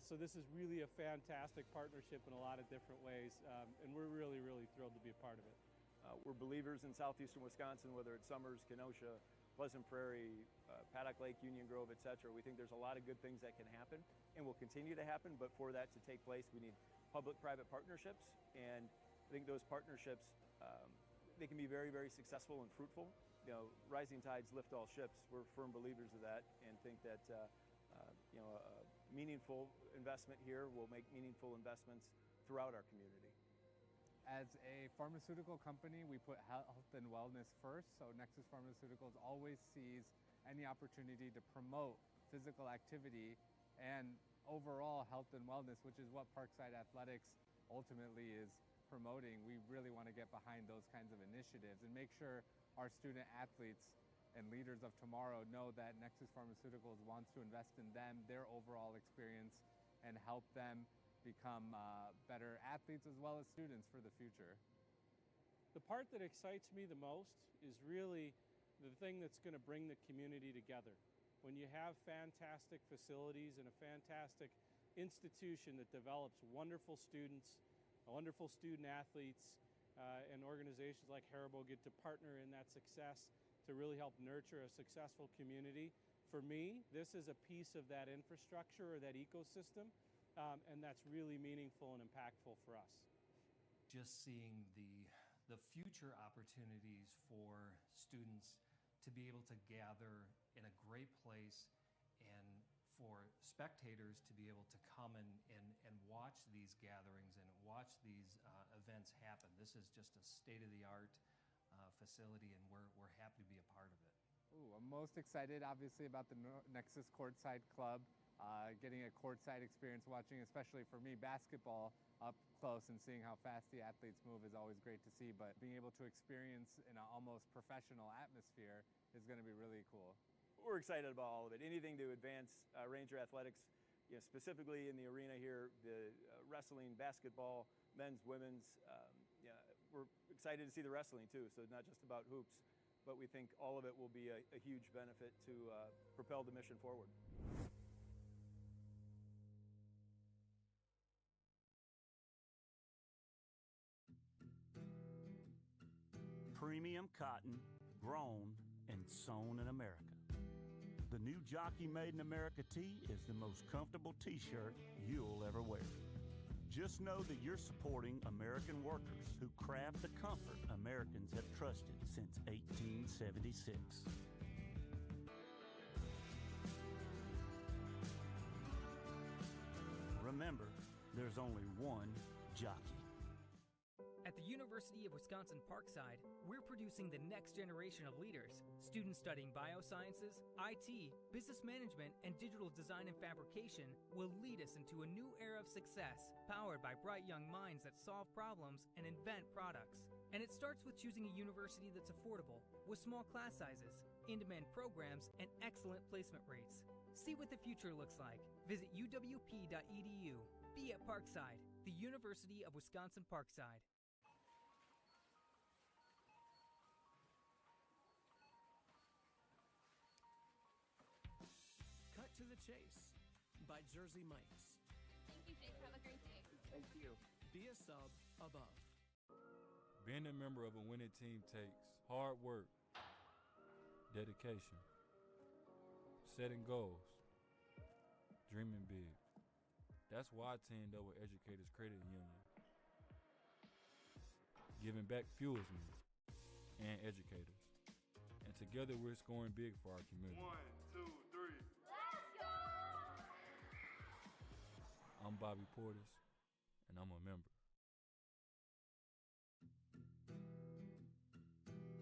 So this is really a fantastic partnership in a lot of different ways, and we're really, really thrilled to be a part of it. We're believers in southeastern Wisconsin, whether it's Summers, Kenosha, Pleasant Prairie, Paddock Lake, Union Grove, etc. We think there's a lot of good things that can happen and will continue to happen, but for that to take place, we need public-private partnerships, and I think those partnerships, they can be very, very successful and fruitful. You know, rising tides lift all ships. We're firm believers of that, and think that you know, a meaningful investment here will make meaningful investments throughout our community. As a pharmaceutical company, we put health and wellness first, so Nexus Pharmaceuticals always sees any opportunity to promote physical activity and overall health and wellness, which is what Parkside Athletics ultimately is promoting. We really want to get behind those kinds of initiatives and make sure our student athletes and leaders of tomorrow know that Nexus Pharmaceuticals wants to invest in them, their overall experience, and help them become better athletes as well as students for the future. The part that excites me the most is really the thing that's going to bring the community together. When you have fantastic facilities and a fantastic institution that develops wonderful students, wonderful student athletes, and organizations like Haribo get to partner in that success to really help nurture a successful community. For me, this is a piece of that infrastructure or that ecosystem, and that's really meaningful and impactful for us. Just seeing the future opportunities for students to be able to gather in a great place, and for spectators to be able to come and watch these gatherings and watch these events happen. This is just a state-of-the-art facility, and we're happy to be a part of it. Ooh, I'm most excited, obviously, about the Nexus Courtside Club. Getting a courtside experience, watching, especially for me, basketball up close and seeing how fast the athletes move is always great to see, but being able to experience in an almost professional atmosphere is going to be really cool. We're excited about all of it. Anything to advance Ranger athletics, you know, specifically in the arena here, the wrestling, basketball, men's, women's. Yeah, we're excited to see the wrestling too, so it's not just about hoops, but we think all of it will be a huge benefit to propel the mission forward. Premium cotton, grown and sewn in America. The new Jockey Made in America tee is the most comfortable t-shirt you'll ever wear. Just know that you're supporting American workers who craft the comfort Americans have trusted since 1876. Remember, there's only one jockey. At the University of Wisconsin Parkside, we're producing the next generation of leaders. Students studying biosciences, IT, business management, and digital design and fabrication will lead us into a new era of success, powered by bright young minds that solve problems and invent products. And it starts with choosing a university that's affordable, with small class sizes, in-demand programs, and excellent placement rates. See what the future looks like. Visit uwp.edu. Be at Parkside, the University of Wisconsin Parkside. Cut to the Chase by Jersey Mike's. Thank you, Jake. Have a great day. Thank you. Be a sub above. Being a member of a winning team takes hard work, dedication, setting goals, dreaming big. That's why I teamed up with Educators Credit Union. Giving back fuels me and educators. And together we're scoring big for our community. 1, 2, 3. Let's go! I'm Bobby Portis, and I'm a member.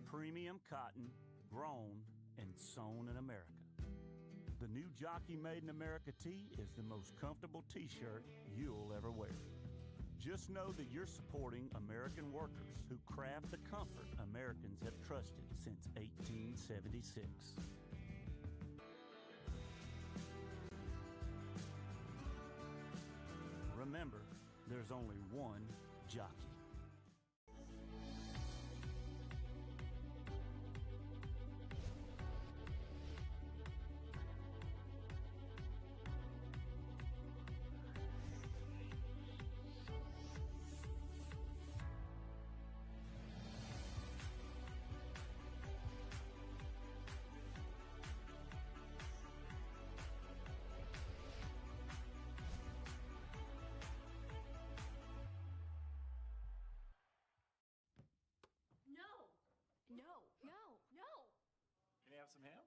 Premium cotton, grown and sewn in America. The new Jockey Made in America tee is the most comfortable t-shirt you'll ever wear. Just know that you're supporting American workers who craft the comfort Americans have trusted since 1876. Remember, there's only one jockey. some ham?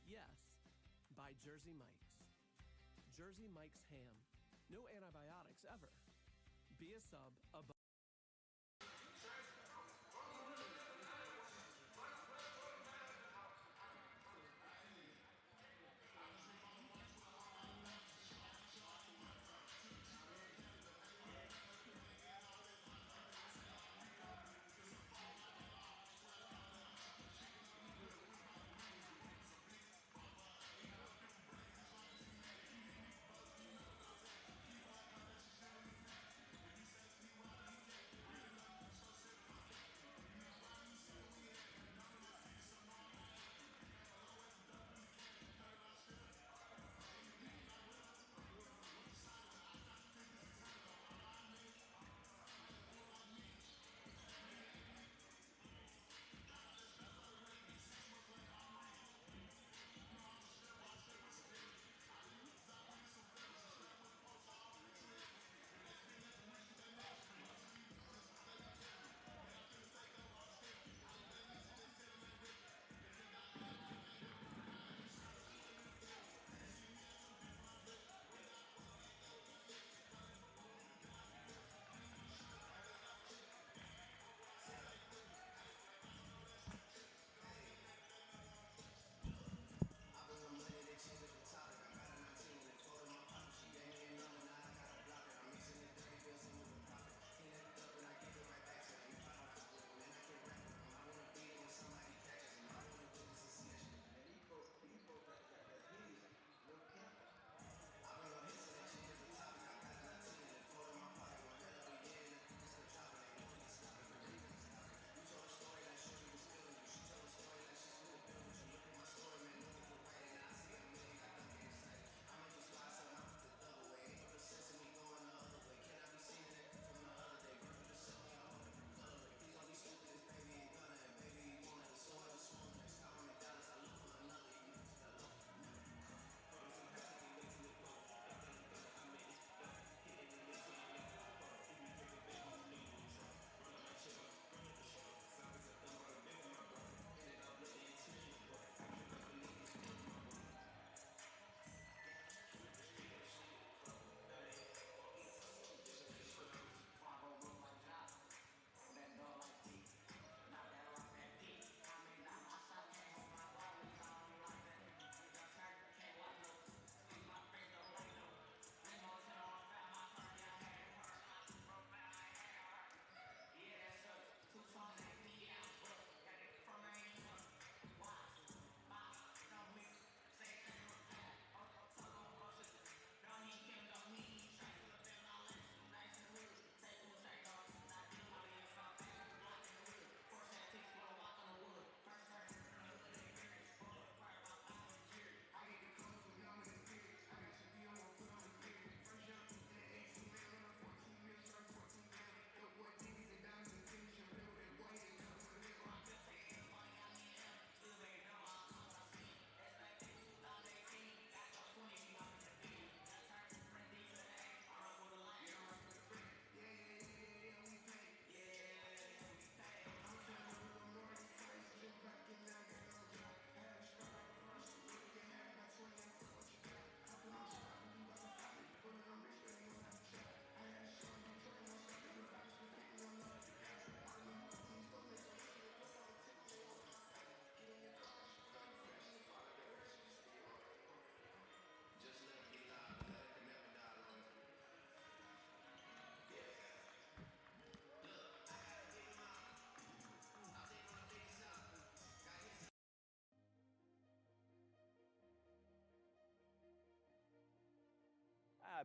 Yes, by Jersey Mike's. Jersey Mike's ham. No antibiotics ever. Be a sub above.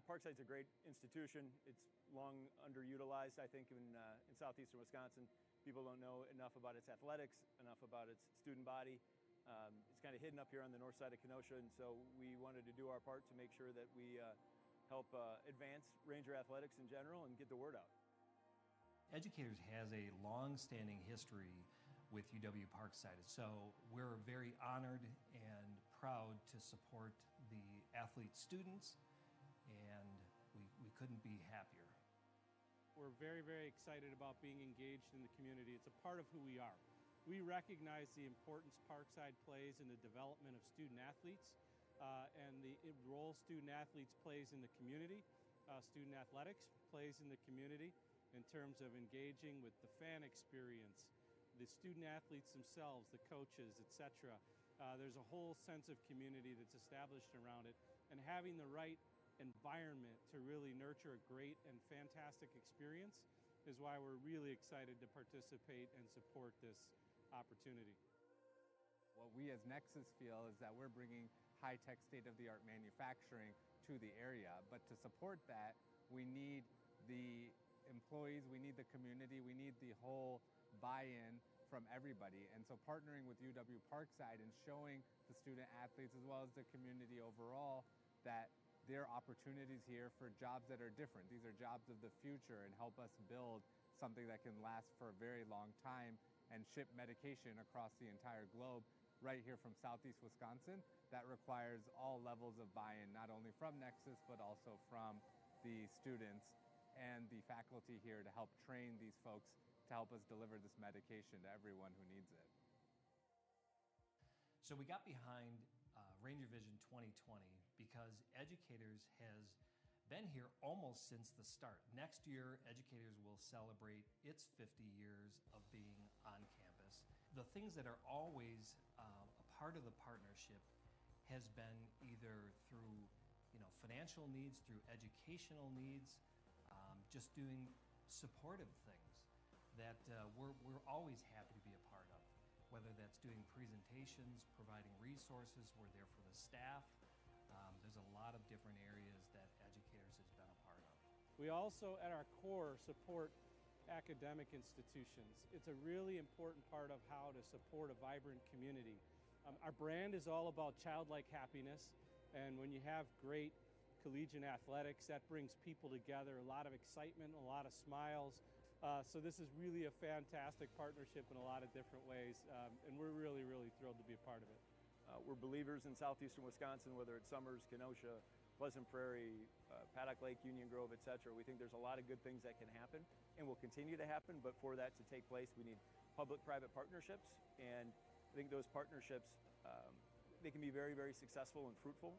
Parkside's a great institution. It's long underutilized, I think, in southeastern Wisconsin. People don't know enough about its athletics, enough about its student body. It's kind of hidden up here on the north side of Kenosha, and so we wanted to do our part to make sure that we help advance Ranger athletics in general and get the word out. Educators has a long-standing history with UW Parkside, so we're very honored and proud to support the athlete students, and we couldn't be happier. We're very, very excited about being engaged in the community. It's a part of who we are. We recognize the importance Parkside plays in the development of student athletes and the role student athletes plays in the community. Student athletics plays in the community in terms of engaging with the fan experience, the student athletes themselves, the coaches, etc. There's a whole sense of community that's established around it, and having the right environment to really nurture a great and fantastic experience is why we're really excited to participate and support this opportunity. What we as Nexus feel is that we're bringing high-tech state-of-the-art manufacturing to the area, but to support that, we need the employees, we need the community, we need the whole buy-in from everybody. And so partnering with UW Parkside and showing the student athletes as well as the community overall that there are opportunities here for jobs that are different. These are jobs of the future and help us build something that can last for a very long time and ship medication across the entire globe right here from Southeast Wisconsin. That requires all levels of buy-in, not only from Nexus, but also from the students and the faculty here to help train these folks to help us deliver this medication to everyone who needs it. So we got behind Ranger Vision 2020 because Educators has been here almost since the start. Next year, Educators will celebrate its 50 years of being on campus. The things that are always a part of the partnership has been either through financial needs, through educational needs, just doing supportive things that we're always happy to be a part of. Whether that's doing presentations, providing resources, we're there for the staff. There's a lot of different areas that Educators has been a part of. We also, at our core, support academic institutions. It's a really important part of how to support a vibrant community. Our brand is all about childlike happiness, and when you have great collegiate athletics, that brings people together, a lot of excitement, a lot of smiles. So this is really a fantastic partnership in a lot of different ways, and we're really, really thrilled to be a part of it. We're believers in southeastern Wisconsin, whether it's Summers, Kenosha, Pleasant Prairie, Paddock Lake, Union Grove, etc. We think there's a lot of good things that can happen and will continue to happen, but for that to take place, we need public-private partnerships, and I think those partnerships, they can be very, very successful and fruitful.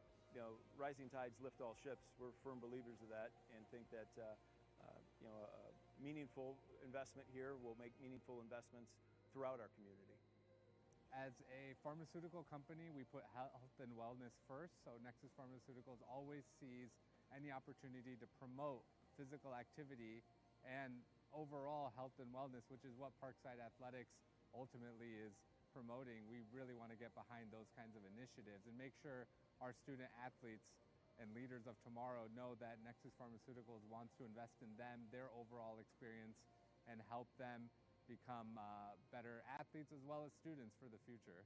Rising tides lift all ships. We're firm believers of that and think that a meaningful investment here will make meaningful investments throughout our community. As a pharmaceutical company, we put health and wellness first, so Nexus Pharmaceuticals always sees any opportunity to promote physical activity and overall health and wellness, which is what Parkside Athletics ultimately is promoting. We really want to get behind those kinds of initiatives and make sure our student athletes and leaders of tomorrow know that Nexus Pharmaceuticals wants to invest in them, their overall experience, and help them become better athletes as well as students for the future.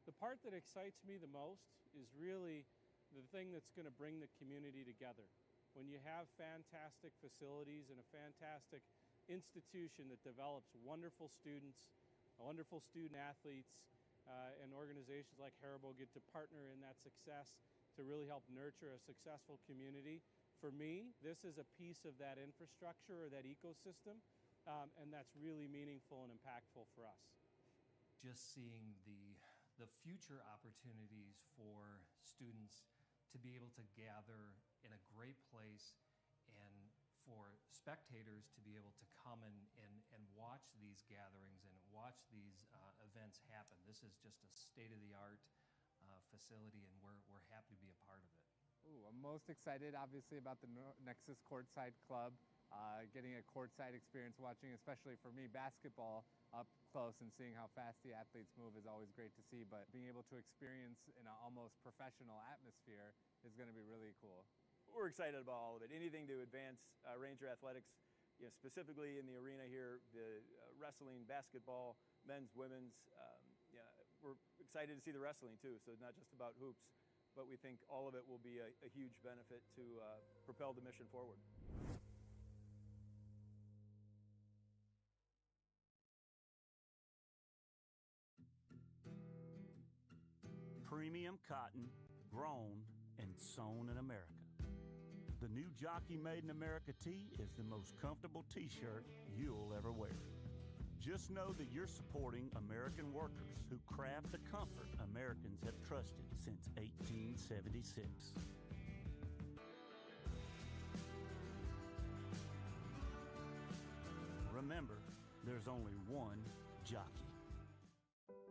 The part that excites me the most is really the thing that's going to bring the community together. When you have fantastic facilities and a fantastic institution that develops wonderful students, wonderful student athletes, and organizations like Haribo get to partner in that success to really help nurture a successful community. For me, this is a piece of that infrastructure or that ecosystem, and that's really meaningful and impactful for us. Just seeing the future opportunities for students to be able to gather in a great place, and for spectators to be able to come and watch these gatherings and watch these events happen. This is just a state-of-the-art facility, and we're happy to be a part of it. I'm most excited, obviously, about the Nexus Courtside Club. Getting a courtside experience, watching, especially for me, basketball up close and seeing how fast the athletes move is always great to see, but being able to experience in an almost professional atmosphere is going to be really cool. We're excited about all of it. Anything to advance Ranger athletics, specifically in the arena here, the wrestling, basketball, men's, women's. We're excited to see the wrestling too, so it's not just about hoops, but we think all of it will be a huge benefit to propel the mission forward. Premium cotton, grown and sewn in America. The new Jockey Made in America tee is the most comfortable t-shirt you'll ever wear. Just know that you're supporting American workers who craft the comfort Americans have trusted since 1876. Remember, there's only one jockey.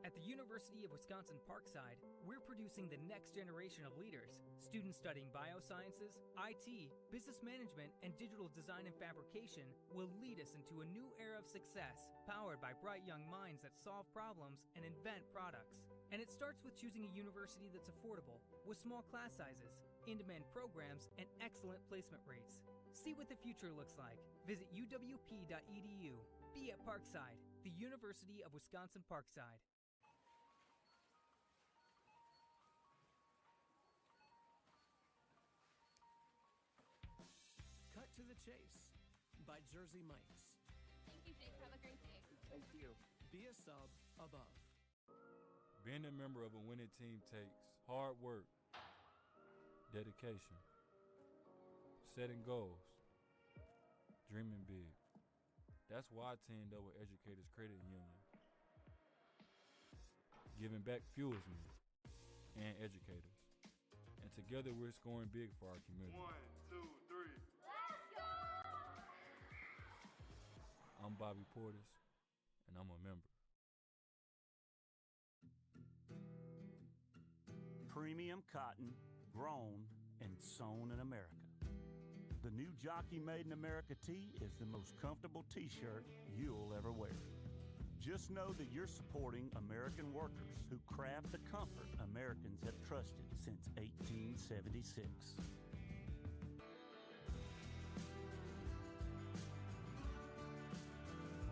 At the University of Wisconsin Parkside, we're producing the next generation of leaders. Students studying biosciences, IT, business management, and digital design and fabrication will lead us into a new era of success, powered by bright young minds that solve problems and invent products. And it starts with choosing a university that's affordable, with small class sizes, in-demand programs, and excellent placement rates. See what the future looks like. Visit uwp.edu. Be at Parkside, the University of Wisconsin Parkside. Cut to the Chase by Jersey Mike's. Thank you, Jake. Have a great day. Thank you. Be a sub above. Being a member of a winning team takes hard work, dedication, setting goals, dreaming big. That's why I teamed up with Educators Credit Union. Giving back fuels me and educators. And together we're scoring big for our community. 1, 2, 3. Let's go! I'm Bobby Portis, and I'm a member. Premium cotton, grown and sewn in America. The new Jockey Made in America tee is the most comfortable t-shirt you'll ever wear. Just know that you're supporting American workers who craft the comfort Americans have trusted since 1876.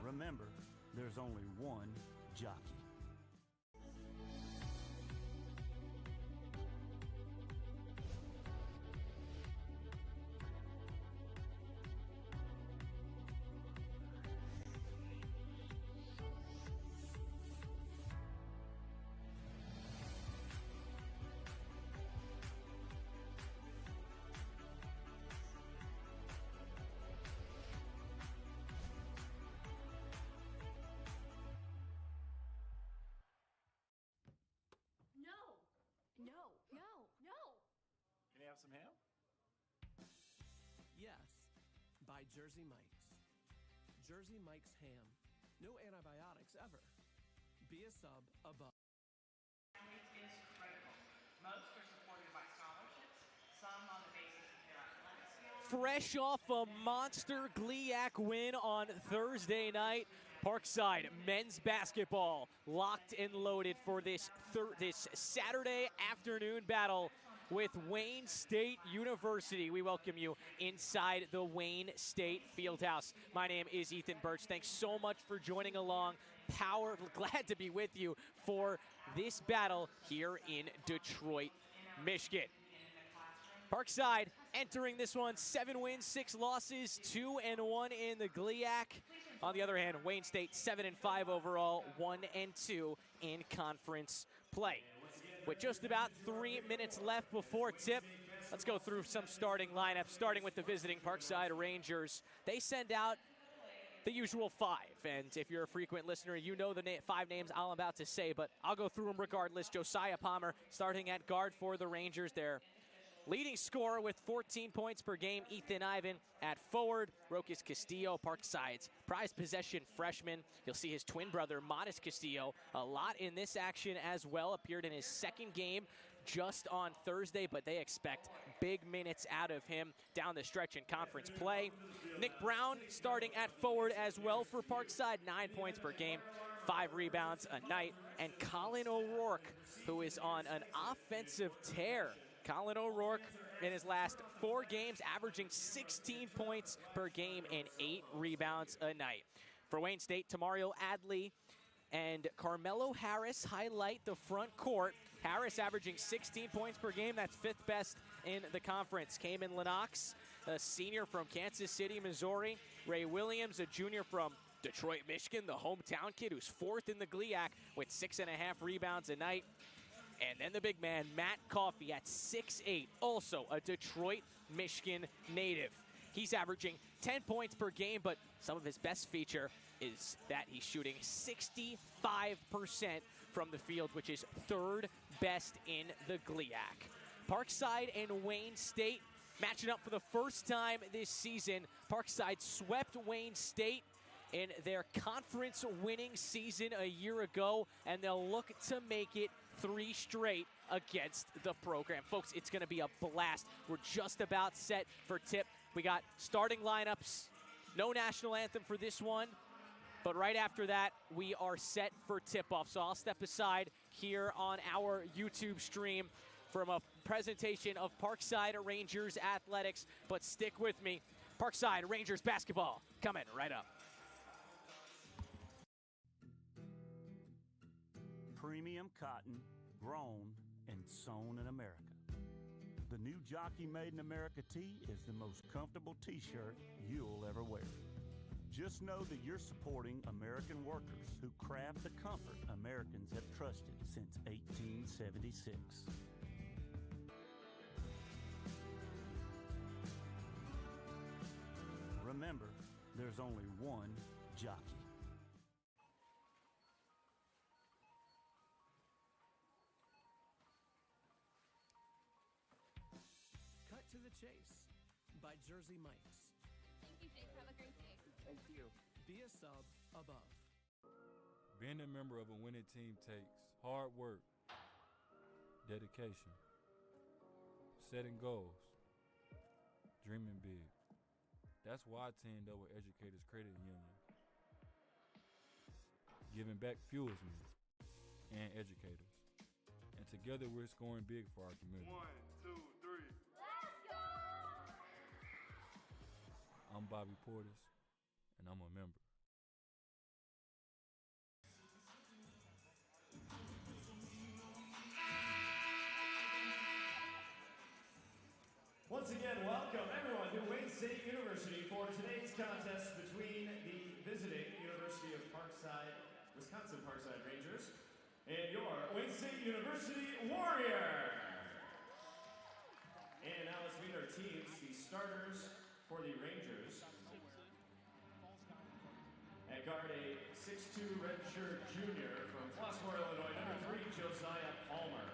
Remember, there's only one jockey. No. Can you have some ham? Yes, by Jersey Mike's. Jersey Mike's ham. No antibiotics ever. Be a sub above. Athletes is critical. Most are supported by scholarships, some on the basis of their athletic skills. Fresh off a monster GLIAC win on Thursday night, Parkside men's basketball locked and loaded for this Saturday afternoon battle with Wayne State University. We welcome you inside the Wayne State Fieldhouse. My name is Ethan Birch. Thanks so much for joining along. Glad to be with you for this battle here in Detroit, Michigan. Parkside entering this one 7 wins, 6 losses, 2-1 in the GLIAC. On the other hand, Wayne State 7-5 overall, 1-2 in conference play. With just about 3 minutes left before tip, let's go through some starting lineups, starting with the visiting Parkside Rangers. They send out the usual 5, and if you're a frequent listener, you know the 5 names I'm about to say, but I'll go through them regardless. Josiah Palmer starting at guard for the Rangers there. Leading scorer with 14 points per game, Ethan Ivan. At forward, Rokas Castillo, Parkside's prized possession freshman. You'll see his twin brother, Modest Castillo, a lot in this action as well. Appeared in his second game just on Thursday, but they expect big minutes out of him down the stretch in conference play. Nick Brown starting at forward as well for Parkside, 9 points per game, 5 rebounds a night. And Colin O'Rourke, who is on an offensive tear. Colin O'Rourke in his last 4 games averaging 16 points per game and 8 rebounds a night. For Wayne State, Tamario Adley and Carmelo Harris highlight the front court. Harris averaging 16 points per game. That's 5th best in the conference. Cayman Lennox, a senior from Kansas City, Missouri. Ray Williams, a junior from Detroit, Michigan, the hometown kid who's 4th in the GLIAC with 6.5 rebounds a night. And then the big man, Matt Coffey at 6'8", also a Detroit, Michigan native. He's averaging 10 points per game, but some of his best feature, is that he's shooting 65% from the field, which is third best in the GLIAC. Parkside and Wayne State matching up for the first time this season. Parkside swept Wayne State in their conference winning season a year ago, and they'll look to make it 3 straight against the program. Folks, it's going to be a blast. We're just about set for tip. We got starting lineups, no national anthem for this one, but right after that, we are set for tip-off. So I'll step aside here on our YouTube stream from a presentation of Parkside Rangers athletics, but stick with me. Parkside Rangers basketball coming right up. Premium cotton, grown and sewn in America. The new Jockey Made in America tee is the most comfortable t-shirt you'll ever wear. Just know that you're supporting American workers who craft the comfort Americans have trusted since 1876. Remember, there's only one jockey. Cut to the Chase by Jersey Mike's. Thank you, Jake. Have a great day. Thank you. Be a sub above. Being a member of a winning team takes hard work, dedication, setting goals, dreaming big. That's why I teamed up with Educators Credit Union. Giving back fuels me and educators. And together we're scoring big for our community. 1, 2, 3. Let's go! I'm Bobby Portis, and I'm a member. Once again, welcome everyone to Wayne State University for today's contest between the visiting University of Parkside, Wisconsin Parkside Rangers, and your Wayne State University Warriors. And now let's meet our teams, the starters for the Rangers. At guard, a 6'2" redshirt junior from Flossmoor, Illinois, number 3, Josiah Palmer.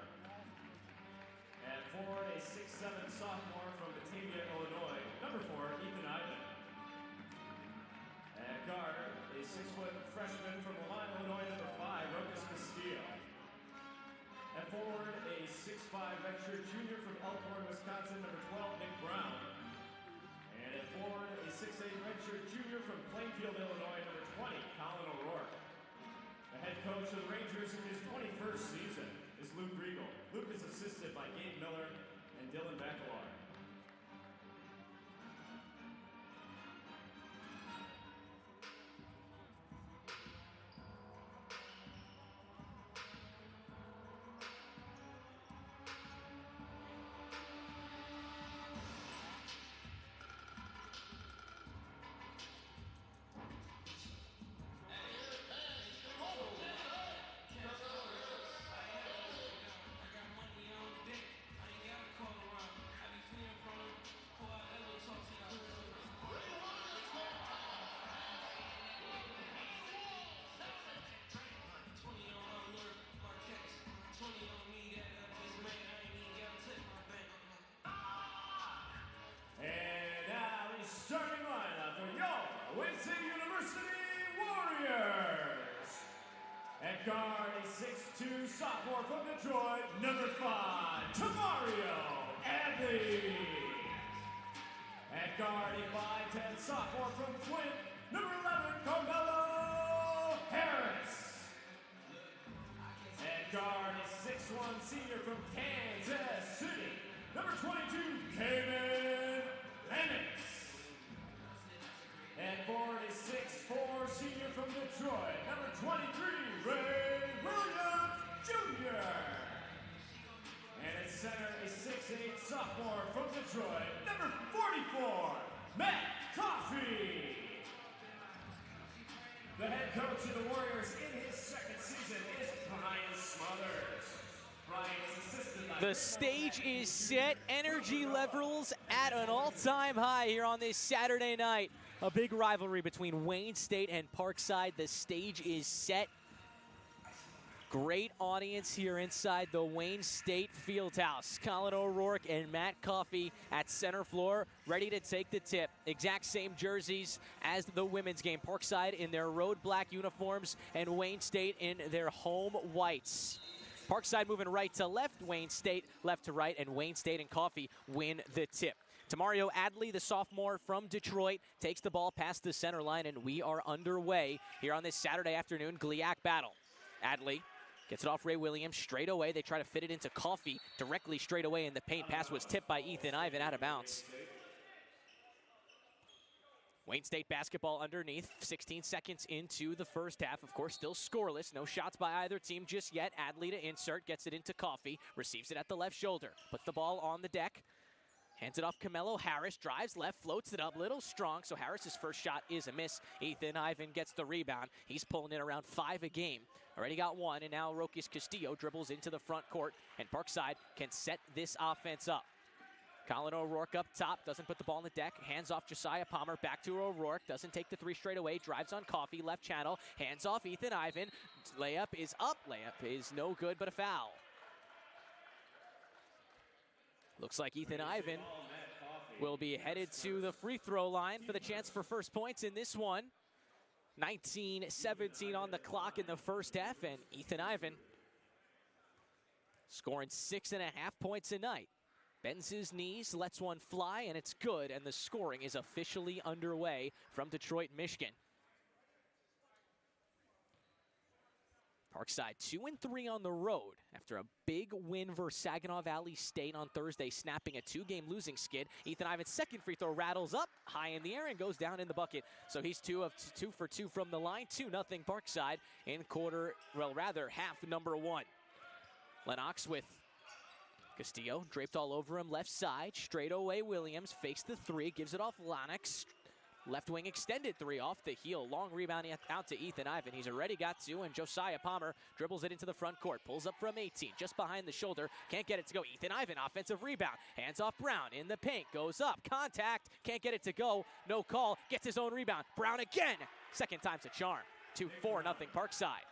At forward, a 6'7" sophomore from Batavia, Illinois, number 4, Ethan Ivan. At guard, a 6-foot freshman from Lamont, Illinois, number 5, Rocas Castillo. At forward, a 6'5" redshirt junior from Elkhorn, Wisconsin, number 12, Nick Brown. And at forward, a 6'8" redshirt junior from Plainfield, Illinois, number 20, Colin O'Rourke. The head coach of the Rangers in his 21st season is Luke Riegel. Luke is assisted by Gabe Miller and Dylan Bacalar. Guard, a 6'2" sophomore from Detroit, number 5, Tamario Adley. At guard, a 5'10" sophomore from Flint, number 11, Carmelo Harris. At guard, a 6'1" senior from Kansas City, number 22, Kanan Lennox. At forward, a 6'4" senior from Detroit, number 23, Ray Williams Jr. And at center, a 6'8" sophomore from Detroit, number 44, Matt Coffey. The head coach of the Warriors in his second season is Brian Smothers. Brian is assisted by... The stage is set. Energy levels at an all-time high here on this Saturday night A big rivalry between Wayne State and Parkside. The stage is set. Great audience here inside the Wayne State Fieldhouse. Colin O'Rourke and Matt Coffey at center floor, ready to take the tip. Exact same jerseys as the women's game. Parkside in their road black uniforms and Wayne State in their home whites. Parkside moving right to left, Wayne State left to right, and Wayne State and Coffey win the tip. Tamario Adley, the sophomore from Detroit, takes the ball past the center line, and we are underway here on this Saturday afternoon GLIAC battle. Adley gets it off Ray Williams straight away. They try to fit it into Coffey directly straight away, and the paint pass was tipped by Ethan Ivan out of bounds. Wayne State basketball underneath, 16 seconds into the first half. Of course, still scoreless. No shots by either team just yet. Adley to insert, gets it into Coffey, receives it at the left shoulder, puts the ball on the deck, hands it off Camelo Harris, drives left, floats it up, little strong, so Harris's first shot is a miss. Ethan Ivan gets the rebound. He's pulling in around 5 a game. Already got 1, and now Roquis Castillo dribbles into the front court, and Parkside can set this offense up. Colin O'Rourke up top, doesn't put the ball on the deck, hands off Josiah Palmer, back to O'Rourke, doesn't take the 3 straight away, drives on Coffey, left channel, hands off Ethan Ivan, layup is up, layup is no good, but a foul. Looks like Ethan Ivan will be headed to the free throw line for the chance for first points in this one. 19-17 on the clock in the first half, and Ethan Ivan scoring 6.5 points a night. Bends his knees, lets one fly, and it's good, and the scoring is officially underway from Detroit, Michigan. Parkside 2-3 on the road after a big win versus Saginaw Valley State on Thursday, snapping a 2-game losing skid. Ethan Ivan's second free throw rattles up high in the air and goes down in the bucket. So he's 2 for 2 from the line, 2-0 Parkside in half number 1. Lennox with Castillo draped all over him, left side, straight away Williams, fakes the 3, gives it off Lennox. Left wing extended 3 off the heel. Long rebound out to Ethan Ivan. He's already got 2, and Josiah Palmer dribbles it into the front court. Pulls up from 18, just behind the shoulder. Can't get it to go. Ethan Ivan, offensive rebound. Hands off Brown in the paint. Goes up. Contact. Can't get it to go. No call. Gets his own rebound. Brown again. Second time's a charm. 2-4, nothing Parkside.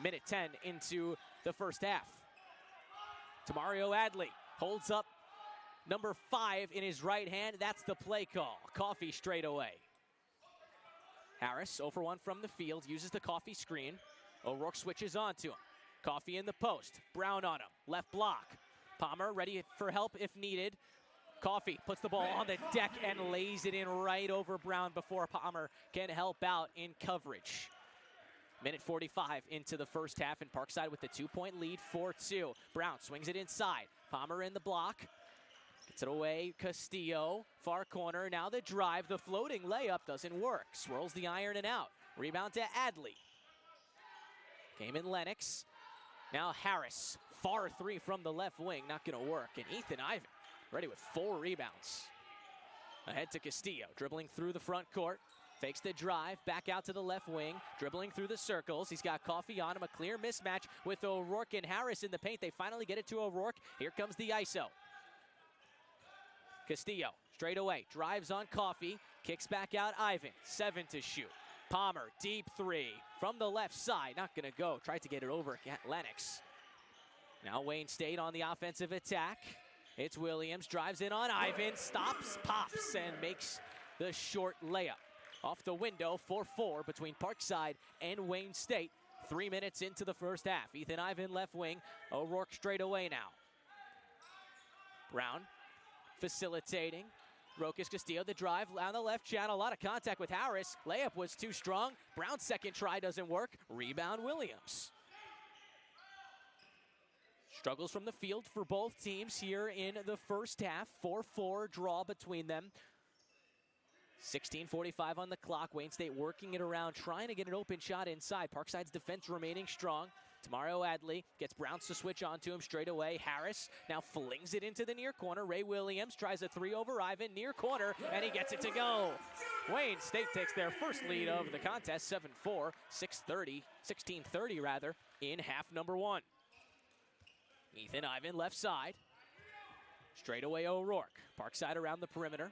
1:10 into the first half. Tamario Adley holds up number 5 in his right hand. That's the play call. Coffey straight away. Harris 0 for 1 from the field, uses the Coffey screen. O'Rourke switches on to him. Coffey in the post. Brown on him. Left block. Palmer ready for help if needed. Coffey puts the ball on the deck and lays it in right over Brown before Palmer can help out in coverage. 1:45 into the first half, and Parkside with the 2-point lead, 4-2. Brown swings it inside. Palmer in the block. Gets it away, Castillo, far corner. Now the drive, the floating layup doesn't work. Swirls the iron and out. Rebound to Adley. Came in Lennox. Now Harris, far 3 from the left wing, not gonna work. And Ethan Ivan, ready with 4 rebounds. Ahead to Castillo, dribbling through the front court. Fakes the drive, back out to the left wing, dribbling through the circles. He's got Coffey on him, a clear mismatch with O'Rourke and Harris in the paint. They finally get it to O'Rourke. Here comes the ISO. Castillo, straight away, drives on Coffey, kicks back out Ivan, 7 to shoot. Palmer, deep 3, from the left side, not gonna go. Tried to get it over at Lennox. Now Wayne State on the offensive attack. It's Williams, drives in on Ivan, stops, pops, and makes the short layup. Off the window, 4-4 between Parkside and Wayne State. 3 minutes into the first half. Ethan Ivan left wing, O'Rourke straight away now. Brown facilitating. Roquis Castillo, the drive on the left channel. A lot of contact with Harris. Layup was too strong. Brown's second try doesn't work. Rebound Williams. Struggles from the field for both teams here in the first half. 4-4 draw between them. 16:45 on the clock. Wayne State working it around, trying to get an open shot inside. Parkside's defense remaining strong. Tamario Adley gets Browns to switch onto him straight away. Harris now flings it into the near corner. Ray Williams tries a 3 over Ivan, near corner, and he gets it to go. Wayne State takes their first lead of the contest, 7-4, 16:30 rather, in half number 1. Ethan Ivan left side. Straight away O'Rourke. Parkside around the perimeter.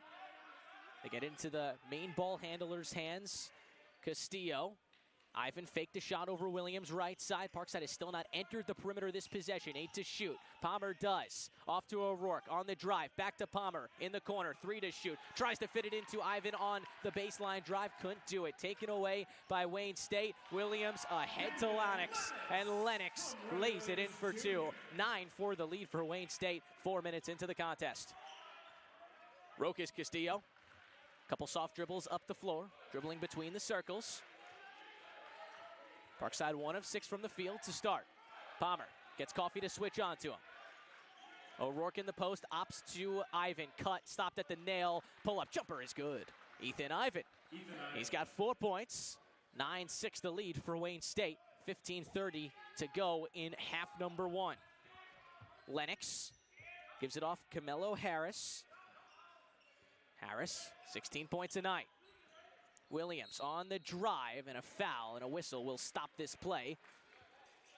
They get into the main ball handler's hands. Castillo. Ivan faked a shot over Williams' right side. Parkside has still not entered the perimeter this possession. 8 to shoot. Palmer does. Off to O'Rourke on the drive. Back to Palmer in the corner. 3 to shoot. Tries to fit it into Ivan on the baseline drive. Couldn't do it. Taken away by Wayne State. Williams ahead to Lennox. And Lennox lays it in for 2. 9 for the lead for Wayne State. 4 minutes into the contest. Rokas Castillo. Couple soft dribbles up the floor. Dribbling between the circles. Parkside 1 of 6 from the field to start. Palmer gets Coffey to switch on to him. O'Rourke in the post, opts to Ivan. Cut, stopped at the nail. Pull-up jumper is good. Ethan Ivan. He's got 4 points. 9-6 the lead for Wayne State. 15:30 to go in half number 1. Lennox gives it off Camelo Harris. Harris, 16 points a night. Williams on the drive, and a foul and a whistle will stop this play.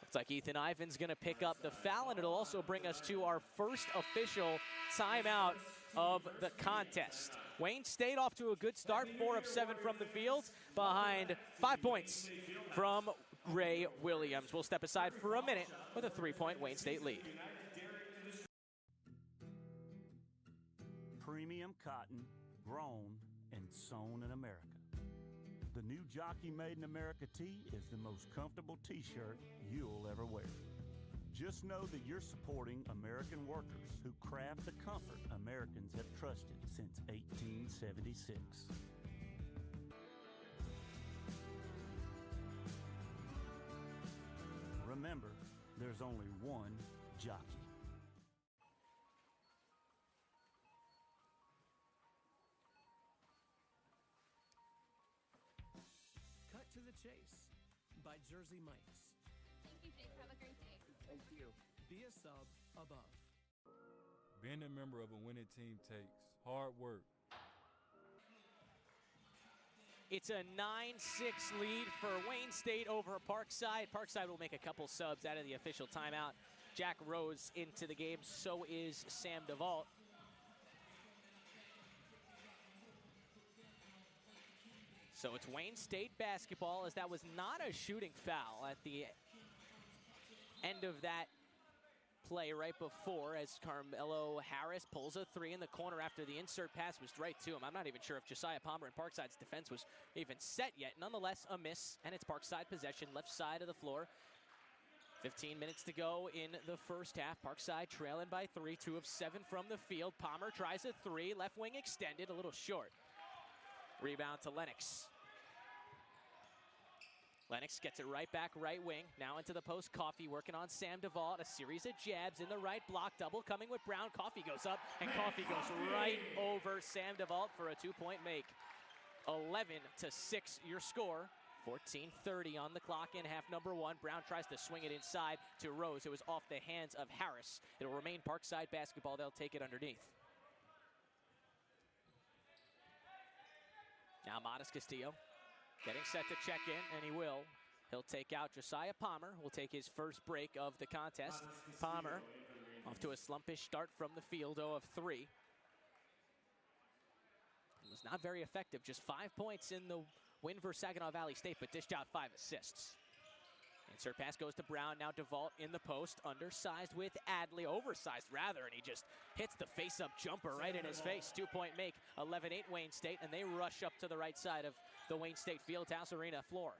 Looks like Ethan Ivan's going to pick up the foul, and it'll also bring us to our first official timeout of the contest. Wayne State off to a good start, 4 of 7 from the field, behind 5 points from Ray Williams. We'll step aside for a minute with a 3-point Wayne State lead. Premium cotton, grown and sewn in America. The new Jockey Made in America tee is the most comfortable t-shirt you'll ever wear. Just know that you're supporting American workers who craft the comfort Americans have trusted since 1876. Remember, there's only one jockey. Cut to the Chase by Jersey Mike's. Thank you, Jake. Have a great day. Thank you. Be a sub above. Being a member of a winning team takes hard work. It's a 9-6 lead for Wayne State over Parkside. Parkside will make a couple subs out of the official timeout. Jack Rose into the game, so is Sam DeVault. So it's Wayne State basketball, as that was not a shooting foul at the end of that play right before, as Carmelo Harris pulls a 3 in the corner after the insert pass was right to him. I'm not even sure if Josiah Palmer and Parkside's defense was even set yet. Nonetheless, a miss, and it's Parkside possession, left side of the floor. 15 minutes to go in the first half. Parkside trailing by 3, 2 of 7 from the field. Palmer tries a 3, left wing extended, a little short. Rebound to Lennox. Lennox gets it right back, right wing. Now into the post, Coffey working on Sam DeVault. A series of jabs in the right block, double coming with Brown. Coffey goes up, and Coffey goes right over Sam DeVault for a 2-point make. 11-6 your score. 14:30 on the clock in half number 1. Brown tries to swing it inside to Rose. It was off the hands of Harris. It'll remain Parkside basketball. They'll take it underneath. Now Modest Castillo getting set to check in, and he will. He'll take out Josiah Palmer. Will take his first break of the contest. Palmer off to a slumpish start from the field, 0 of 3. It was not very effective. Just 5 points in the win for Saginaw Valley State, but dished out 5 assists. Insert pass goes to Brown. Now DeVault in the post. Undersized with Adley. Oversized, rather, and he just hits the face-up jumper right in his face. 2-point make. 11-8 Wayne State, and they rush up to the right side of the Wayne State Fieldhouse Arena floor.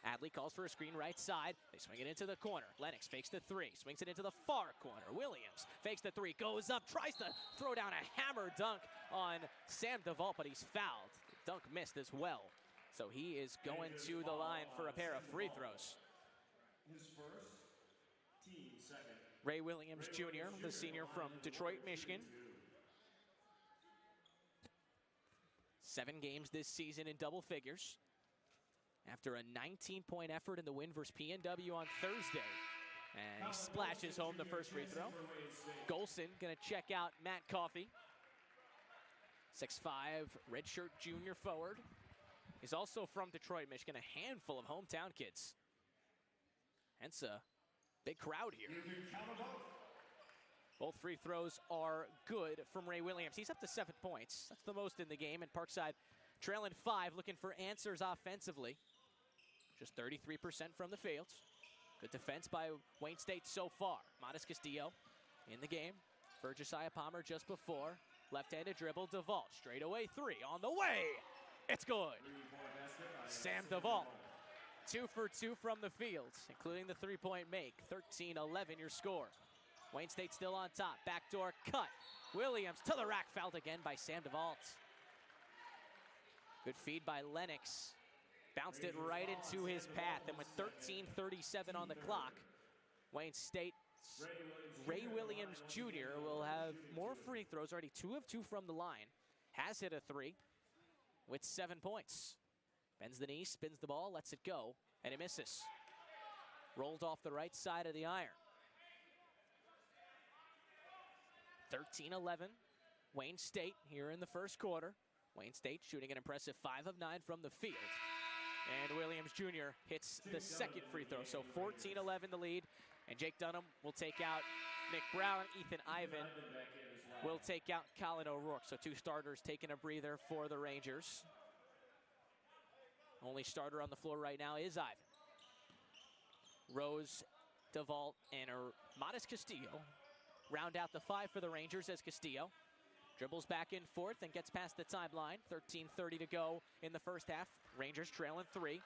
Adley calls for a screen right side. They swing it into the corner. Lennox fakes the 3. Swings it into the far corner. Williams fakes the 3. Goes up. Tries to throw down a hammer dunk on Sam DeVault, but he's fouled. The dunk missed as well. So he is going to the line for a pair of free throws. His first, team second. Ray Williams Jr., the senior from Detroit, Michigan. 7 games this season in double figures. After a 19-point effort in the win versus PNW on Thursday. And he splashes home the first free throw. Golson going to check out Matt Coffey. 6'5", redshirt junior forward. He's also from Detroit, Michigan, a handful of hometown kids. Hence a big crowd here. Both free throws are good from Ray Williams. He's up to 7 points. That's the most in the game, and Parkside trailing 5, looking for answers offensively. Just 33% from the field. Good defense by Wayne State so far. Modest Castillo in the game for Josiah Palmer just before. Left-handed dribble, DeVault. Straight away 3 on the way. It's good. Sam DeVault, 2 for 2 from the field, including the 3-point make. 13-11 your score. Wayne State still on top. Backdoor cut. Williams to the rack, fouled again by Sam DeVault. Good feed by Lennox. Bounced it right into his path, and with 13:37 on the clock, Wayne State's Ray Williams Jr. will have more free throws, already 2 of 2 from the line. Has hit a 3 with 7 points. Bends the knee, spins the ball, lets it go, and it misses. Rolled off the right side of the iron. 13-11, Wayne State here in the first quarter. Wayne State shooting an impressive 5 of 9 from the field. And Williams Jr. hits the second free throw. So 14-11 the lead. And Jake Dunham will take out Nick Brown. Ethan Ivan will take out Colin O'Rourke. So 2 starters taking a breather for the Rangers. Only starter on the floor right now is Ivan. Rose, DeVault, and Modest Castillo round out the 5 for the Rangers as Castillo dribbles back and forth and gets past the timeline. 13:30 to go in the first half. Rangers trailing 3.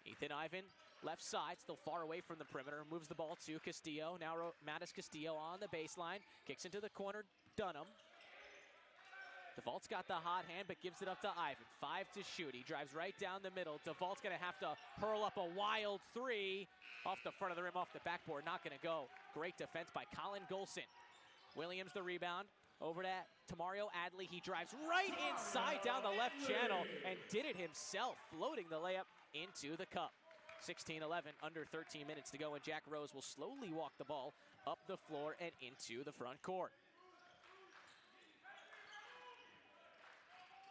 Ethan Ivan, left side, still far away from the perimeter. Moves the ball to Castillo. Now Mattis Castillo on the baseline. Kicks into the corner, Dunham. DeVault's got the hot hand, but gives it up to Ivan. 5 to shoot. He drives right down the middle. DeVault's going to have to hurl up a wild 3 off the front of the rim, off the backboard. Not going to go. Great defense by Colin Golson. Williams the rebound. Over to Mario Adley. He drives right inside down the left channel and did it himself, floating the layup into the cup. 16-11, under 13 minutes to go, and Jack Rose will slowly walk the ball up the floor and into the front court.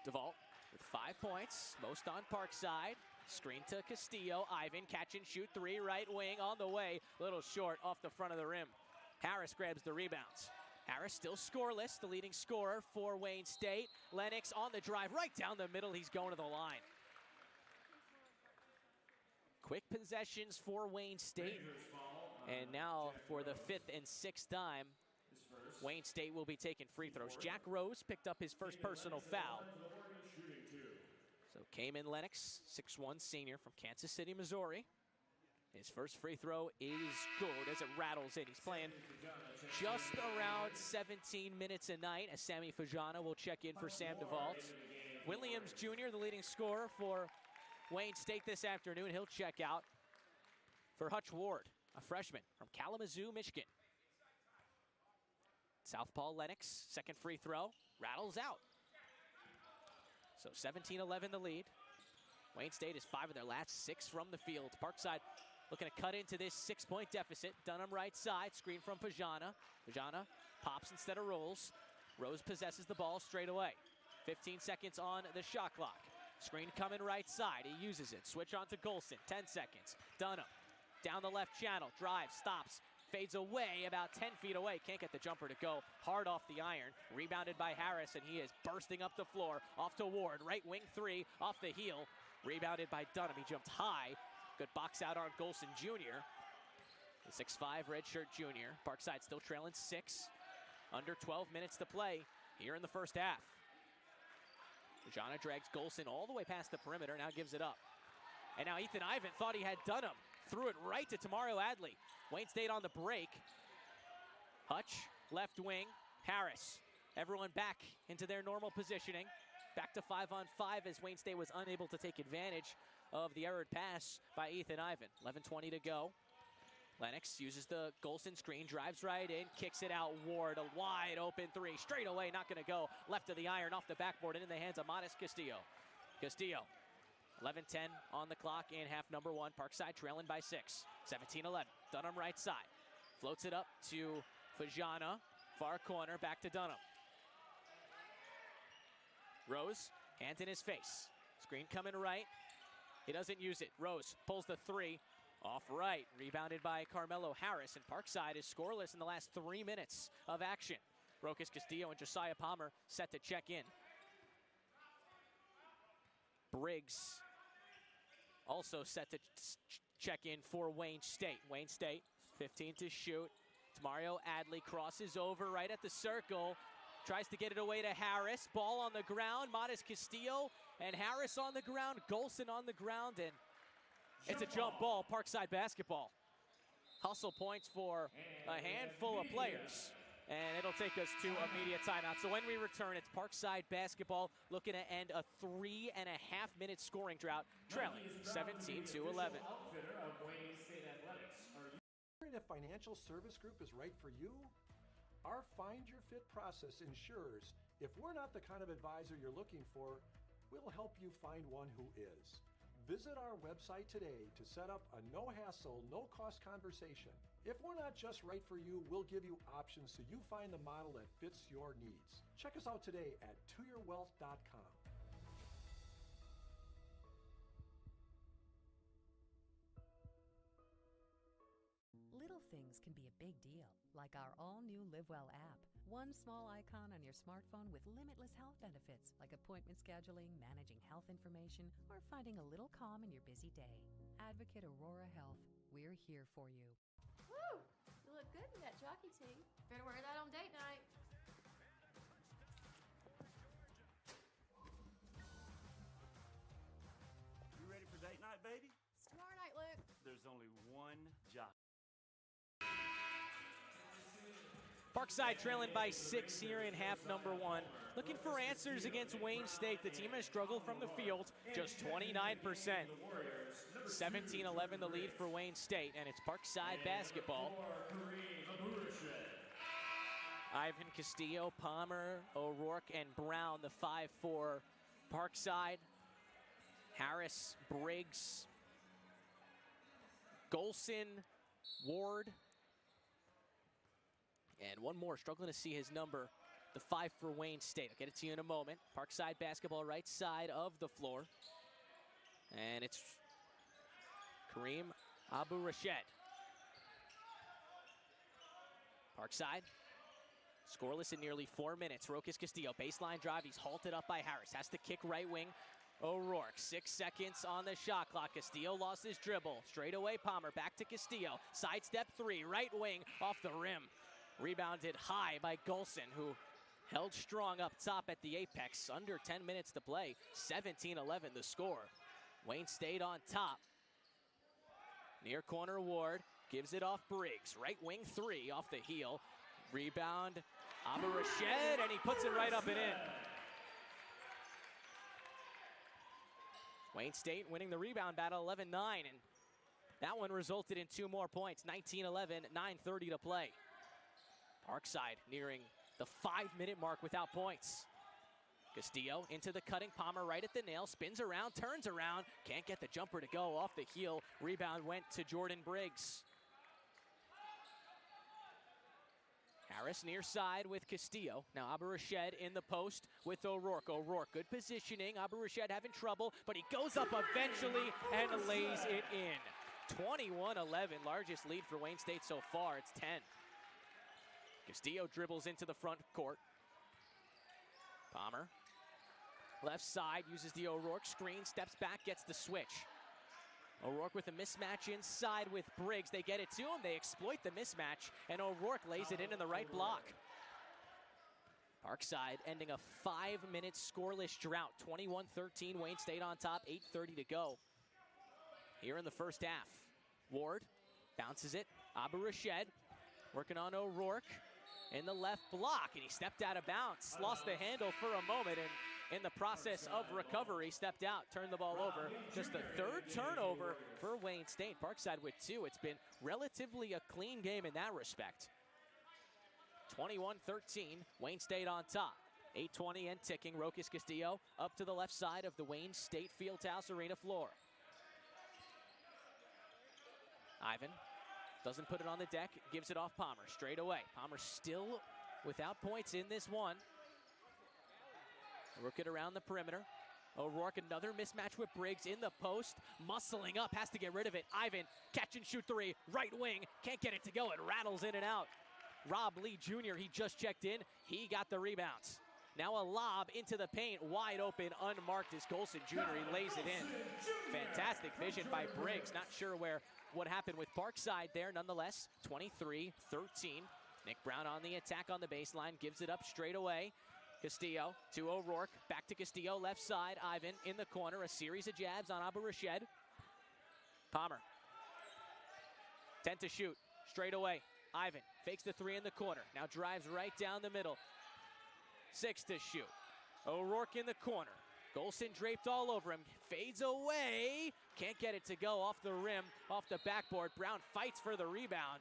DeVault with 5 points, most on Parkside. Screen to Castillo. Ivan, catch and shoot 3, right wing on the way. Little short off the front of the rim. Harris grabs the rebounds. Harris still scoreless, the leading scorer for Wayne State. Lennox on the drive, right down the middle. He's going to the line. Quick possessions for Wayne State. And now for the 5th and 6th time, Wayne State will be taking free throws. Jack Rose picked up his first personal foul. So Cayman Lennox, 6'1" senior from Kansas City, Missouri. His first free throw is good as it rattles in. He's playing just around 17 minutes a night as Sammy Fajana will check in for Sam DeVault. Williams Jr., the leading scorer for Wayne State this afternoon. He'll check out for Hutch Ward, a freshman from Kalamazoo, Michigan. Southpaw Lennox, second free throw, rattles out. So 17-11 the lead. Wayne State is 5 of their last 6 from the field. Parkside looking to cut into this 6-point deficit. Dunham right side, screen from Fajana. Fajana pops instead of rolls. Rose possesses the ball straight away. 15 seconds on the shot clock. Screen coming right side, he uses it. Switch on to Golson, 10 seconds. Dunham down the left channel, drives, stops, fades away, about 10 feet away. Can't get the jumper to go. Hard off the iron. Rebounded by Harris, and he is bursting up the floor. Off to Ward, right wing 3, off the heel. Rebounded by Dunham. He jumped high. Good box out on Golson Jr. The 6'5" redshirt junior. Parkside still trailing 6. Under 12 minutes to play here in the first half. Fajana drags Golson all the way past the perimeter, now gives it up. And now Ethan Ivan thought he had Dunham. Threw it right to Tamario Adley. Wayne State on the break. Hutch, left wing. Harris. Everyone back into their normal positioning. Back to 5-on-5 as Wayne State was unable to take advantage of the errored pass by Ethan Ivan. 11:20 to go. Lennox uses the Golson screen, drives right in, kicks it out. Ward, a wide open 3, straight away, not going to go. Left of the iron, off the backboard, and in the hands of Modest Castillo. Castillo, 11:10 on the clock in half number 1. Parkside trailing by 6. 17-11. Dunham right side. Floats it up to Fajana. Far corner, back to Dunham. Rose, hand in his face. Screen coming right. He doesn't use it. Rose pulls the 3 Off right, rebounded by Carmelo Harris, and Parkside is scoreless in the last 3 minutes of action. Rokas Castillo and Josiah Palmer set to check in. Briggs also set to check in for Wayne State. Wayne State, 15 to shoot. It's Mario Adley, crosses over right at the circle. Tries to get it away to Harris. Ball on the ground. Modest Castillo and Harris on the ground. Golson on the ground, and it's a jump ball. Parkside basketball. Hustle points for a handful of players, and it'll take us to immediate timeout. So when we return, it's Parkside basketball looking to end a 3.5-minute scoring drought, trailing 17-11. If financial service group is right for you, our Find Your Fit process ensures if we're not the kind of advisor you're looking for, we'll help you find one who is. Visit our website today to set up a no-hassle, no-cost conversation. If we're not just right for you, we'll give you options so you find the model that fits your needs. Check us out today at toyourwealth.com. Little things can be a big deal, like our all-new LiveWell app. One small icon on your smartphone with limitless health benefits, like appointment scheduling, managing health information, or finding a little calm in your busy day. Advocate Aurora Health, we're here for you. Woo! You look good in that jockey tee. Better wear that on date night. You ready for date night, baby? It's tomorrow night, Luke. There's only one jockey. Parkside trailing by 6 here in half number 1. Looking for answers against Wayne State. The team has struggled from the field, just 29%. 17-11 the lead for Wayne State, and it's Parkside basketball. Ivan, Castillo, Palmer, O'Rourke, and Brown, the 5 for Parkside. Harris, Briggs, Golson, Ward, and one more, struggling to see his number, the 5 for Wayne State. I'll get it to you in a moment. Parkside basketball, right side of the floor. And it's Kareem Abu-Rashed. Parkside, scoreless in nearly 4 minutes. Rokas Castillo, baseline drive. He's halted up by Harris. Has to kick right wing. O'Rourke, 6 seconds on the shot clock. Castillo lost his dribble. Straight away, Palmer, back to Castillo. Sidestep 3, right wing, off the rim. Rebounded high by Golson, who held strong up top at the apex. Under 10 minutes to play. 17-11 the score. Wayne State on top. Near corner, Ward gives it off Briggs. Right wing 3 off the heel. Rebound, Abu-Rashed, and he puts it right up and in. Wayne State winning the rebound battle 11-9, and that one resulted in 2 more points. 19-11, 9:30 to play. Parkside nearing the 5-minute mark without points. Castillo into the cutting, Palmer right at the nail, spins around, turns around, can't get the jumper to go, off the heel. Rebound went to Jordan Briggs. Harris near side with Castillo. Now Abu-Rashed in the post with O'Rourke. O'Rourke, good positioning. Abu-Rashed having trouble, but he goes up eventually and lays it in. 21-11, largest lead for Wayne State so far. It's 10. Castillo dribbles into the front court. Palmer, left side, uses the O'Rourke screen, steps back, gets the switch. O'Rourke with a mismatch inside with Briggs. They get it to him, they exploit the mismatch, and O'Rourke lays it in the right block. Parkside ending a 5-minute scoreless drought. 21-13, Wayne State on top, 8:30 to go here in the first half. Ward bounces it, Abu-Rashed working on O'Rourke in the left block, and he stepped out of bounds, lost the handle for a moment, and in the process of recovery, stepped out, turned the ball over. Just the 3rd turnover for Wayne State. Parkside with 2. It's been relatively a clean game in that respect. 21-13, Wayne State on top. 8:20 and ticking. Rokas Castillo up to the left side of the Wayne State Fieldhouse Arena floor. Ivan doesn't put it on the deck, gives it off Palmer straight away. Palmer still without points in this one. Rook it around the perimeter. O'Rourke, another mismatch with Briggs in the post. Muscling up, has to get rid of it. Ivan, catch and shoot three, right wing. Can't get it to go, it rattles in and out. Rob Lee Jr., he just checked in. He got the rebounds. Now a lob into the paint, wide open, unmarked is Golson Jr. He lays it in. Fantastic vision by Briggs. Not sure what happened with Parkside there. Nonetheless, 23-13. Nick Brown on the attack on the baseline, gives it up straight away. Castillo to O'Rourke, back to Castillo, left side. Ivan in the corner, a series of jabs on Abu Rashed. Palmer, 10 to shoot, straight away. Ivan fakes the three in the corner, now drives right down the middle. 6 to shoot. O'Rourke in the corner. Golson draped all over him, fades away. Can't get it to go off the rim, off the backboard. Brown fights for the rebound,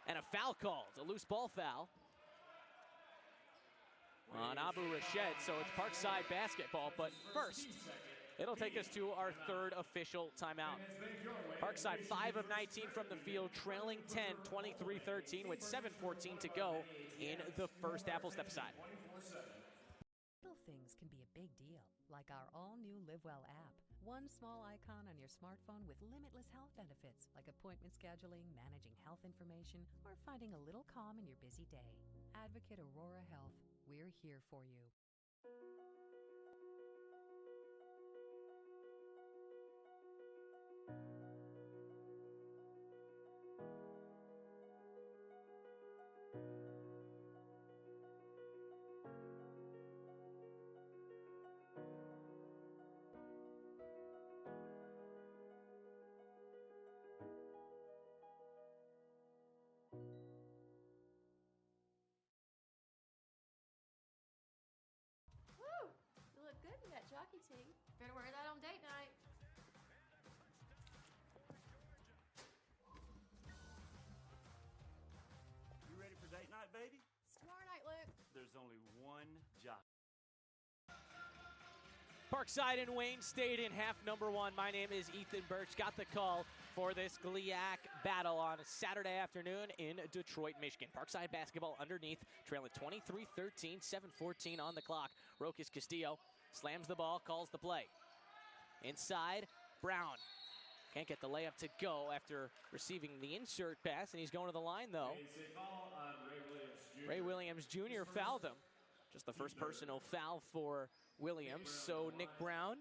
and a foul called, a loose ball foul on Abu Rashed, so it's Parkside basketball. But first, it'll take us to our third official timeout. Parkside 5 of 19 from the field, trailing 10, 23-13 with 7:14 to go in the first half. We'll step aside. Little things can be a big deal, like our all-new LiveWell app. One small icon on your smartphone with limitless health benefits, like appointment scheduling, managing health information, or finding a little calm in your busy day. Advocate Aurora Health. We're here for you. Woo! You look good in that jockey tee. Better wear that on date night. You ready for date night, baby? It's tomorrow night, Luke. There's only one job. Parkside and Wayne State in half number one. My name is Ethan Birch. Got the call for this GLIAC battle on a Saturday afternoon in Detroit, Michigan. Parkside basketball underneath, trailing 23-13, 7:14 on the clock. Rokas Castillo slams the ball, calls the play. Inside, Brown. Can't get the layup to go after receiving the insert pass, and he's going to the line, though. Ray Williams Jr. fouled him. Just the first personal foul for Williams. So Nick Brown,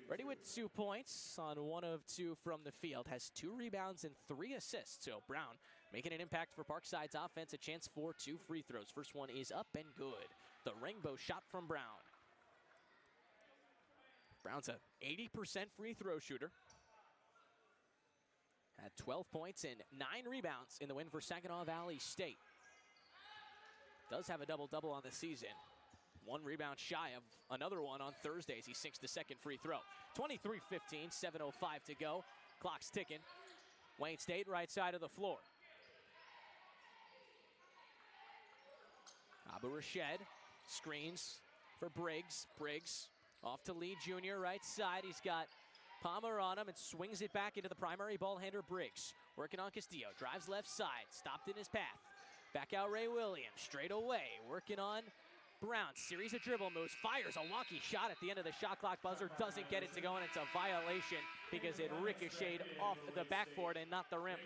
ready with 2 points on 1 of 2 from the field. Has 2 rebounds and 3 assists. So Brown making an impact for Parkside's offense. A chance for 2 free throws. First one is up and good. The rainbow shot from Brown. Brown's a 80% free throw shooter. Had 12 points and 9 rebounds in the win for Saginaw Valley State. Does have a double-double on the season. 1 rebound shy of another one on Thursdays. He sinks the second free throw. 23-15, 7:05 to go. Clock's ticking. Wayne State, right side of the floor. Abu Rashed screens for Briggs. Briggs off to Lee Jr. right side. He's got Palmer on him and swings it back into the primary ball handler, Briggs. Working on Castillo. Drives left side. Stopped in his path. Back out Ray Williams. Straight away. Working on Brown. Series of dribble moves. Fires a wonky shot at the end of the shot clock buzzer. Doesn't get it to go, and it's a violation because it ricocheted off the backboard and not the rim.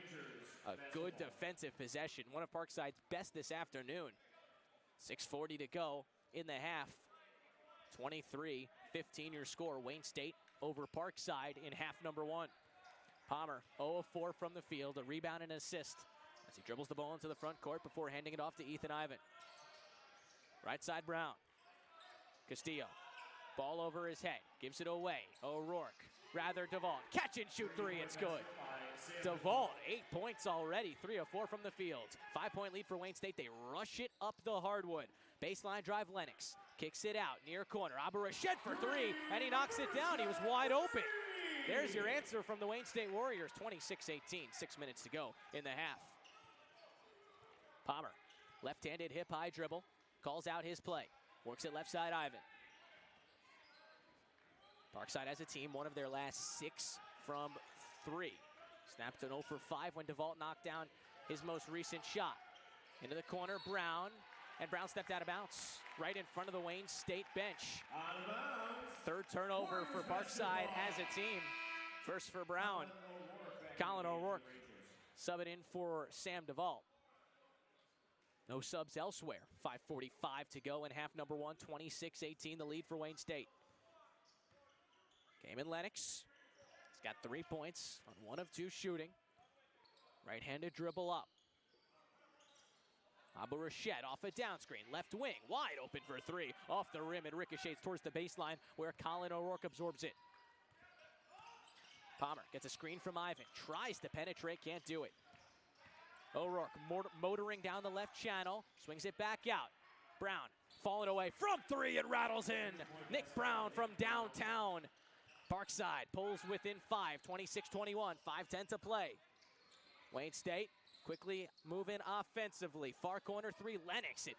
A good defensive possession. One of Parkside's best this afternoon. 6:40 to go in the half. 23-15 your score. Wayne State over Parkside in half number one. Palmer 0 of 4 from the field. A rebound and an assist as he dribbles the ball into the front court before handing it off to Ethan Ivan. Right side Brown. Castillo. Ball over his head. Gives it away. O'Rourke. Rather DeVault. Catch and shoot 3. It's good. DeVault, 8 points already. 3 of 4 from the field. 5-point lead for Wayne State. They rush it up the hardwood. Baseline drive Lennox. Kicks it out. Near corner. Abu Rashed for 3. And he knocks it down. He was wide open. There's your answer from the Wayne State Warriors. 26-18. 6 minutes to go in the half. Palmer. Left-handed hip-high dribble. Calls out his play. Works it left side Ivan. Parkside as a team, one of their last 6 from 3. Snapped an 0 for 5 when DeVault knocked down his most recent shot. Into the corner, Brown. And Brown stepped out of bounds right in front of the Wayne State bench. Out of bounds. Third turnover for Parkside as a team. First for Brown. Colin O'Rourke subbing in for Sam Duvall. No subs elsewhere. 5:45 to go in half number one. 26-18 the lead for Wayne State. Gaiman Lennox. He's got 3 points on 1 of 2 shooting. Right-handed dribble up. Abu Rashid off a down screen. Left wing, wide open for 3. Off the rim, it ricochets towards the baseline where Colin O'Rourke absorbs it. Palmer gets a screen from Ivan. Tries to penetrate, can't do it. O'Rourke motoring down the left channel. Swings it back out. Brown falling away from 3 and rattles in. Nick Brown from downtown. Parkside pulls within 5. 26-21. 5:10 to play. Wayne State quickly moving offensively. Far corner 3, Lennox. It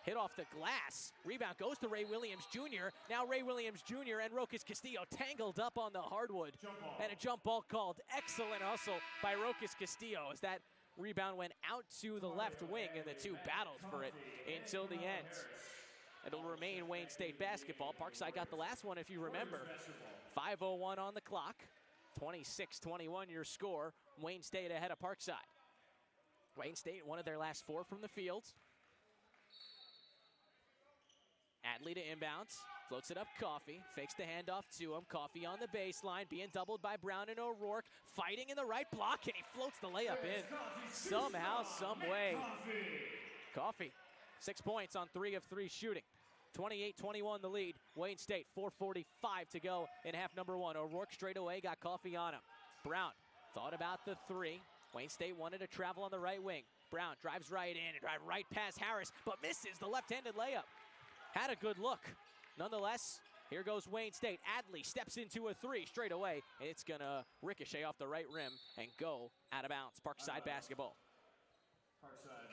hit off the glass. Rebound goes to Ray Williams Jr. Now Ray Williams Jr. and Rokas Castillo tangled up on the hardwood. And a jump ball called. Excellent hustle by Rokas Castillo as that rebound went out to the left wing and the two battled for it until the end. It'll remain Wayne State basketball. Parkside got the last one if you remember. 5:01 on the clock. 26-21 your score. Wayne State ahead of Parkside. Wayne State one of their last 4 from the field. Adley to inbounds. Floats it up Coffey. Fakes the handoff to him. Coffey on the baseline. Being doubled by Brown and O'Rourke. Fighting in the right block. And he floats the layup in. Somehow, some way. Coffey. 6 points on 3 of 3 shooting. 28-21 the lead. Wayne State, 4:45 to go in half number one. O'Rourke straight away got Coffey on him. Brown thought about the 3. Wayne State wanted to travel on the right wing. Brown drives right in and drive right past Harris, but misses the left-handed layup. Had a good look. Nonetheless, here goes Wayne State. Adley steps into a 3 straight away. It's going to ricochet off the right rim and go out of bounds. Parkside basketball. Parkside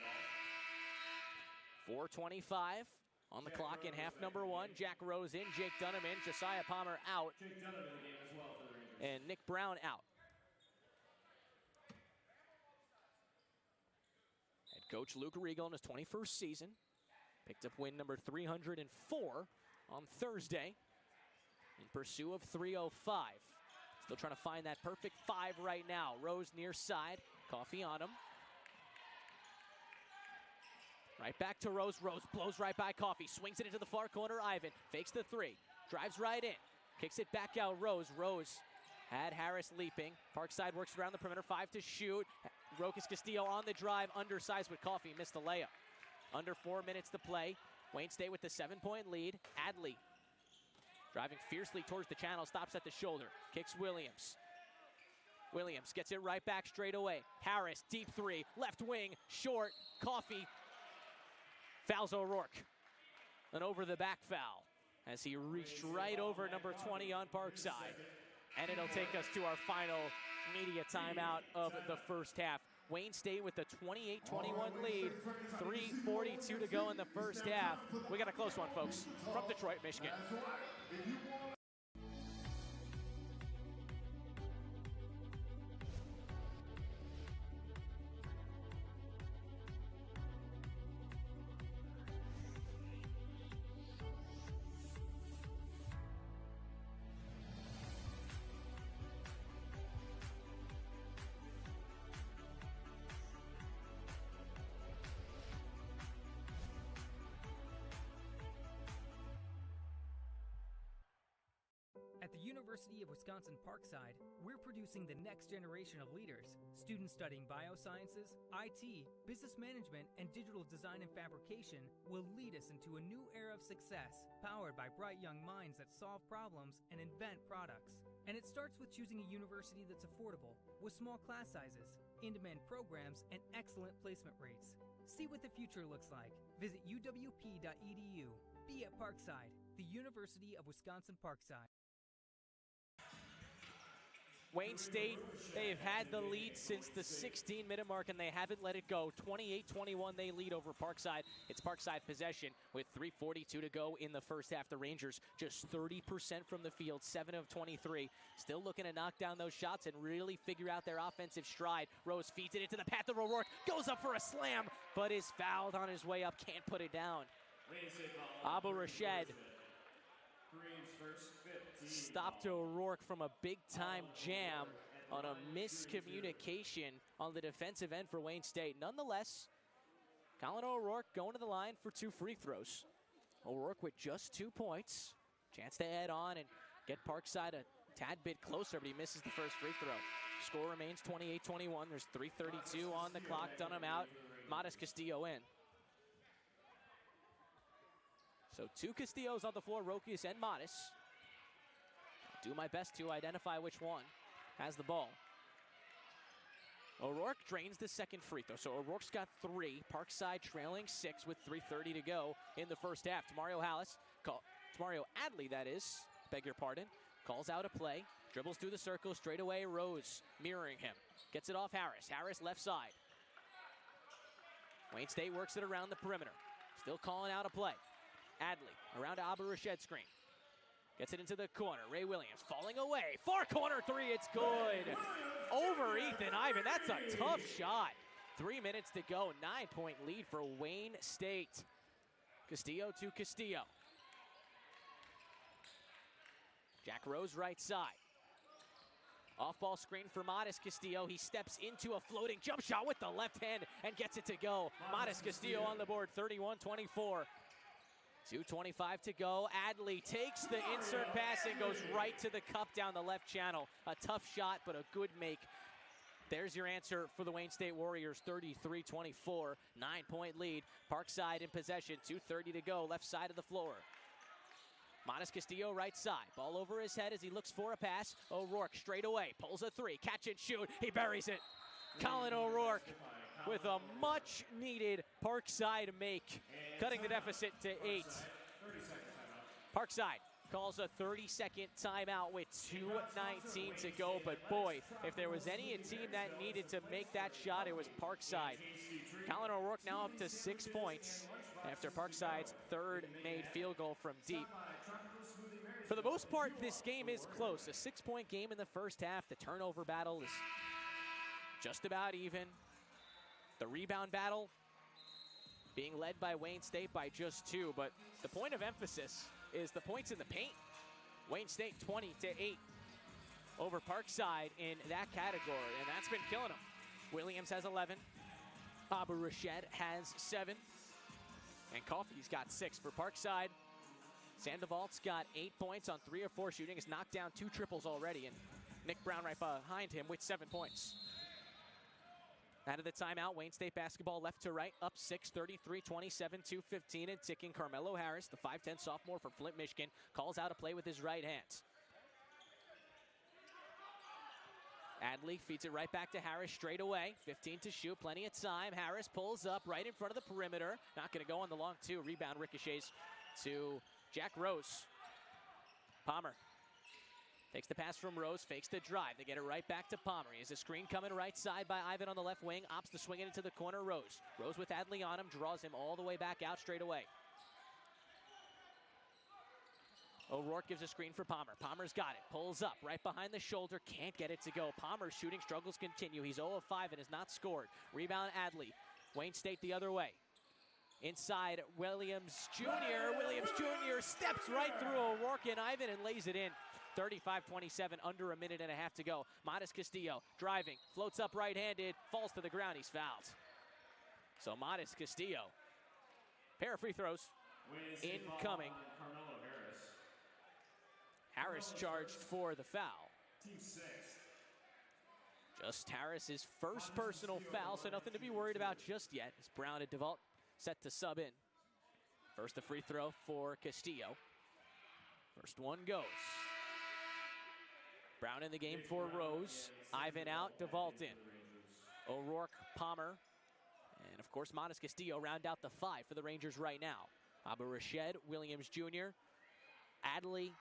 ball. 4:25 on the clock in half number one. Jack Rose in, Jake Dunham in, Josiah Palmer out, Jake Dunham in the game as well for the Rangers. and Nick Brown out. Head coach Luke Regal in his 21st season. Picked up win number 304 on Thursday in pursuit of 305. Still trying to find that perfect 5 right now. Rose near side, Coffey on him. Right back to Rose. Rose blows right by Coffey. Swings it into the far corner. Ivan fakes the 3. Drives right in. Kicks it back out. Rose. Rose had Harris leaping. Parkside works around the perimeter. 5 to shoot. Rokas Castillo on the drive. Undersized with Coffey. Missed the layup. Under 4 minutes to play. Wayne State with the 7-point lead. Adley driving fiercely towards the channel. Stops at the shoulder. Kicks Williams. Williams gets it right back straight away. Harris, deep 3. Left wing. Short. Coffey. Fouls O'Rourke. An over-the-back foul as he reached right over number 20 on Parkside. And it'll take us to our final media timeout of the first half. Wayne State with the 28-21 lead. 3:42 to go in the first half. We got a close one, folks, from Detroit, Michigan. At the University of Wisconsin Parkside, we're producing the next generation of leaders. Students studying biosciences, IT, business management, and digital design and fabrication will lead us into a new era of success, powered by bright young minds that solve problems and invent products. And it starts with choosing a university that's affordable, with small class sizes, in-demand programs, and excellent placement rates. See what the future looks like. Visit uwp.edu. Be at Parkside, the University of Wisconsin Parkside. Wayne State, they've had the lead since the 16-minute mark, and they haven't let it go. 28-21, they lead over Parkside. It's Parkside possession with 3:42 to go in the first half. The Rangers just 30% from the field, 7 of 23. Still looking to knock down those shots and really figure out their offensive stride. Rose feeds it into the path of O'Rourke, goes up for a slam, but is fouled on his way up, can't put it down. Abu Rashid stopped O'Rourke from a big-time jam on a miscommunication on the defensive end for Wayne State. Nonetheless, Colin O'Rourke going to the line for 2 free throws. O'Rourke with just 2 points. Chance to add on and get Parkside a tad bit closer, but he misses the first free throw. Score remains 28-21. There's 3:32 on the clock. Dunham out. Modest Castillo in. So 2 Castillos on the floor, Rokius and Modest. Do my best to identify which one has the ball. O'Rourke drains the second free throw. So O'Rourke's got 3. Parkside trailing 6 with 3:30 to go in the first half. Tamario Adley, that is, beg your pardon, calls out a play, dribbles through the circle, straight away, Rose mirroring him. Gets it off Harris. Harris left side. Wayne State works it around the perimeter. Still calling out a play. Adley around to Abu Rashid screen. Gets it into the corner. Ray Williams falling away. Far corner 3, it's good. Over Ethan Ivan, that's a tough shot. 3 minutes to go, 9-point lead for Wayne State. Castillo to Castillo. Jack Rose right side. Off-ball screen for Modest Castillo. He steps into a floating jump shot with the left hand and gets it to go. Modest Castillo on the board, 31-24. 2:25 to go. Adley takes the insert pass and goes right to the cup down the left channel. A tough shot, but a good make. There's your answer for the Wayne State Warriors, 33-24. 9-point lead. Parkside in possession, 2:30 to go. Left side of the floor. Modest Castillo right side. Ball over his head as he looks for a pass. O'Rourke straight away. Pulls a 3. Catch and shoot. He buries it. Colin O'Rourke with a much-needed Parkside make, cutting the deficit to 8. Parkside calls a 30-second timeout with 2:19 to go, but boy, if there was any team that needed to make that shot, it was Parkside. Colin O'Rourke now up to 6 points after Parkside's 3rd made field goal from deep. For the most part, this game is close. A 6-point game in the first half. The turnover battle is just about even. The rebound battle being led by Wayne State by just 2, but the point of emphasis is the points in the paint. Wayne State 20-8 over Parkside in that category, and that's been killing them. Williams has 11. Abu Rashid has 7. And Coffey's got 6 for Parkside. Sandoval's got 8 points on 3 of 4 shooting. Has knocked down 2 triples already, and Nick Brown right behind him with 7 points. Out of the timeout, Wayne State basketball left to right, up 6, 33-27, 2:15 and ticking. Carmelo Harris, the 5'10 sophomore from Flint, Michigan, calls out a play with his right hand. Adley feeds it right back to Harris straight away. 15 to shoot, plenty of time. Harris pulls up right in front of the perimeter. Not going to go on the long 2. Rebound ricochets to Jack Rose. Palmer takes the pass from Rose, fakes the drive. They get it right back to Palmer. He has a screen coming right side by Ivan on the left wing. Opts to swing it into the corner. Rose. Rose with Adley on him, draws him all the way back out straight away. O'Rourke gives a screen for Palmer. Palmer's got it. Pulls up right behind the shoulder. Can't get it to go. Palmer's shooting struggles continue. He's 0 of 5 and has not scored. Rebound Adley. Wayne State the other way. Inside Williams Jr. Williams Jr. steps right through O'Rourke and Ivan and lays it in. 35-27, under a minute and a half to go. Modest Castillo driving, floats up right-handed, falls to the ground. He's fouled. So Modest Castillo. Pair of free throws incoming. Harris charged for the foul. Just Harris's first personal foul, so nothing to be worried about just yet. As Brown and DeVault set to sub in. First the free throw for Castillo. First one goes. Brown in the game for Rose. Ivan out, DeVault in. O'Rourke, Palmer, and of course Modest Castillo round out the 5 for the Rangers right now. Abu Rashid, Williams Jr., Adley,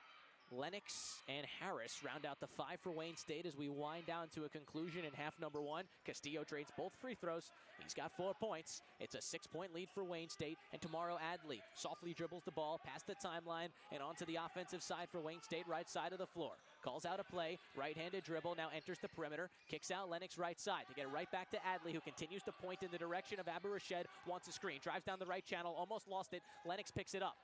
Lennox and Harris round out the 5 for Wayne State as we wind down to a conclusion in half number 1. Castillo trades both free throws. He's got 4 points. It's a 6-point lead for Wayne State. And tomorrow Adley softly dribbles the ball past the timeline and onto the offensive side for Wayne State, right side of the floor. Calls out a play, right-handed dribble, now enters the perimeter, kicks out Lennox right side. They get it right back to Adley, who continues to point in the direction of Abu-Rashed, wants a screen, drives down the right channel, almost lost it. Lennox picks it up.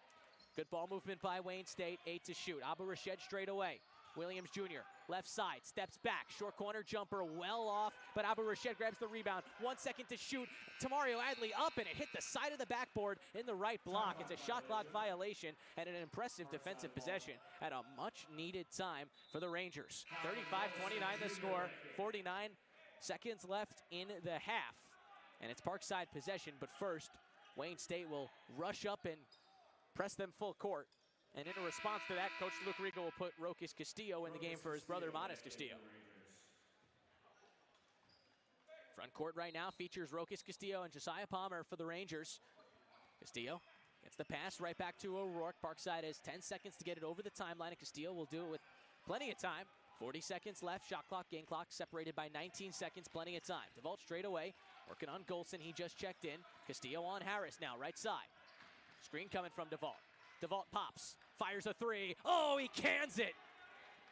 Good ball movement by Wayne State, 8 to shoot. Abu-Rashed straight away. Williams Jr., left side, steps back, short corner jumper, well off, but Abu-Rashed grabs the rebound. 1 second to shoot. Tamario Adley up, and it hit the side of the backboard in the right block. It's a shot clock violation and an impressive defensive possession at a much-needed time for the Rangers. 35-29 the score, 49 seconds left in the half. And it's Parkside possession, but first, Wayne State will rush up and press them full court. And in a response to that, Coach Luke Rigo will put Rokas Castillo in the game for his brother, Modest Castillo. Front court right now features Rokas Castillo and Josiah Palmer for the Rangers. Castillo gets the pass right back to O'Rourke. Parkside has 10 seconds to get it over the timeline, and Castillo will do it with plenty of time. 40 seconds left, shot clock, game clock separated by 19 seconds, plenty of time. DeVault straight away, working on Golson, he just checked in. Castillo on Harris now, right side. Screen coming from DeVault. DeVault pops, fires a 3. Oh, he cans it!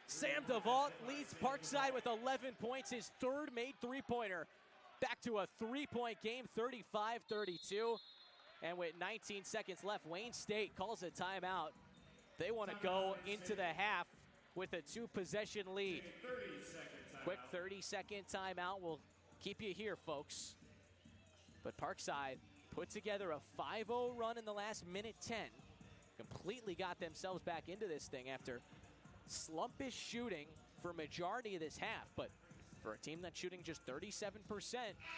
Sam DeVault leads Parkside with 11 points, his 3rd made three-pointer. Back to a 3-point game, 35-32. And with 19 seconds left, Wayne State calls a timeout. They want to go into the half with a 2-possession lead. Quick 30-second timeout will keep you here, folks. But Parkside put together a 5-0 run in the last minute 10. Completely got themselves back into this thing after slumpish shooting for majority of this half. But for a team that's shooting just 37%,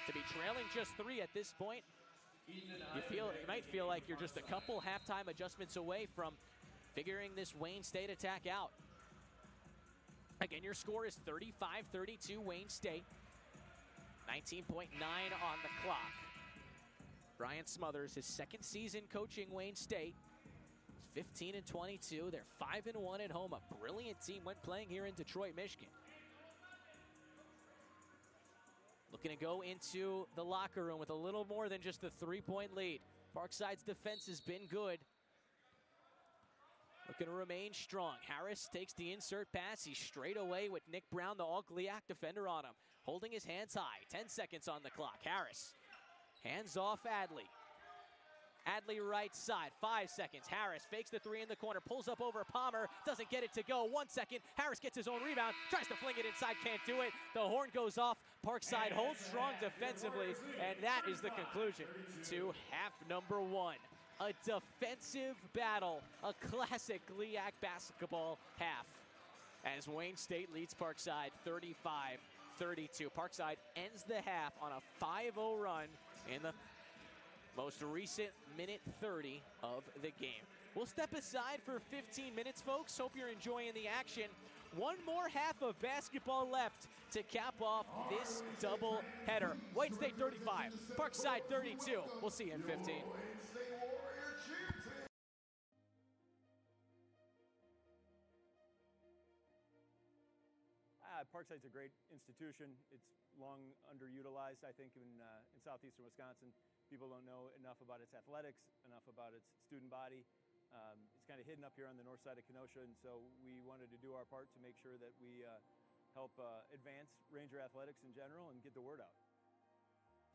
to be trailing just 3 at this point, you might feel like you're just a couple halftime adjustments away from figuring this Wayne State attack out. Again, your score is 35-32 Wayne State. 19.9 on the clock. Brian Smothers, his 2nd season coaching Wayne State. 15-22. They're 5-1 at home. A brilliant team when playing here in Detroit, Michigan. Looking to go into the locker room with a little more than just a 3-point lead. Parkside's defense has been good. Looking to remain strong. Harris takes the insert pass. He's straight away with Nick Brown, the all-GLIAC defender, on him. Holding his hands high. 10 seconds on the clock. Harris. Hands off Adley. Adley right side, 5 seconds. Harris fakes the 3 in the corner, pulls up over Palmer, doesn't get it to go. 1 second, Harris gets his own rebound, tries to fling it inside, can't do it. The horn goes off. Parkside holds strong defensively, and that is the conclusion to half number 1. A defensive battle, a classic GLIAC basketball half, as Wayne State leads Parkside 35-32. Parkside ends the half on a 5-0 run in the most recent minute 30 of the game. We'll step aside for 15 minutes, folks. Hope you're enjoying the action. One more half of basketball left to cap off this double header. Wayne State 35, Parkside 32. We'll see you in 15. Parkside's a great institution. It's long underutilized, I think, in southeastern Wisconsin. People don't know enough about its athletics, enough about its student body. It's kind of hidden up here on the north side of Kenosha, and so we wanted to do our part to make sure that we help advance Ranger athletics in general and get the word out.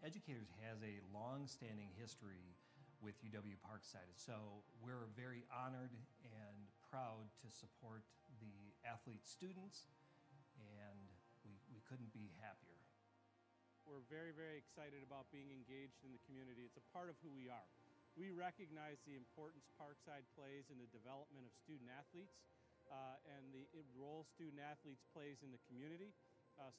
Educators has a long-standing history with UW Parkside, so we're very honored and proud to support the athlete students, and we couldn't be happier. We're very, very excited about being engaged in the community. It's a part of who we are. We recognize the importance Parkside plays in the development of student athletes and the role student athletes plays in the community.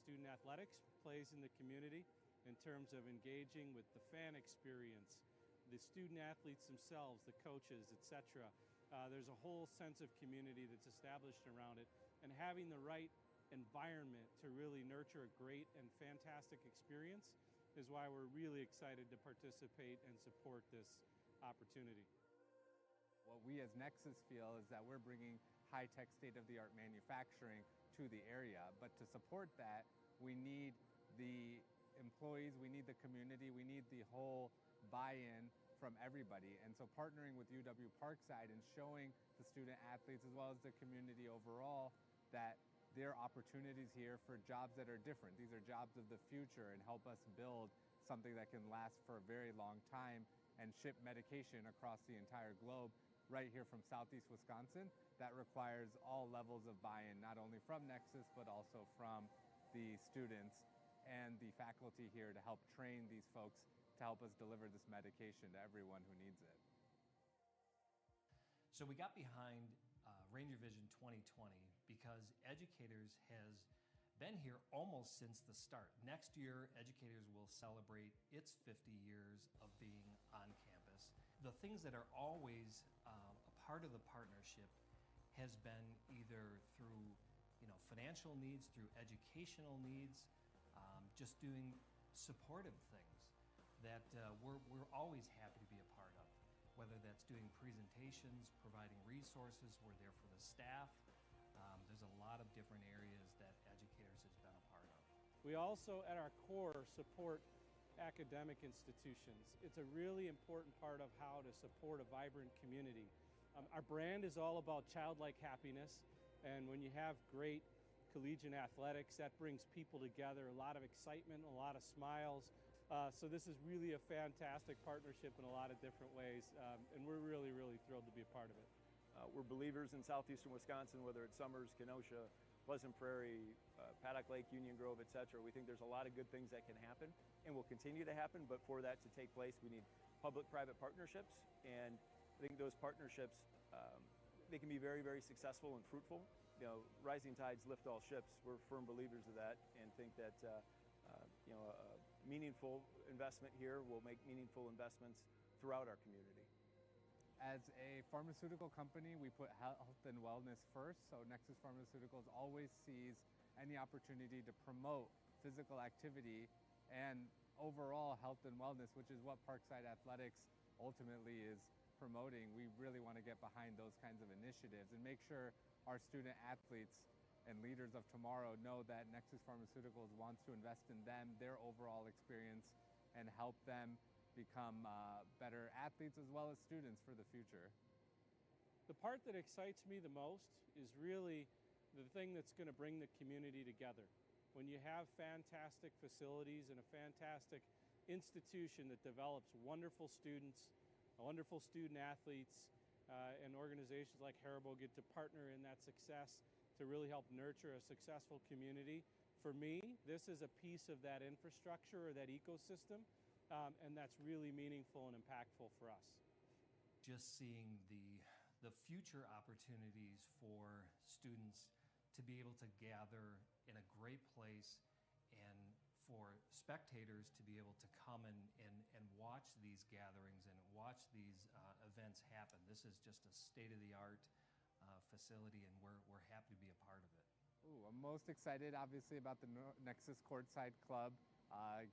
Student athletics plays in the community in terms of engaging with the fan experience, the student athletes themselves, the coaches, etc. There's a whole sense of community that's established around it, and having the right environment to really nurture a great and fantastic experience is why we're really excited to participate and support this opportunity. What we as Nexus feel is that we're bringing high-tech state-of-the-art manufacturing to the area. But to support that, we need the employees, we need the community, we need the whole buy-in from everybody. And so partnering with UW Parkside and showing the student athletes as well as the community overall that there are opportunities here for jobs that are different. These are jobs of the future and help us build something that can last for a very long time and ship medication across the entire globe right here from Southeast Wisconsin. That requires all levels of buy-in, not only from Nexus, but also from the students and the faculty here to help train these folks to help us deliver this medication to everyone who needs it. So we got behind Ranger Vision 2020 because Educators has been here almost since the start. Next year, Educators will celebrate its 50 years of being on campus. The things that are always a part of the partnership has been either through financial needs, through educational needs, just doing supportive things that we're always happy to be a part of. Whether that's doing presentations, providing resources, we're there for the staff. There's a lot of different areas that Educators has been a part of. We also, at our core, support academic institutions. It's a really important part of how to support a vibrant community. Our brand is all about childlike happiness, and when you have great collegiate athletics, that brings people together, a lot of excitement, a lot of smiles. So this is really a fantastic partnership in a lot of different ways, and we're really, really thrilled to be a part of it. We're believers in southeastern Wisconsin, whether it's Summers, Kenosha, Pleasant Prairie, Paddock Lake, Union Grove, et cetera. We think there's a lot of good things that can happen and will continue to happen, but for that to take place, we need public-private partnerships, and I think those partnerships, they can be very, very successful and fruitful. Rising tides lift all ships. We're firm believers of that and think that a meaningful investment here will make meaningful investments throughout our community. As a pharmaceutical company, we put health and wellness first, so Nexus Pharmaceuticals always sees any opportunity to promote physical activity and overall health and wellness, which is what Parkside Athletics ultimately is promoting. We really want to get behind those kinds of initiatives and make sure our student athletes and leaders of tomorrow know that Nexus Pharmaceuticals wants to invest in them, their overall experience, and help them become better athletes as well as students for the future. The part that excites me the most is really the thing that's going to bring the community together. When you have fantastic facilities and a fantastic institution that develops wonderful students, wonderful student athletes, and organizations like Haribo get to partner in that success to really help nurture a successful community. For me, this is a piece of that infrastructure or that ecosystem, and that's really meaningful and impactful for us. Just seeing the future opportunities for students to be able to gather in a great place and for spectators to be able to come and watch these gatherings and watch these events happen. This is just a state-of-the-art facility, and we're happy to be a part of it. Ooh, I'm most excited, obviously, about the Nexus Courtside Club.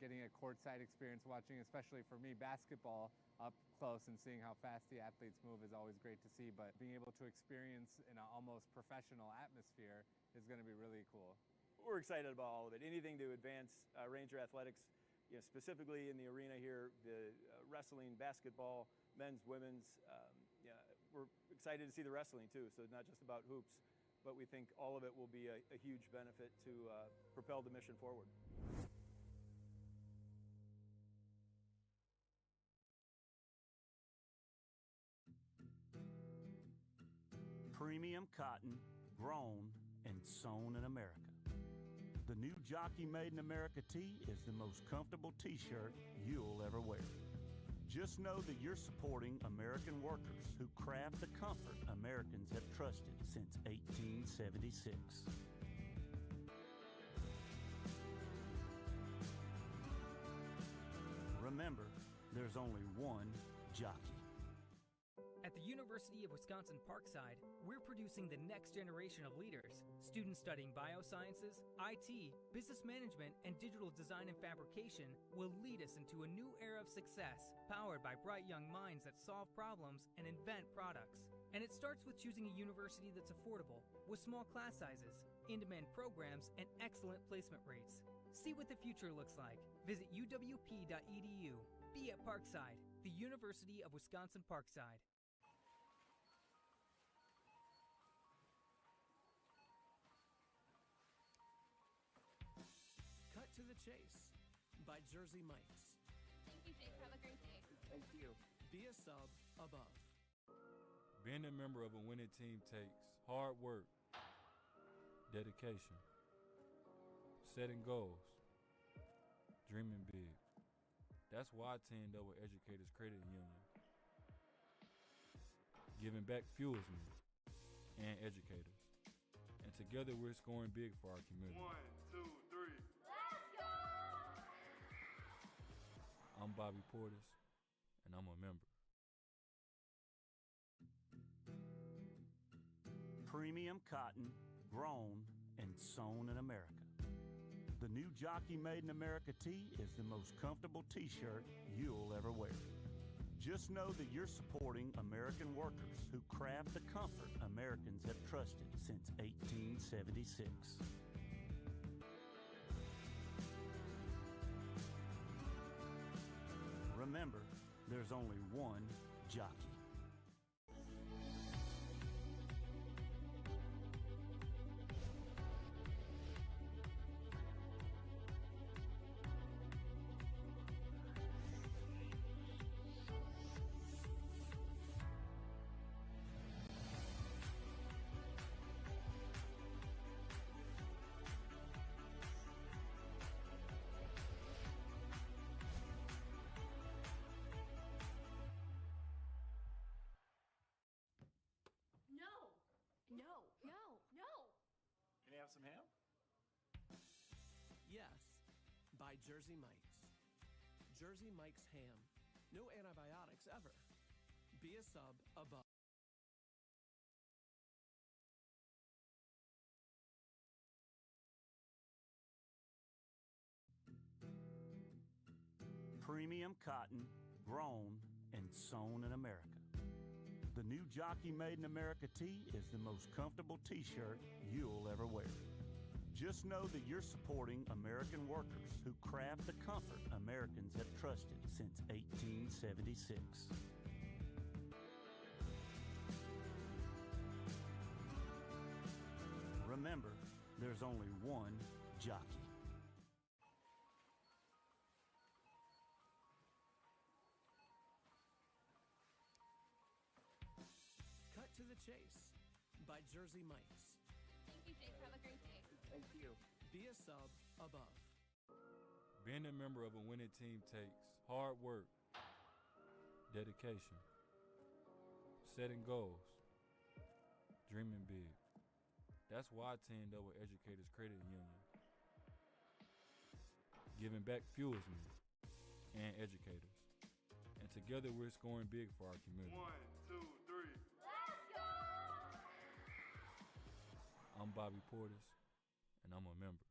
Getting a courtside experience, watching, especially for me, basketball up close and seeing how fast the athletes move is always great to see. But being able to experience in an almost professional atmosphere is going to be really cool. We're excited about all of it. Anything to advance Ranger athletics, specifically in the arena here, the wrestling, basketball, men's, women's. We're excited to see the wrestling too. So it's not just about hoops, but we think all of it will be a huge benefit to propel the mission forward. Premium cotton, grown and sewn in America. The new Jockey Made in America tee is the most comfortable t-shirt you'll ever wear. Just know that you're supporting American workers who craft the comfort Americans have trusted since 1876. Remember, there's only one jockey. At the University of Wisconsin Parkside, we're producing the next generation of leaders. Students studying biosciences, IT, business management, and digital design and fabrication will lead us into a new era of success, powered by bright young minds that solve problems and invent products. And it starts with choosing a university that's affordable, with small class sizes, in-demand programs, and excellent placement rates. See what the future looks like. Visit uwp.edu. Be at Parkside, the University of Wisconsin Parkside. Cut to the Chase by Jersey Mike's. Thank you, Jake. Have a great day. Thank you. Be a sub above. Being a member of a winning team takes hard work, dedication, setting goals, dreaming big. That's why I teamed up with Educators Credit Union. Giving back fuels me and educators. And together we're scoring big for our community. 1, 2, 3. Let's go! I'm Bobby Portis, and I'm a member. Premium cotton, grown and sewn in America. The new Jockey Made in America tee is the most comfortable t-shirt you'll ever wear. Just know that you're supporting American workers who craft the comfort Americans have trusted since 1876. Remember, there's only one jockey. Can you have some ham? Yes, by Jersey Mike's. Jersey Mike's ham. No antibiotics ever. Be a sub above. Premium cotton, grown and sewn in America. The new Jockey Made in America tee is the most comfortable t-shirt you'll ever wear. Just know that you're supporting American workers who craft the comfort Americans have trusted since 1876. Remember, there's only one jockey. Cut to the Chase by Jersey Mike's. Thank you, Jake. Have a great day. Thank you. Be a sub above. Being a member of a winning team takes hard work, dedication, setting goals, dreaming big. That's why I teamed up with Educators Credit Union. Giving back fuels me and educators. And together we're scoring big for our community. 1, 2, 3. Let's go! I'm Bobby Portis, and I'm a member.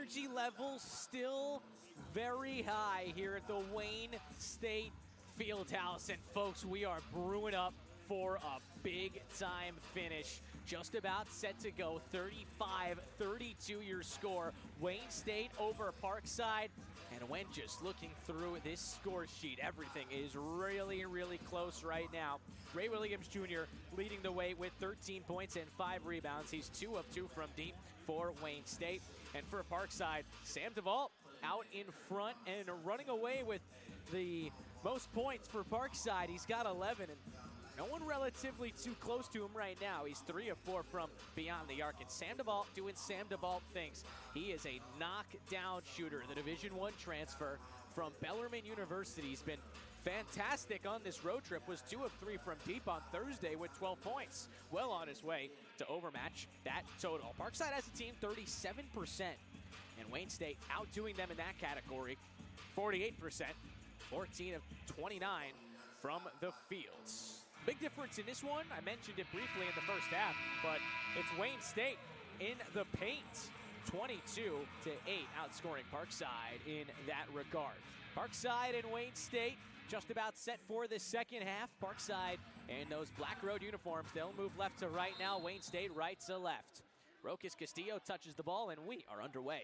energy level still very high here at the Wayne State Fieldhouse. And folks, we are brewing up for a big-time finish. Just about set to go. 35-32 your score. Wayne State over Parkside. And when just looking through this score sheet, everything is really, really close right now. Ray Williams Jr. leading the way with 13 points and 5 rebounds. He's 2 of 2 from deep for Wayne State. And for Parkside, Sam Duvall out in front and running away with the most points for Parkside. He's got 11, and no one relatively too close to him right now. He's 3 of 4 from beyond the arc. And Sam Duvall doing Sam Duvall things. He is a knockdown shooter. The Division I transfer from Bellarmine University. He's been fantastic on this road trip. Was 2 of 3 from deep on Thursday with 12 points. Well on his way to overmatch that total. Parkside has a team 37%. And Wayne State outdoing them in that category. 48%. 14 of 29 from the fields. Big difference in this one. I mentioned it briefly in the first half, but it's Wayne State in the paint. 22-8, outscoring Parkside in that regard. Parkside and Wayne State just about set for the second half. Parkside in those black road uniforms, they'll move left to right now. Wayne State right to left. Rokas Castillo touches the ball, and we are underway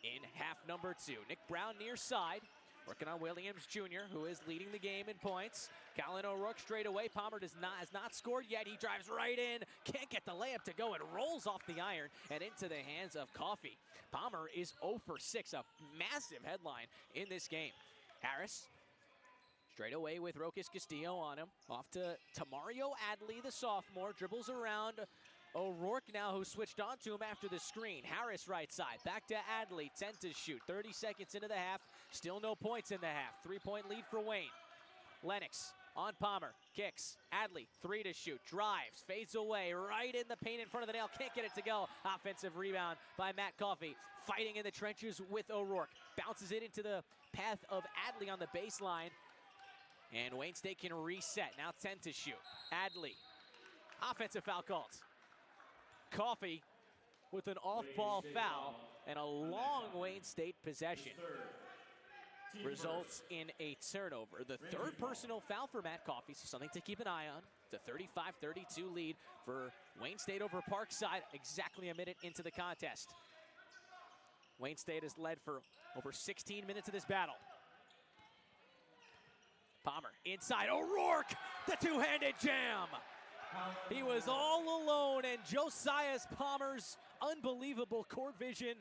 in half number 2. Nick Brown near side, working on Williams Jr., who is leading the game in points. Colin O'Rourke straight away. Palmer has not scored yet. He drives right in. Can't get the layup to go. It rolls off the iron and into the hands of Coffey. Palmer is 0 for 6, a massive headline in this game. Harris straight away with Rokas Castillo on him. Off to Mario Adley, the sophomore. Dribbles around O'Rourke now, who switched on to him after the screen. Harris right side. Back to Adley. 10 to shoot. 30 seconds into the half. Still no points in the half. 3-point lead for Wayne. Lennox on Palmer. Kicks. Adley. 3 to shoot. Drives. Fades away. Right in the paint in front of the nail. Can't get it to go. Offensive rebound by Matt Coffey. Fighting in the trenches with O'Rourke. Bounces it into the path of Adley on the baseline. And Wayne State can reset. Now 10 to shoot. Adley. Offensive foul called. Coffey with an off-ball foul and a long Wayne State possession results in a turnover. The third personal foul for Matt Coffey, so something to keep an eye on. It's a 35-32 lead for Wayne State over Parkside, exactly a minute into the contest. Wayne State has led for over 16 minutes of this battle. Palmer inside, O'Rourke, the two-handed jam. He was all alone, and Josiah Palmer's unbelievable court vision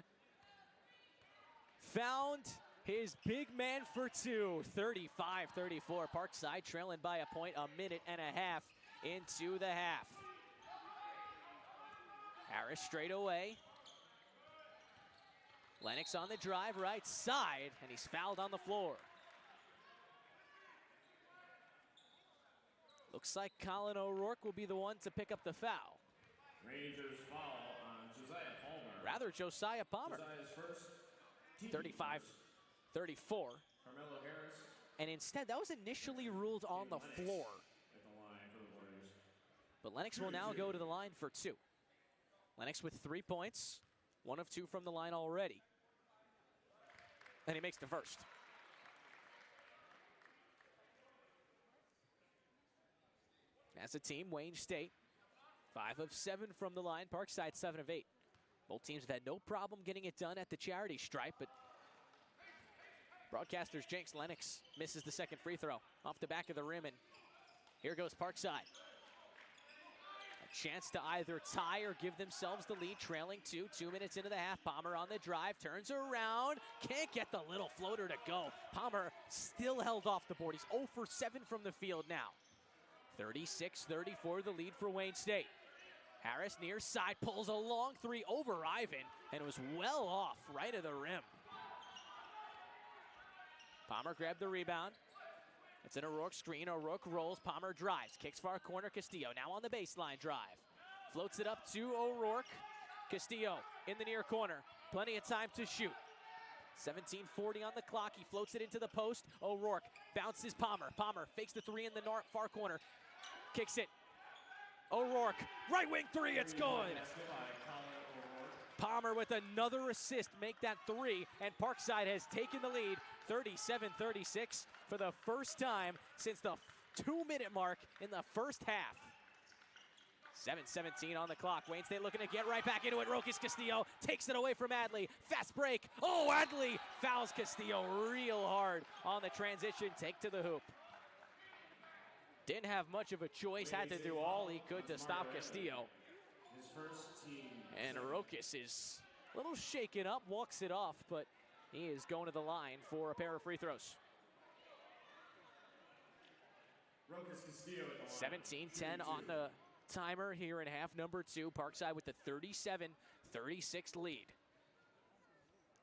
found his big man for 2. 35-34, Parkside trailing by a point, a minute and a half into the half. Harris straight away. Lennox on the drive, right side, and he's fouled on the floor. Looks like Colin O'Rourke will be the one to pick up the foul. Rangers foul on Josiah Palmer. Rather, Josiah Palmer. Josiah's first. 35-34. Carmelo Harris. And instead, that was initially ruled on the floor. At the line for the Warriors. But Lennox will now go to the line for 2. Lennox with 3 points. 1 of 2 from the line already. And he makes the first. As a team, Wayne State, 5 of 7 from the line. Parkside, 7 of 8. Both teams have had no problem getting it done at the charity stripe, but broadcasters jinx. Lennox misses the second free throw off the back of the rim, and here goes Parkside. A chance to either tie or give themselves the lead, trailing 2. 2 minutes into the half. Palmer on the drive, turns around, can't get the little floater to go. Palmer still held off the board. He's 0 for 7 from the field now. 36-34, the lead for Wayne State. Harris near side, pulls a long 3 over Ivan, and it was well off right of the rim. Palmer grabbed the rebound. It's an O'Rourke screen. O'Rourke rolls. Palmer drives. Kicks far corner. Castillo now on the baseline drive. Floats it up to O'Rourke. Castillo in the near corner. Plenty of time to shoot. 17:40 on the clock. He floats it into the post. O'Rourke bounces Palmer. Palmer fakes the 3 in the far corner. Kicks it. O'Rourke, right wing 3, it's good. Palmer with another assist, make that 3, and Parkside has taken the lead, 37-36 for the first time since the 2-minute mark in the first half. 7:17 on the clock. Wayne State looking to get right back into it. Rokas Castillo takes it away from Adley. Fast break. Oh, Adley fouls Castillo real hard on the transition. Take to the hoop. Didn't have much of a choice. Had to do all he could to stop Castillo. And Rokas is a little shaken up, walks it off, but he is going to the line for a pair of free throws. 17-10 on the timer here in half number 2. Parkside with the 37-36 lead.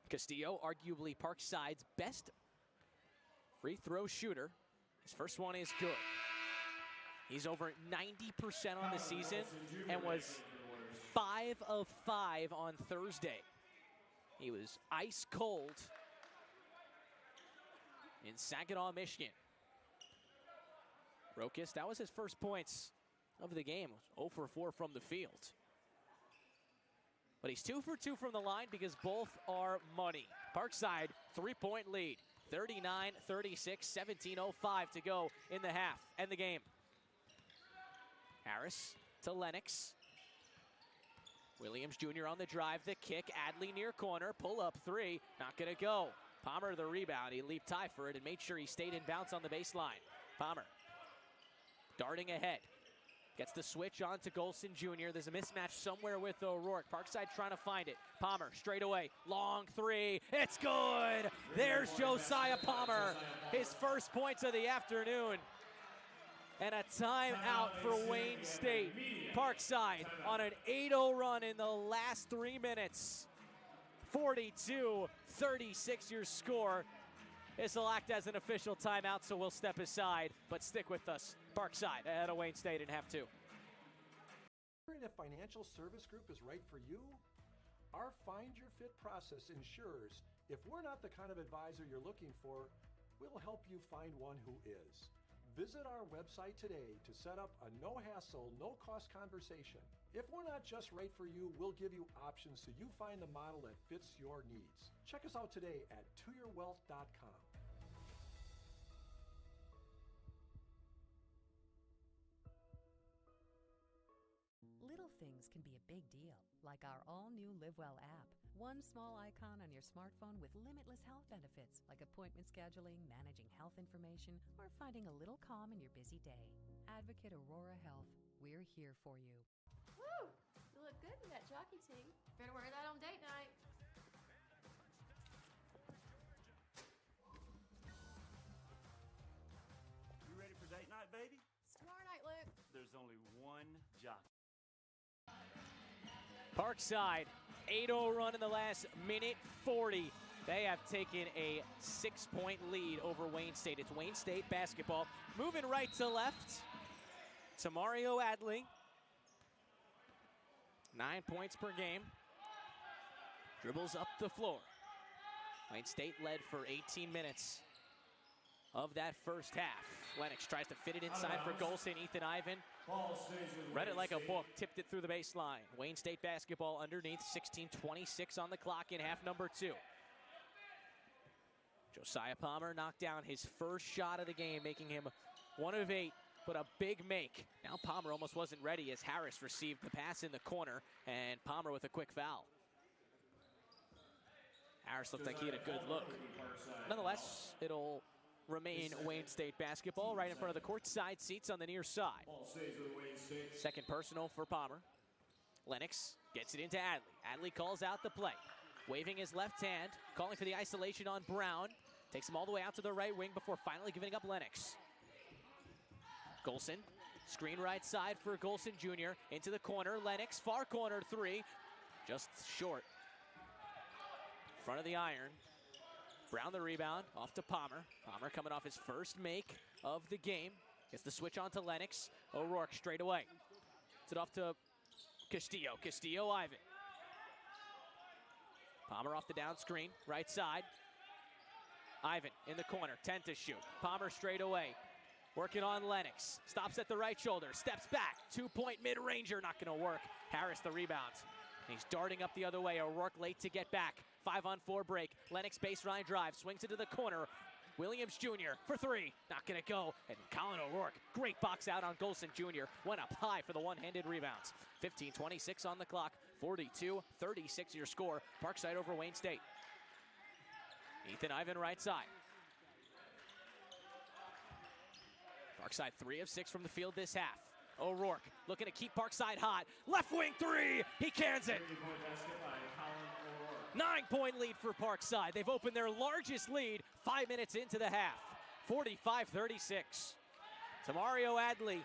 Castillo, arguably Parkside's best free throw shooter. His first one is good. He's over 90% on the season and was 5 of 5 on Thursday. He was ice cold in Saginaw, Michigan. Rokas, that was his first points of the game. 0 for 4 from the field. But he's 2 for 2 from the line because both are money. Parkside, 3-point lead. 39-36, 17:05 to go in the half and the game. Harris to Lennox. Williams Jr. on the drive, the kick. Adley near corner, pull up 3, not gonna go. Palmer the rebound, he leaped high for it and made sure he stayed in bounds on the baseline. Palmer darting ahead. Gets the switch on to Golson Jr. There's a mismatch somewhere with O'Rourke. Parkside trying to find it. Palmer straight away. Long 3. It's good. There's Josiah Palmer. His first points of the afternoon. And a timeout for Wayne State. Parkside on an 8-0 run in the last 3 minutes. 42-36 your score. This will act as an official timeout, so we'll step aside. But stick with us. Parkside ahead of Wayne State in half 2. Wondering if financial service group is right for you? Our Find Your Fit process ensures if we're not the kind of advisor you're looking for, we'll help you find one who is. Visit our website today to set up a no-hassle, no-cost conversation. If we're not just right for you, we'll give you options so you find the model that fits your needs. Check us out today at toyourwealth.com. Little things can be a big deal, like our all-new LiveWell app. One small icon on your smartphone with limitless health benefits, like appointment scheduling, managing health information, or finding a little calm in your busy day. Advocate Aurora Health, we're here for you. Woo! You look good in that jockey tee. Better wear that on date night. You ready for date night, baby? It's tomorrow night, Luke. There's only one jockey. Parkside, 8-0 run in the last minute 40. They have taken a 6-point lead over Wayne State. It's Wayne State basketball. Moving right to left to Mario Adley. 9 points per game. Dribbles up the floor. Wayne State led for 18 minutes of that first half. Lennox tries to fit it inside for Golson. Ethan Ivan read it like a book, tipped it through the baseline. Wayne State basketball underneath, 16:26 on the clock in half number 2. Josiah Palmer knocked down his first shot of the game, making him 1 of 8, but a big make. Now Palmer almost wasn't ready as Harris received the pass in the corner, and Palmer with a quick foul. Harris looked like he had a good look. Nonetheless, it'll remain Wayne State basketball right in front of the courtside seats on the near side. Second personal for Palmer. Lennox gets it into Adley. Adley calls out the play. Waving his left hand, calling for the isolation on Brown. Takes him all the way out to the right wing before finally giving up Lennox. Golson, screen right side for Golson Jr. Into the corner. Lennox, far corner 3. Just short. Front of the iron. Brown the rebound, off to Palmer. Palmer coming off his first make of the game. Gets the switch on to Lennox. O'Rourke straight away. Gets it off to Castillo. Castillo, Ivan. Palmer off the down screen, right side. Ivan in the corner, 10 to shoot. Palmer straight away. Working on Lennox. Stops at the right shoulder, steps back. 2-point mid-ranger, not gonna work. Harris the rebound. He's darting up the other way. O'Rourke late to get back. 5-on-4 break. Lennox baseline drive. Swings into the corner. Williams Jr. for three. Not going to go. And Colin O'Rourke, great box out on Golson Jr. Went up high for the one-handed rebounds. 15:26 on the clock. 42-36 your score. Parkside over Wayne State. Ethan Ivan right side. Parkside 3 of 6 from the field this half. O'Rourke looking to keep Parkside hot. Left wing three. He cans it. 9-point lead for Parkside. They've opened their largest lead 5 minutes into the half. 45-36. So Mario Adley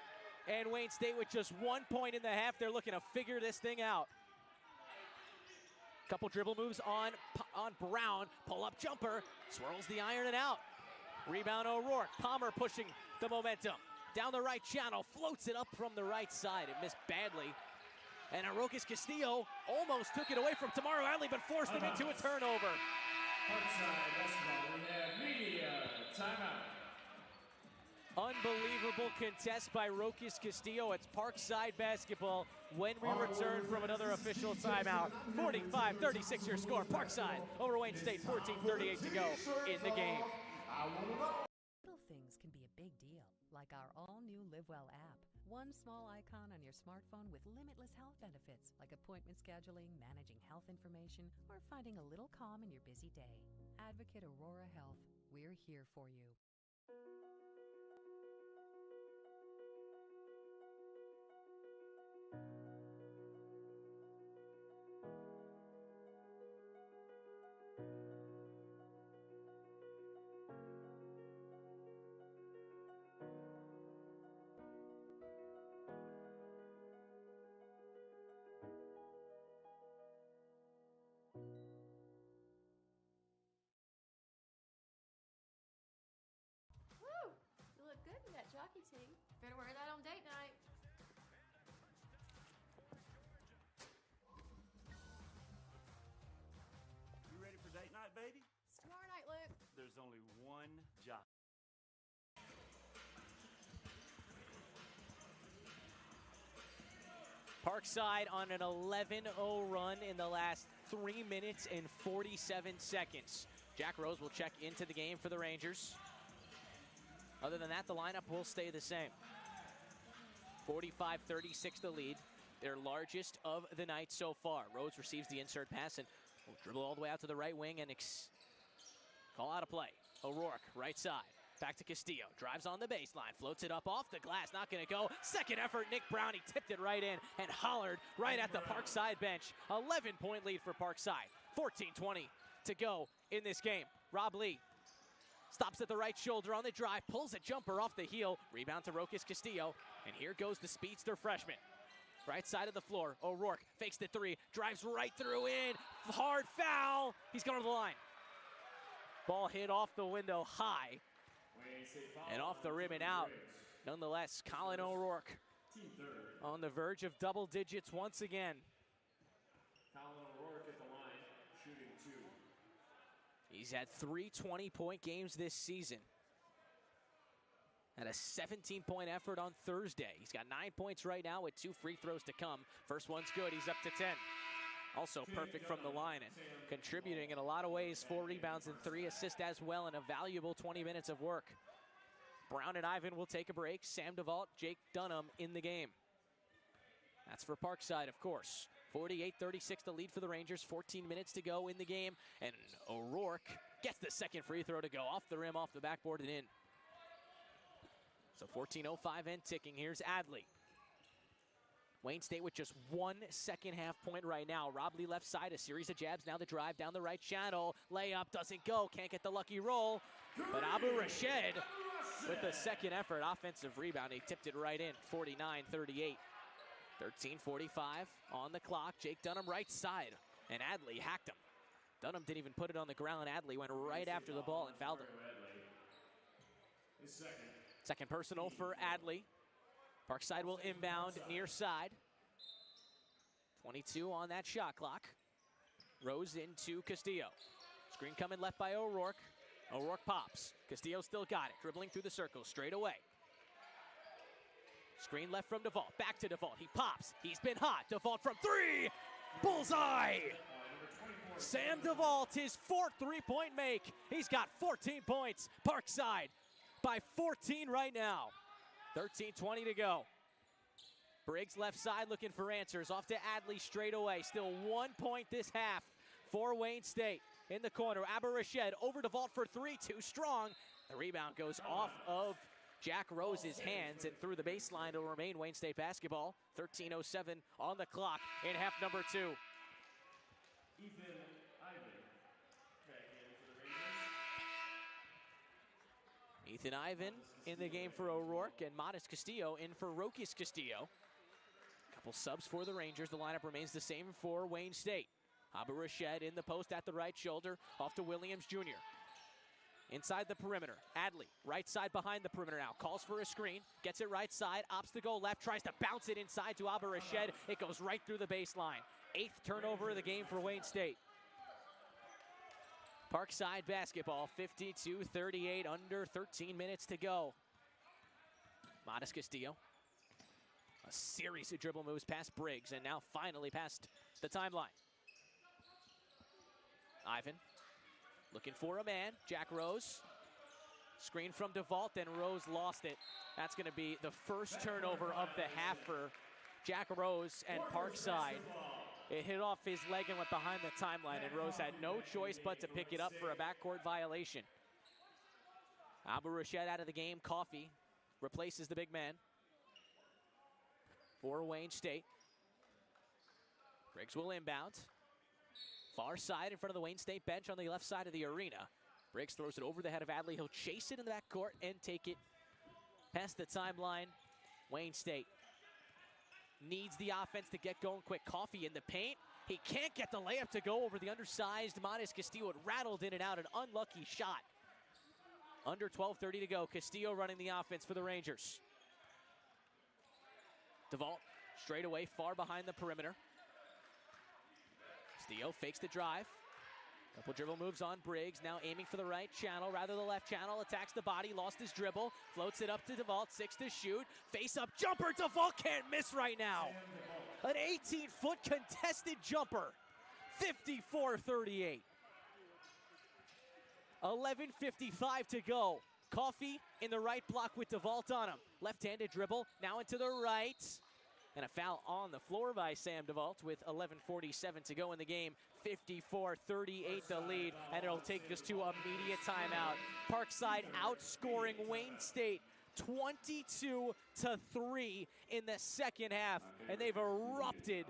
and Wayne State with just 1 point in the half. They're looking to figure this thing out. Couple dribble moves on Brown. Pull-up jumper. Swirls the iron and out. Rebound O'Rourke. Palmer pushing the momentum. Down the right channel. Floats it up from the right side. It missed badly. And Arroquis Castillo almost took it away from Tamaro Adley, but forced him into a turnover. Parkside basketball, we have media timeout. Unbelievable contest by Arroquis Castillo. It's Parkside basketball when we return from another official timeout. 45-36 your score. Parkside over Wayne State. 14:38 to go in the game. Little things can be a big deal, like our all-new LiveWell app. One small icon on your smartphone with limitless health benefits, like appointment scheduling, managing health information, or finding a little calm in your busy day. Advocate Aurora Health. We're here for you. Woo! You look good in that jockey tee. Better wear that on date night. You ready for date night, baby? It's tomorrow night, Luke. There's only one job. Parkside on an 11-0 run in the last 3 minutes and 47 seconds. Jack Rose will check into the game for the Rangers. Other than that, the lineup will stay the same. 45-36 the lead, their largest of the night so far. Rose receives the insert pass and will dribble all the way out to the right wing and call out a play. O'Rourke, right side. Back to Castillo, drives on the baseline, floats it up off the glass, not gonna go. Second effort, Nick Brown, he tipped it right in and hollered right at the Parkside bench. 11-point lead for Parkside, 14:20 to go in this game. Rob Lee stops at the right shoulder on the drive, pulls a jumper off the heel, rebound to Arroquis Castillo, and here goes the speedster freshman. Right side of the floor, O'Rourke fakes the three, drives right through in, hard foul, he's going to the line. Ball hit off the window high, and off the rim and out. Nonetheless, Colin O'Rourke on the verge of double digits once again. Colin O'Rourke at the line, shooting 2. He's had 3 20-point games this season. Had a 17-point effort on Thursday. He's got 9 points right now with 2 free throws to come. First one's good, he's up to 10. Also perfect from the line and contributing in a lot of ways. 4 rebounds and 3 assists as well, and a valuable 20 minutes of work. Brown and Ivan will take a break. Sam DeVault, Jake Dunham in the game. That's for Parkside, of course. 48-36 the lead for the Rangers. 14 minutes to go in the game. And O'Rourke gets the second free throw to go off the rim, off the backboard and in. So 14:05 and ticking. Here's Adley. Wayne State with just 1 second half point right now. Rob Lee left side, a series of jabs. Now the drive down the right channel. Layup doesn't go, can't get the lucky roll. But Abu Rashed with the second effort, offensive rebound. He tipped it right in, 49-38. 13:45 on the clock. Jake Dunham right side, and Adley hacked him. Dunham didn't even put it on the ground. Adley went right after the ball and fouled him. Second personal for Adley. Parkside will inbound near side. 22 on that shot clock. Rose into Castillo. Screen coming left by O'Rourke. O'Rourke pops. Castillo still got it. Dribbling through the circle straight away. Screen left from DeVault. Back to DeVault. He pops. He's been hot. DeVault from 3. Bullseye! Sam DeVault, his fourth three-point make. He's got 14 points. Parkside by 14 right now. 13:20 to go. Briggs left side looking for answers. Off to Adley straight away. Still 1 point this half for Wayne State. In the corner, Aberrached over DeVault for three, too strong. The rebound goes off of Jack Rose's hands and through the baseline. It'll remain Wayne State basketball. 13:07 on the clock in half number 2. Ethan Ivan back in for the Rangers. Ethan Ivan in the game for O'Rourke and Modest Castillo in for Rokas Castillo. Couple subs for the Rangers. The lineup remains the same for Wayne State. Aberrached in the post at the right shoulder, off to Williams Jr. Inside the perimeter, Adley, right side behind the perimeter now, calls for a screen, gets it right side, opts to go left, tries to bounce it inside to Aberrached. It goes right through the baseline. 8th turnover of the game for Wayne State. Parkside basketball, 52-38, under 13 minutes to go. Modest Castillo. A series of dribble moves past Briggs and now finally past the timeline. Ivan looking for a man. Jack Rose. Screen from DeVault and Rose lost it. That's going to be the first turnover of the half for Jack Rose and Parkside. It hit off his leg and went behind the timeline, and Rose had no choice but to pick it up for a backcourt violation. Aberrached out of the game. Coffey replaces the big man for Wayne State. Briggs will inbound. Far side in front of the Wayne State bench on the left side of the arena. Briggs throws it over the head of Adley. He'll chase it in the backcourt and take it past the timeline. Wayne State needs the offense to get going quick. Coffey in the paint. He can't get the layup to go over the undersized Modest Castillo. It rattled in and out, an unlucky shot. Under 12:30 to go. Castillo running the offense for the Rangers. DeVault straight away, far behind the perimeter. Castillo fakes the drive. Couple dribble moves on Briggs, now aiming for the right channel, rather the left channel, attacks the body, lost his dribble, floats it up to DeVault, 6 to shoot, face-up jumper, DeVault can't miss right now. An 18-foot contested jumper, 54-38. 11:55 to go. Coffey in the right block with DeVault on him. Left-handed dribble, now into the right. And a foul on the floor by Sam DeVault with 11:47 to go in the game. 54-38 the lead, and it'll take us to immediate timeout. Parkside outscoring Wayne State 22-3 in the second half, and they've erupted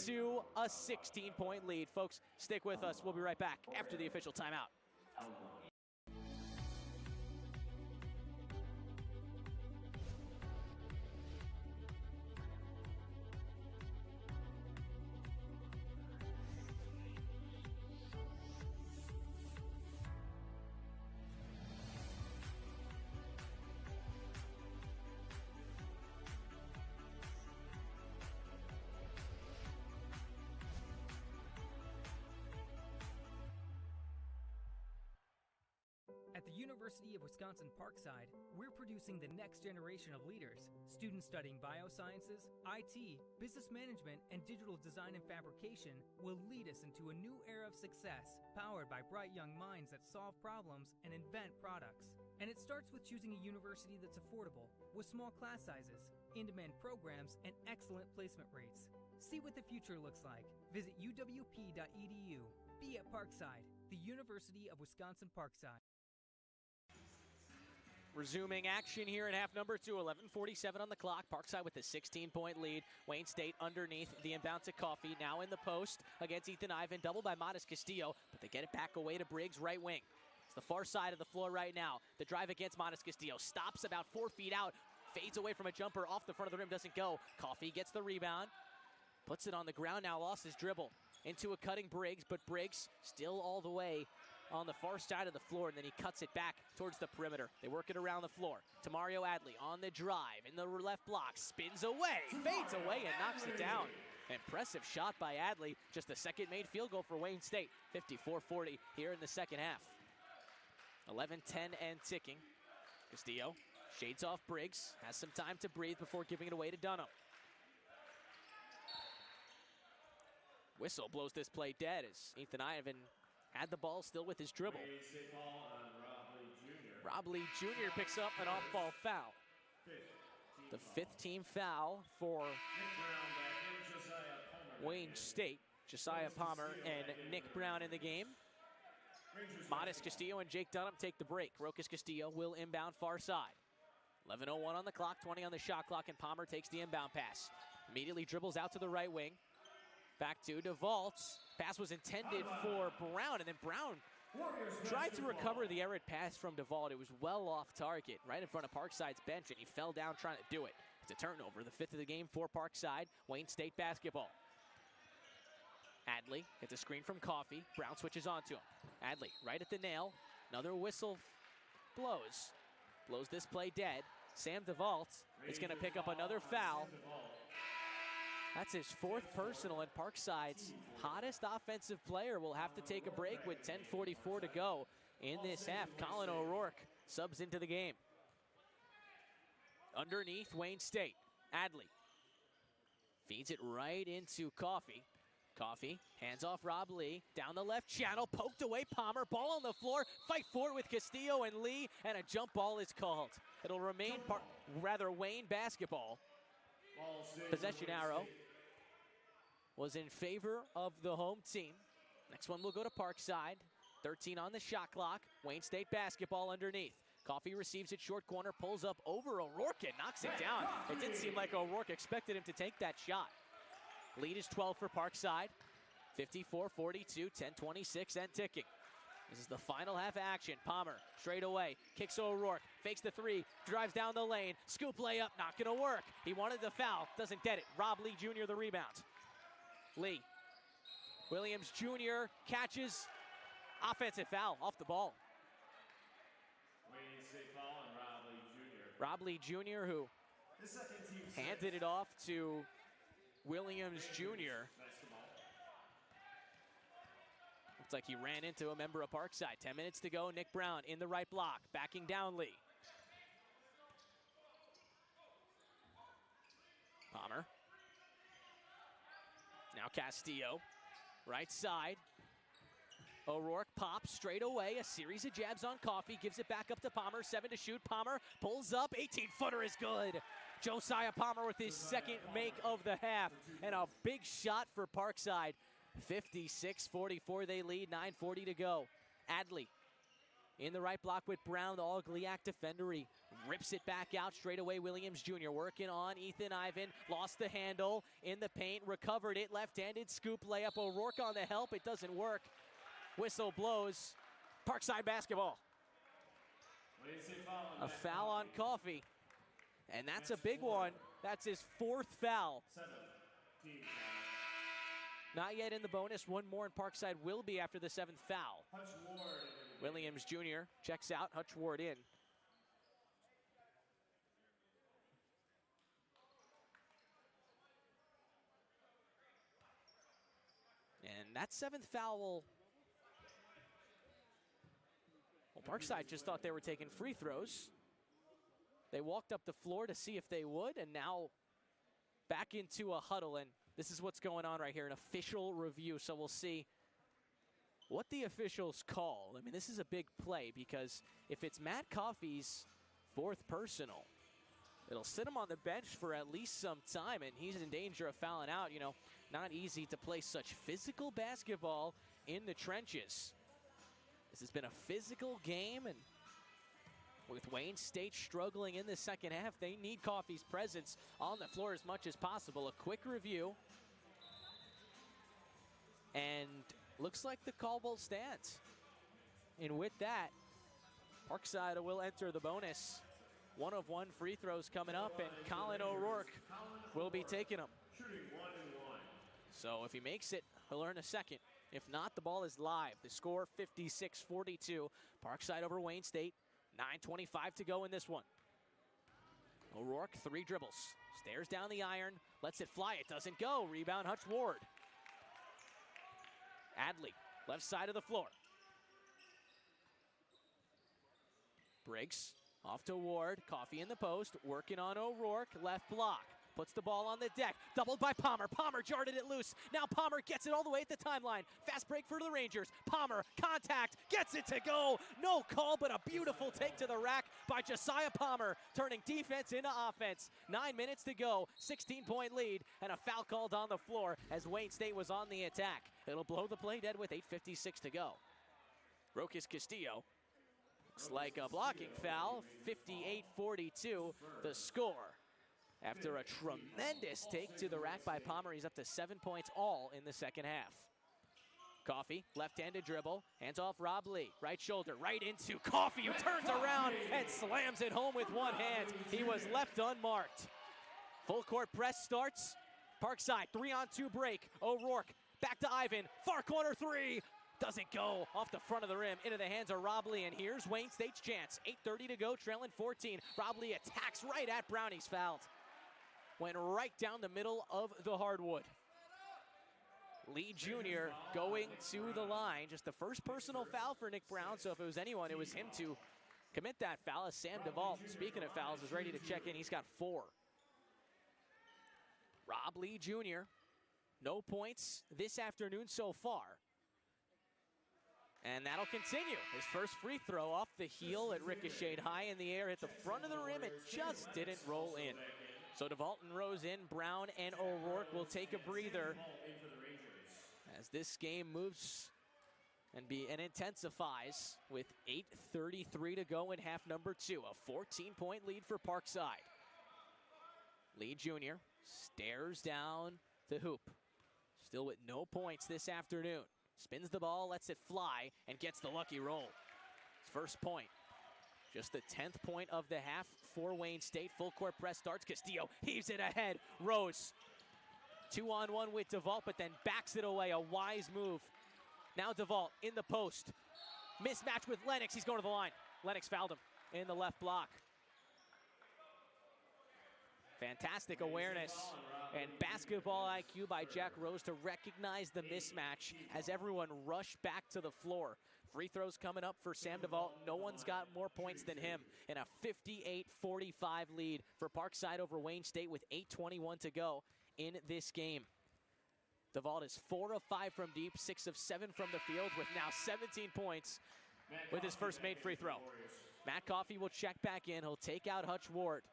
to a 16-point lead. Folks, stick with us. We'll be right back after the official timeout. At the University of Wisconsin Parkside, we're producing the next generation of leaders. Students studying biosciences, IT, business management, and digital design and fabrication will lead us into a new era of success, powered by bright young minds that solve problems and invent products. And it starts with choosing a university that's affordable, with small class sizes, in-demand programs, and excellent placement rates. See what the future looks like. Visit uwp.edu. Be at Parkside, the University of Wisconsin Parkside. Resuming action here in half number 2, 11:47 on the clock. Parkside with a 16-point lead. Wayne State underneath the inbound to Coffey. Now in the post against Ethan Ivan. Doubled by Modest Castillo, but they get it back away to Briggs, right wing. It's the far side of the floor right now. The drive against Modest Castillo. Stops about 4 feet out. Fades away from a jumper off the front of the rim. Doesn't go. Coffey gets the rebound. Puts it on the ground now. Lost his dribble. Into a cutting Briggs, but Briggs still all the way on the far side of the floor, and then he cuts it back towards the perimeter. They work it around the floor. To Mario Adley on the drive, in the left block, spins away, fades away, and knocks it down. Impressive shot by Adley. Just the second made field goal for Wayne State. 54-40 here in the second half. 11:10 and ticking. Castillo shades off Briggs, has some time to breathe before giving it away to Dunham. Whistle blows this play dead as Ethan Ivan had the ball still with his dribble. Wayne State ball on Rob Lee Jr. Rob Lee Jr. picks up an off-ball foul. The 5th team foul for Wayne State. Josiah Palmer and Nick Brown in the game. Modest Castillo and Jake Dunham take the break. Rokas Castillo will inbound far side. 11:01 on the clock, 20 on the shot clock, and Palmer takes the inbound pass. Immediately dribbles out to the right wing. Back to DeVault. Pass was intended for Brown, and then Brown tried to recover the errant pass from DeVault. It was well off target, right in front of Parkside's bench, and he fell down trying to do it. It's a turnover, the 5th of the game for Parkside. Wayne State basketball. Adley gets a screen from Coffey. Brown switches onto him. Adley right at the nail. Another whistle blows. Blows this play dead. Sam DeVault is going to pick up another foul. That's his 4th personal, and Parkside's hottest offensive player will have to take a break with 10:44 to go in this half. Colin O'Rourke subs into the game. Underneath Wayne State, Adley feeds it right into Coffey. Coffey hands off Rob Lee, down the left channel, poked away Palmer, ball on the floor, fight for it with Castillo and Lee, and a jump ball is called. It'll remain Wayne basketball. Possession arrow was in favor of the home team. Next one will go to Parkside. 13 on the shot clock. Wayne State basketball underneath. Coffey receives it short corner, pulls up over O'Rourke and knocks it down. It didn't seem like O'Rourke expected him to take that shot. Lead is 12 for Parkside. 54-42, 10:26 and ticking. This is the final half action. Palmer straight away, kicks O'Rourke, fakes the 3, drives down the lane, scoop layup, not gonna work. He wanted the foul, doesn't get it. Rob Lee Jr. the rebound. Lee. Williams Jr. catches. Offensive foul off the ball. Wayne State foul on Rob Lee Jr. Rob Lee Jr. who handed it off to Williams Jr. Looks like he ran into a member of Parkside. 10 minutes to go. Nick Brown in the right block, backing down Lee. Palmer. Now Castillo, right side. O'Rourke pops straight away. A series of jabs on Coffey. Gives it back up to Palmer. 7 to shoot. Palmer pulls up. 18-footer is good. Josiah Palmer with his 2nd make of the half. And a big shot for Parkside. 56-44 they lead. 9:40 to go. Adley in the right block with Brown. The all-GLIAC defender. He rips it back out straight away. Williams Jr. working on Ethan Ivan. Lost the handle in the paint. Recovered it. Left-handed scoop layup. O'Rourke on the help. It doesn't work. Whistle blows. Parkside basketball. A foul on Coffey. And that's a big one. That's his 4th foul. Not yet in the bonus. One more and Parkside will be after the 7th foul. Williams Jr. checks out. Hutch Ward in. And that 7th foul will... Well, Parkside just thought they were taking free throws. They walked up the floor to see if they would, and now back into a huddle. And this is what's going on right here, an official review. So we'll see what the officials call. I mean, this is a big play because if it's Matt Coffey's 4th personal, it'll sit him on the bench for at least some time, and he's in danger of fouling out. You know, not easy to play such physical basketball in the trenches. This has been a physical game, and with Wayne State struggling in the second half, they need Coffey's presence on the floor as much as possible. A quick review. And looks like the call will stand. And with that, Parkside will enter the bonus. 1 of 1 free throws coming up, and Colin O'Rourke will be taking them. So if he makes it, he'll earn a second. If not, the ball is live. The score 56-42. Parkside over Wayne State. 9:25 to go in this one. O'Rourke, 3 dribbles. Stares down the iron. Lets it fly. It doesn't go. Rebound, Hutch Ward. Adley, left side of the floor. Briggs, off to Ward. Coffey in the post. Working on O'Rourke. Left block. puts the ball on the deck, doubled by Palmer. Palmer jarred it loose. Now Palmer gets it all the way at the timeline. Fast break for the Rangers. Palmer, contact, gets it to go. No call, but a beautiful take to the rack by Josiah Palmer, turning defense into offense. 9 minutes to go, 16-point lead, and a foul called on the floor as Wayne State was on the attack. It'll blow the play dead with 8:56 to go. Rokas Castillo. Looks like a blocking foul. 58-42 the score. After a tremendous take to the rack by Palmer, he's up to 7 points all in the second half. Coffee, left-handed dribble, hands off Rob Lee. Right shoulder, right into Coffee, who turns around and slams it home with one hand. He was left unmarked. Full court press starts. Parkside, 3-on-2 break. O'Rourke, back to Ivan. Far corner three. Doesn't go off the front of the rim, into the hands of Rob Lee, and here's Wayne State's chance. 8:30 to go, trailing 14. Rob Lee attacks right at Brown, he's fouled. Went right down the middle of the hardwood. Lee Jr. going to the line, just the first personal foul for Nick Brown, so if it was anyone, it was him to commit that foul, as Sam DeVault, speaking of fouls, is ready to check in. He's got 4. Rob Lee Jr., no points this afternoon so far. And that'll continue. His first free throw off the heel. It ricocheted high in the air, hit the front of the rim. It just didn't roll in. So DeVault and Rose in. Brown and O'Rourke will take a breather as this game moves and intensifies with 8:33 to go in half number 2. A 14-point lead for Parkside. Lee Jr. stares down the hoop. Still with no points this afternoon. Spins the ball, lets it fly, and gets the lucky roll. His first point. Just the 10th point of the half for Wayne State. Full court press starts. Castillo heaves it ahead. Rose 2-on-1 with DeVault, but then backs it away. A wise move. Now DeVault in the post. Mismatch with Lennox. He's going to the line. Lennox fouled him in the left block. Fantastic awareness and basketball IQ by Jack Rose to recognize the mismatch as everyone rushed back to the floor. Free throws coming up for Sam DeVault. No one's got more points than him in a 58-45 lead for Parkside over Wayne State with 8:21 to go in this game. DeVault is 4 of 5 from deep, 6 of 7 from the field with now 17 points with his first made free throw. Matt Coffey will check back in. He'll take out Hutch Ward.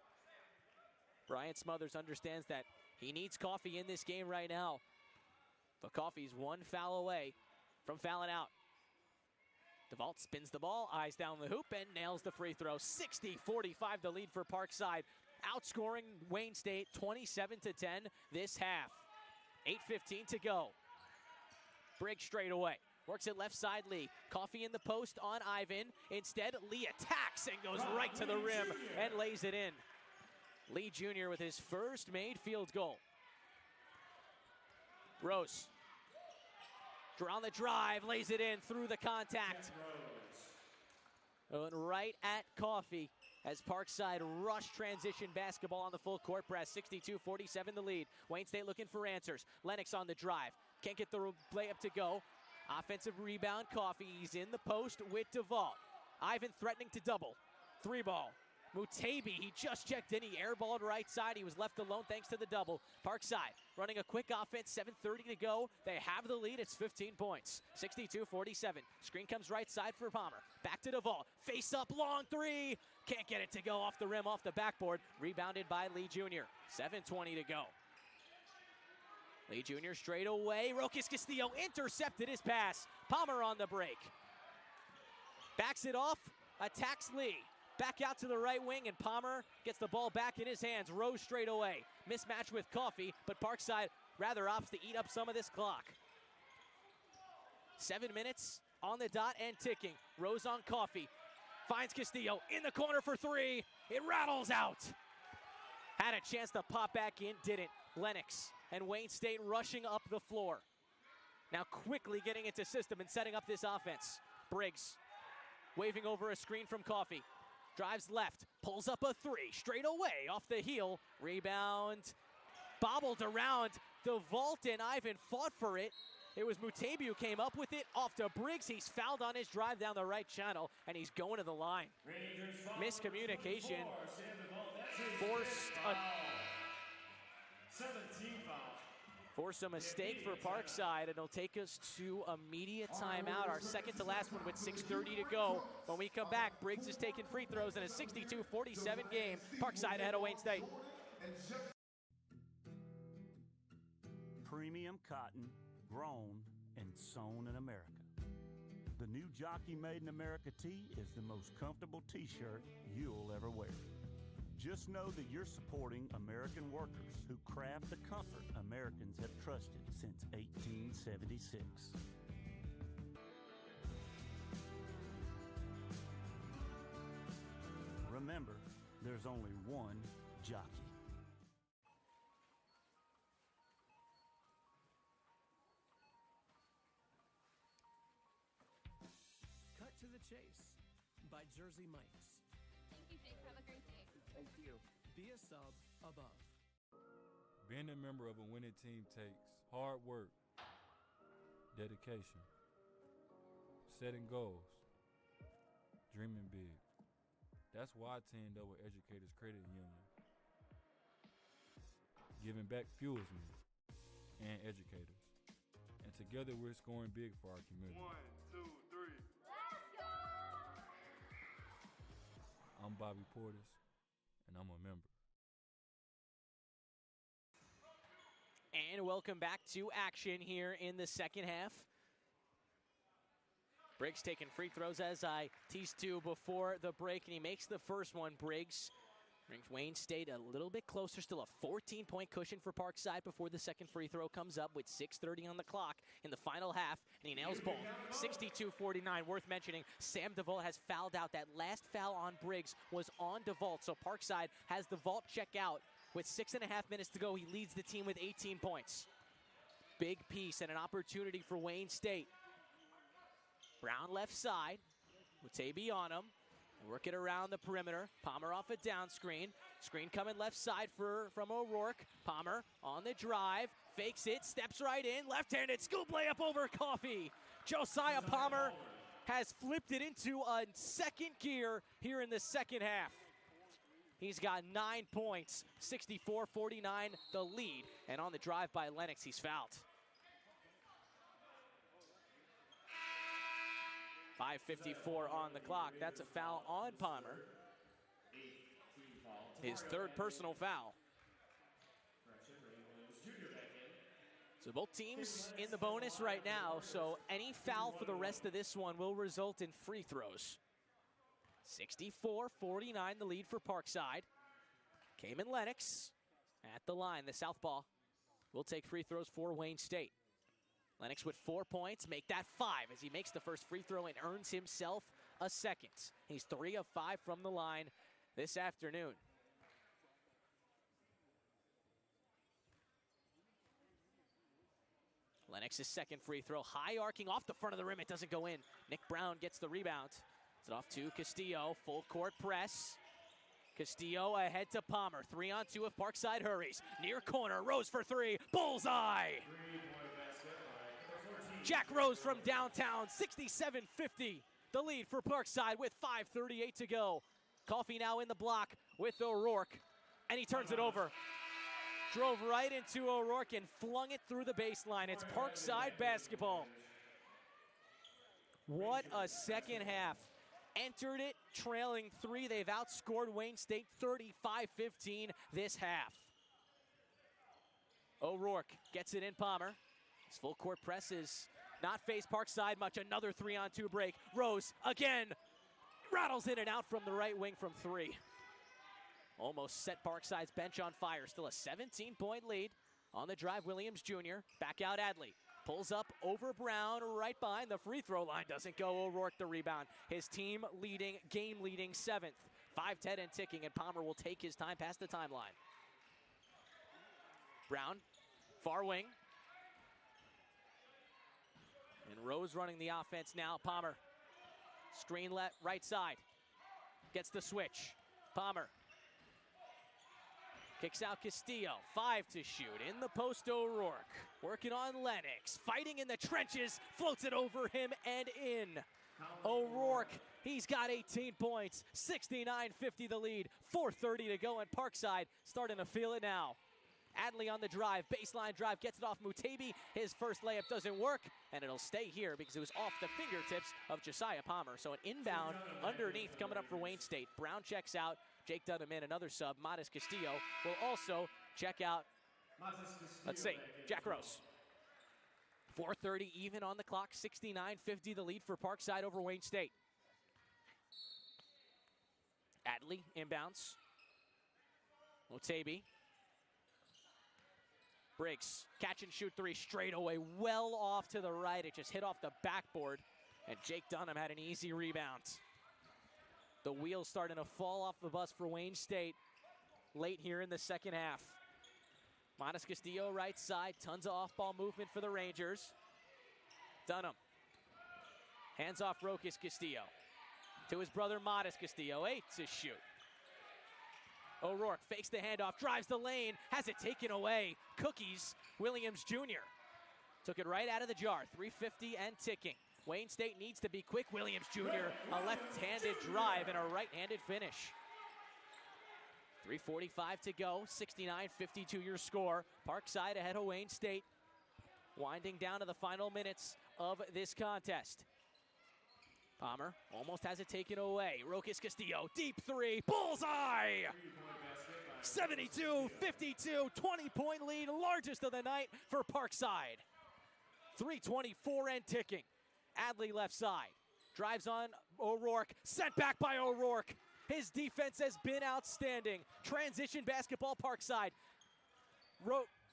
Brian Smothers understands that he needs Coffey in this game right now. But Coffey's one foul away from fouling out. DeVault spins the ball, eyes down the hoop, and nails the free throw. 60-45 the lead for Parkside. Outscoring Wayne State 27-10 this half. 8:15 to go. Briggs straight away. Works it left side, Lee. Coffey in the post on Ivan. Instead, Lee attacks and goes right to the rim and lays it in. Lee Jr. with his first made field goal. Rose. On the drive, lays it in through the contact. Going right at Coffey as Parkside rush transition basketball on the full court press. 62-47 the lead. Wayne State looking for answers. Lennox on the drive. Can't get the layup to go. Offensive rebound, Coffey. He's in the post with DeVault. Ivan threatening to double. 3 ball. Mutabi, he just checked in. He airballed right side. He was left alone thanks to the double. Parkside running a quick offense. 7:30 to go. They have the lead. It's 15 points. 62-47. Screen comes right side for Palmer. Back to DeVault. Face up, long 3. Can't get it to go off the rim, off the backboard. Rebounded by Lee Jr. 7:20 to go. Lee Jr. straight away. Rokas Castillo intercepted his pass. Palmer on the break. Backs it off. Attacks Lee. Back out to the right wing, and Palmer gets the ball back in his hands. Rose straight away. Mismatch with Coffey, but Parkside rather opts to eat up some of this clock. 7 minutes on the dot and ticking. Rose on Coffey. Finds Castillo in the corner for 3. It rattles out. Had a chance to pop back in, didn't. Lennox and Wayne State rushing up the floor. Now quickly getting into system and setting up this offense. Briggs waving over a screen from Coffey. Drives left, pulls up a 3, straight away off the heel. Rebound, bobbled around. DeVault and Ivan fought for it. It was Mutabi who came up with it. Off to Briggs, he's fouled on his drive down the right channel, and he's going to the line. Miscommunication, forced a 17 foul. Force a mistake for Parkside, and it'll take us to immediate timeout, our second to last one with 6:30 to go. When we come back, Briggs is taking free throws in a 62-47 game. Parkside ahead of Wayne State. Premium cotton, grown and sewn in America. The new Jockey Made in America tee is the most comfortable t-shirt you'll ever wear. Just know that you're supporting American workers who craft the comfort Americans have trusted since 1876. Remember, there's only one jockey. Cut to the Chase by Jersey Mike's. Thank you, Jake. Have a great day. Thank you. Be a sub above. Being a member of a winning team takes hard work, dedication, setting goals, dreaming big. That's why I teamed up with Educators Credit Union. Giving back fuels me and educators. And together we're scoring big for our community. 1, 2, 3. Let's go! I'm Bobby Portis, and I'm a member. And welcome back to action here in the second half. Briggs taking free throws as I teased to before the break, and he makes the first one. Briggs brings Wayne State a little bit closer, still a 14-point cushion for Parkside before the second free throw comes up with 6:30 on the clock in the final half, and he nails both. 62-49, worth mentioning, Sam DeVault has fouled out. That last foul on Briggs was on DeVault, so Parkside has DeVault check out. With 6.5 minutes to go, he leads the team with 18 points. Big piece and an opportunity for Wayne State. Brown left side with Taby on him. Work it around the perimeter. Palmer off a down screen. Screen coming left side from O'Rourke. Palmer on the drive. Fakes it, steps right in. Left-handed scoop layup over Coffee. Josiah Palmer has flipped it into a second gear here in the second half. He's got 9 points, 64-49 the lead. And on the drive by Lennox, he's fouled. 5:54 on the clock. That's a foul on Palmer. His third personal foul. So both teams in the bonus right now, so any foul for the rest of this one will result in free throws. 64-49 the lead for Parkside. Cayman Lennox at the line. The southpaw will take free throws for Wayne State. Lennox with 4 points, make that 5 as he makes the first free throw and earns himself a second. He's 3 of 5 from the line this afternoon. Lennox's second free throw, high arcing off the front of the rim. It doesn't go in. Nick Brown gets the rebound. It's off to Castillo, full court press. Castillo ahead to Palmer. 3-on-2 if Parkside hurries. Near corner, Rose for 3, bullseye. Jack Rose from downtown, 67-50. The lead for Parkside with 5:38 to go. Coffee now in the block with O'Rourke, and he turns it over. Drove right into O'Rourke and flung it through the baseline. It's Parkside basketball. What a second half. Entered it trailing 3. They've outscored Wayne State 35-15 this half. O'Rourke gets it in Palmer. His full court press is not faced Parkside much. Another 3-on-2 break. Rose again rattles in and out from the right wing from 3. Almost set Parkside's bench on fire. Still a 17-point lead. On the drive, Williams Jr. Back out Adley. Pulls up over Brown right behind the free throw line. Doesn't go. O'Rourke the rebound. His team leading, game leading 7th. 5:10 and ticking, and Palmer will take his time past the timeline. Brown, far wing. And Rose running the offense now. Palmer, screen left, right side. Gets the switch. Palmer. Kicks out Castillo, 5 to shoot. In the post, O'Rourke. Working on Lennox. Fighting in the trenches. Floats it over him and in. O'Rourke, he's got 18 points. 69-50 the lead. 4:30 to go, and Parkside starting to feel it now. Adley on the drive, baseline drive, gets it off Mutebi. His first layup doesn't work, and it'll stay here because it was off the fingertips of Josiah Palmer. So an inbound underneath coming up for Wayne State. Brown checks out, Jake Dunham in, another sub. Modest Castillo will also check out, let's see, Jack Rose. 4:30 even on the clock, 69-50 the lead for Parkside over Wayne State. Adley inbounds. Mutebi. Briggs, catch and shoot three straight away, well off to the right. It just hit off the backboard, and Jake Dunham had an easy rebound. The wheels starting to fall off the bus for Wayne State late here in the second half. Modest Castillo right side, tons of off-ball movement for the Rangers. Dunham, hands off Rokas Castillo. To his brother Modest Castillo, 8 to shoot. O'Rourke fakes the handoff, drives the lane, has it taken away. Cookies, Williams Jr. Took it right out of the jar, 3:50 and ticking. Wayne State needs to be quick. Williams Jr., a left-handed drive and a right-handed finish. 3:45 to go, 69-52 your score. Parkside ahead of Wayne State. Winding down to the final minutes of this contest. Palmer almost has it taken away. Rokas Castillo, deep three, bullseye! 72-52, 20-point lead, largest of the night for Parkside. 3:24 and ticking. Adley left side, drives on O'Rourke, sent back by O'Rourke. His defense has been outstanding. Transition basketball, Parkside.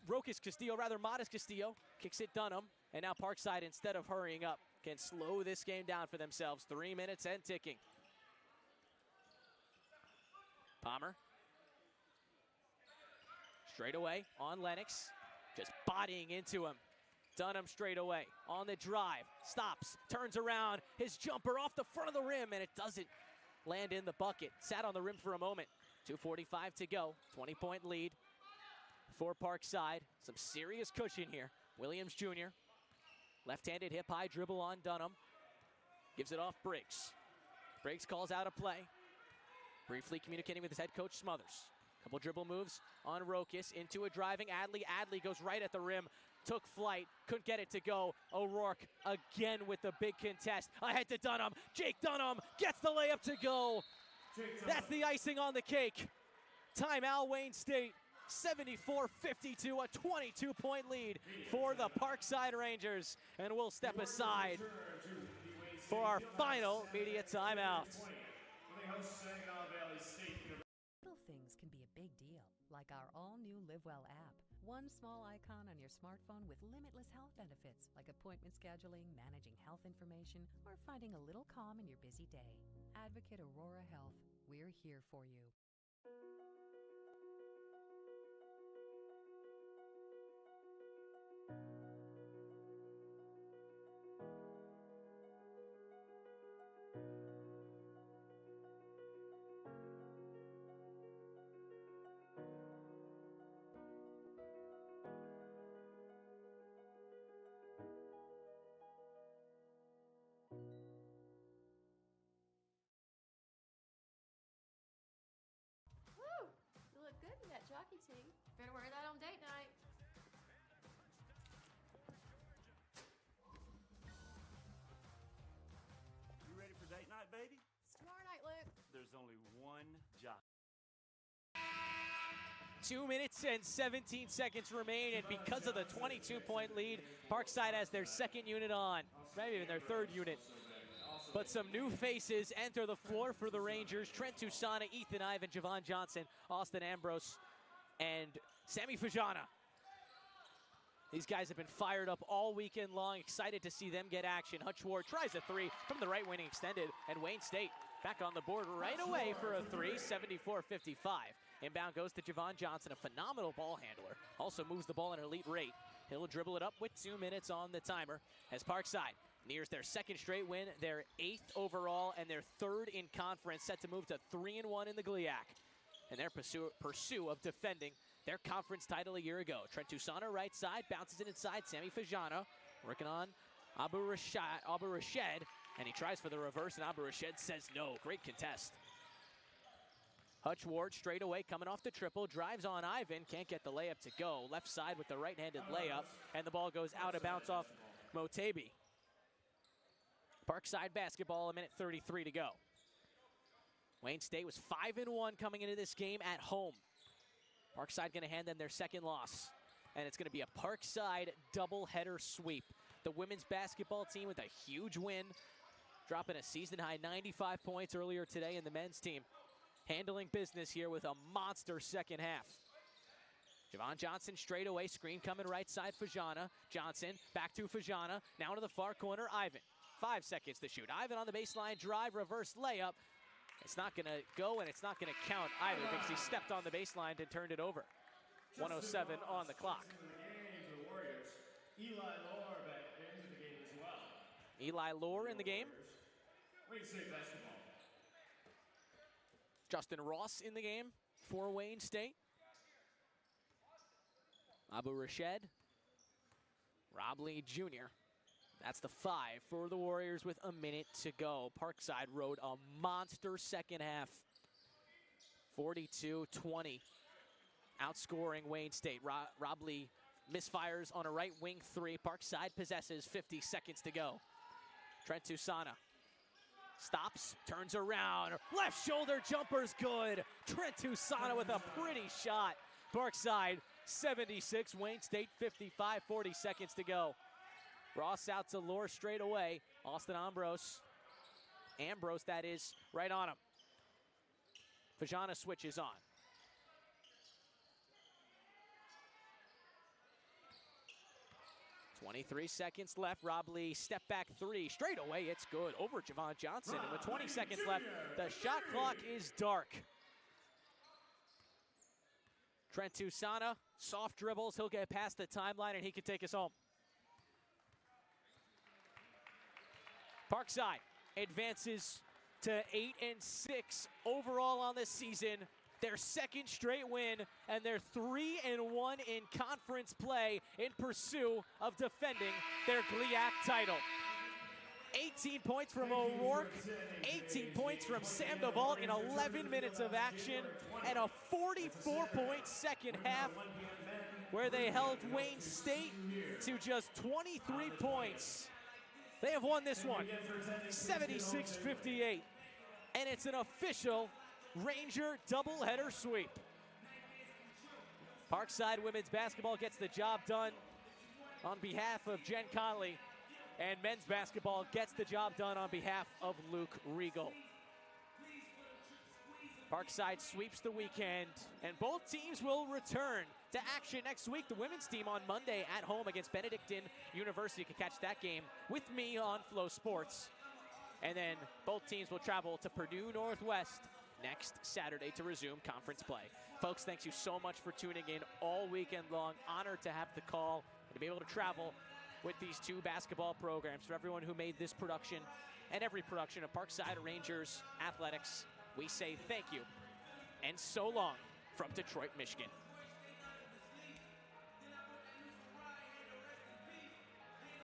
Rokas Castillo, rather Modest Castillo, kicks it Dunham, and now Parkside, instead of hurrying up, can slow this game down for themselves. 3 minutes and ticking. Palmer. Straight away on Lennox. Just bodying into him. Dunham straight away on the drive. Stops, turns around. His jumper off the front of the rim, and it doesn't land in the bucket. Sat on the rim for a moment. 2:45 to go. 20-point lead for Parkside. Some serious cushion here. Williams Jr. Left-handed hip-high dribble on Dunham. Gives it off Briggs. Briggs calls out a play. Briefly communicating with his head coach, Smothers. Couple dribble moves on Rokas into a driving Adley. Adley goes right at the rim. Took flight, couldn't get it to go. O'Rourke again with the big contest. Ahead to Dunham. Jake Dunham gets the layup to go. That's the icing on the cake. Timeout, Wayne State. 74-52, a 22-point lead for the Parkside Rangers. And we'll step aside for our final media timeout. Little things can be a big deal, like our all-new LiveWell app. One small icon on your smartphone with limitless health benefits, like appointment scheduling, managing health information, or finding a little calm in your busy day. Advocate Aurora Health, we're here for you. Woo! You look good in that jockey tee. Better wear that on date night. You ready for date night, baby? It's tomorrow night, Luke. There's only one job. 2 minutes and 17 seconds remain, and because of the 22-point lead, Parkside has their second unit on, maybe even their third unit. But some new faces enter the floor for the Rangers. Trent Toussaint, Ethan Ivan, Javon Johnson, Austin Ambrose, and Sammy Fajana. These guys have been fired up all weekend long. Excited to see them get action. Hutch Ward tries a three from the right wing extended, and Wayne State back on the board right away for a three, 74-55. Inbound goes to Javon Johnson, a phenomenal ball handler. Also moves the ball at an elite rate. He'll dribble it up with 2 minutes on the timer as Parkside nears their second straight win, their 8th overall, and their 3rd in conference, set to move to 3-1 in the GLIAC. And their pursuit of defending their conference title a year ago. Trent Toussaint right side, bounces it inside. Sammy Fajana working on Abu Rashed, and he tries for the reverse, and Abu Rashed says no. Great contest. Hutch Ward straight away coming off the triple, drives on Ivan, can't get the layup to go. Left side with the right-handed layup, and the ball goes out of bounds off Motebi. Parkside basketball, 1:33 to go. Wayne State was 5-1 coming into this game at home. Parkside going to hand them their second loss, and it's going to be a Parkside doubleheader sweep. The women's basketball team with a huge win, dropping a season-high 95 points earlier today, and the men's team handling business here with a monster second half. Javon Johnson straight away, screen coming right side, Fajana. Johnson back to Fajana, now to the far corner, Ivan. 5 seconds to shoot. Ivan on the baseline drive, reverse layup. It's not going to go, and it's not going to count either because he stepped on the baseline and turned it over. 1:07 on the clock. Eli Lohr back into the game as well. Eli Lohr in the game. Wayne State basketball. Justin Ross in the game for Wayne State. Abu Rashed. Rob Lee Jr. That's the 5 for the Warriors with a minute to go. Parkside rode a monster second half. 42-20. Outscoring Wayne State. Rob Lee misfires on a right wing 3. Parkside possesses, 50 seconds to go. Trent Usana stops, turns around. Left shoulder jumper's good. Trent Usana with a pretty shot. Parkside 76, Wayne State 55, 40 seconds to go. Ross out to Lohr straight away. Austin Ambrose, that is, right on him. Fajana switches on. .23 seconds left. Rob Lee, step back 3. Straight away, it's good. Over Javon Johnson. And with 20 seconds left, the shot clock is dark. Trent Usana, soft dribbles. He'll get past the timeline, and he can take us home. Parkside advances to 8-6 overall on this season. Their second straight win, and they're 3-1 in conference play in pursuit of defending their GLIAC title. 18 points from O'Rourke, 18 points from Sam DeVault in 11 minutes of action, and a 44-point second half where they held Wayne State to just 23 points. They have won this one, 76-58, and it's an official Ranger doubleheader sweep. Parkside women's basketball gets the job done on behalf of Jen Conley, and men's basketball gets the job done on behalf of Luke Riegel. Parkside sweeps the weekend, and both teams will return to action next week. The women's team on Monday at home against Benedictine University. You can catch that game with me on Flow Sports. And then both teams will travel to Purdue Northwest next Saturday to resume conference play. Folks, thanks you so much for tuning in all weekend long. Honored to have the call and to be able to travel with these two basketball programs. For everyone who made this production and every production of Parkside Rangers Athletics, we say thank you and so long from Detroit, Michigan.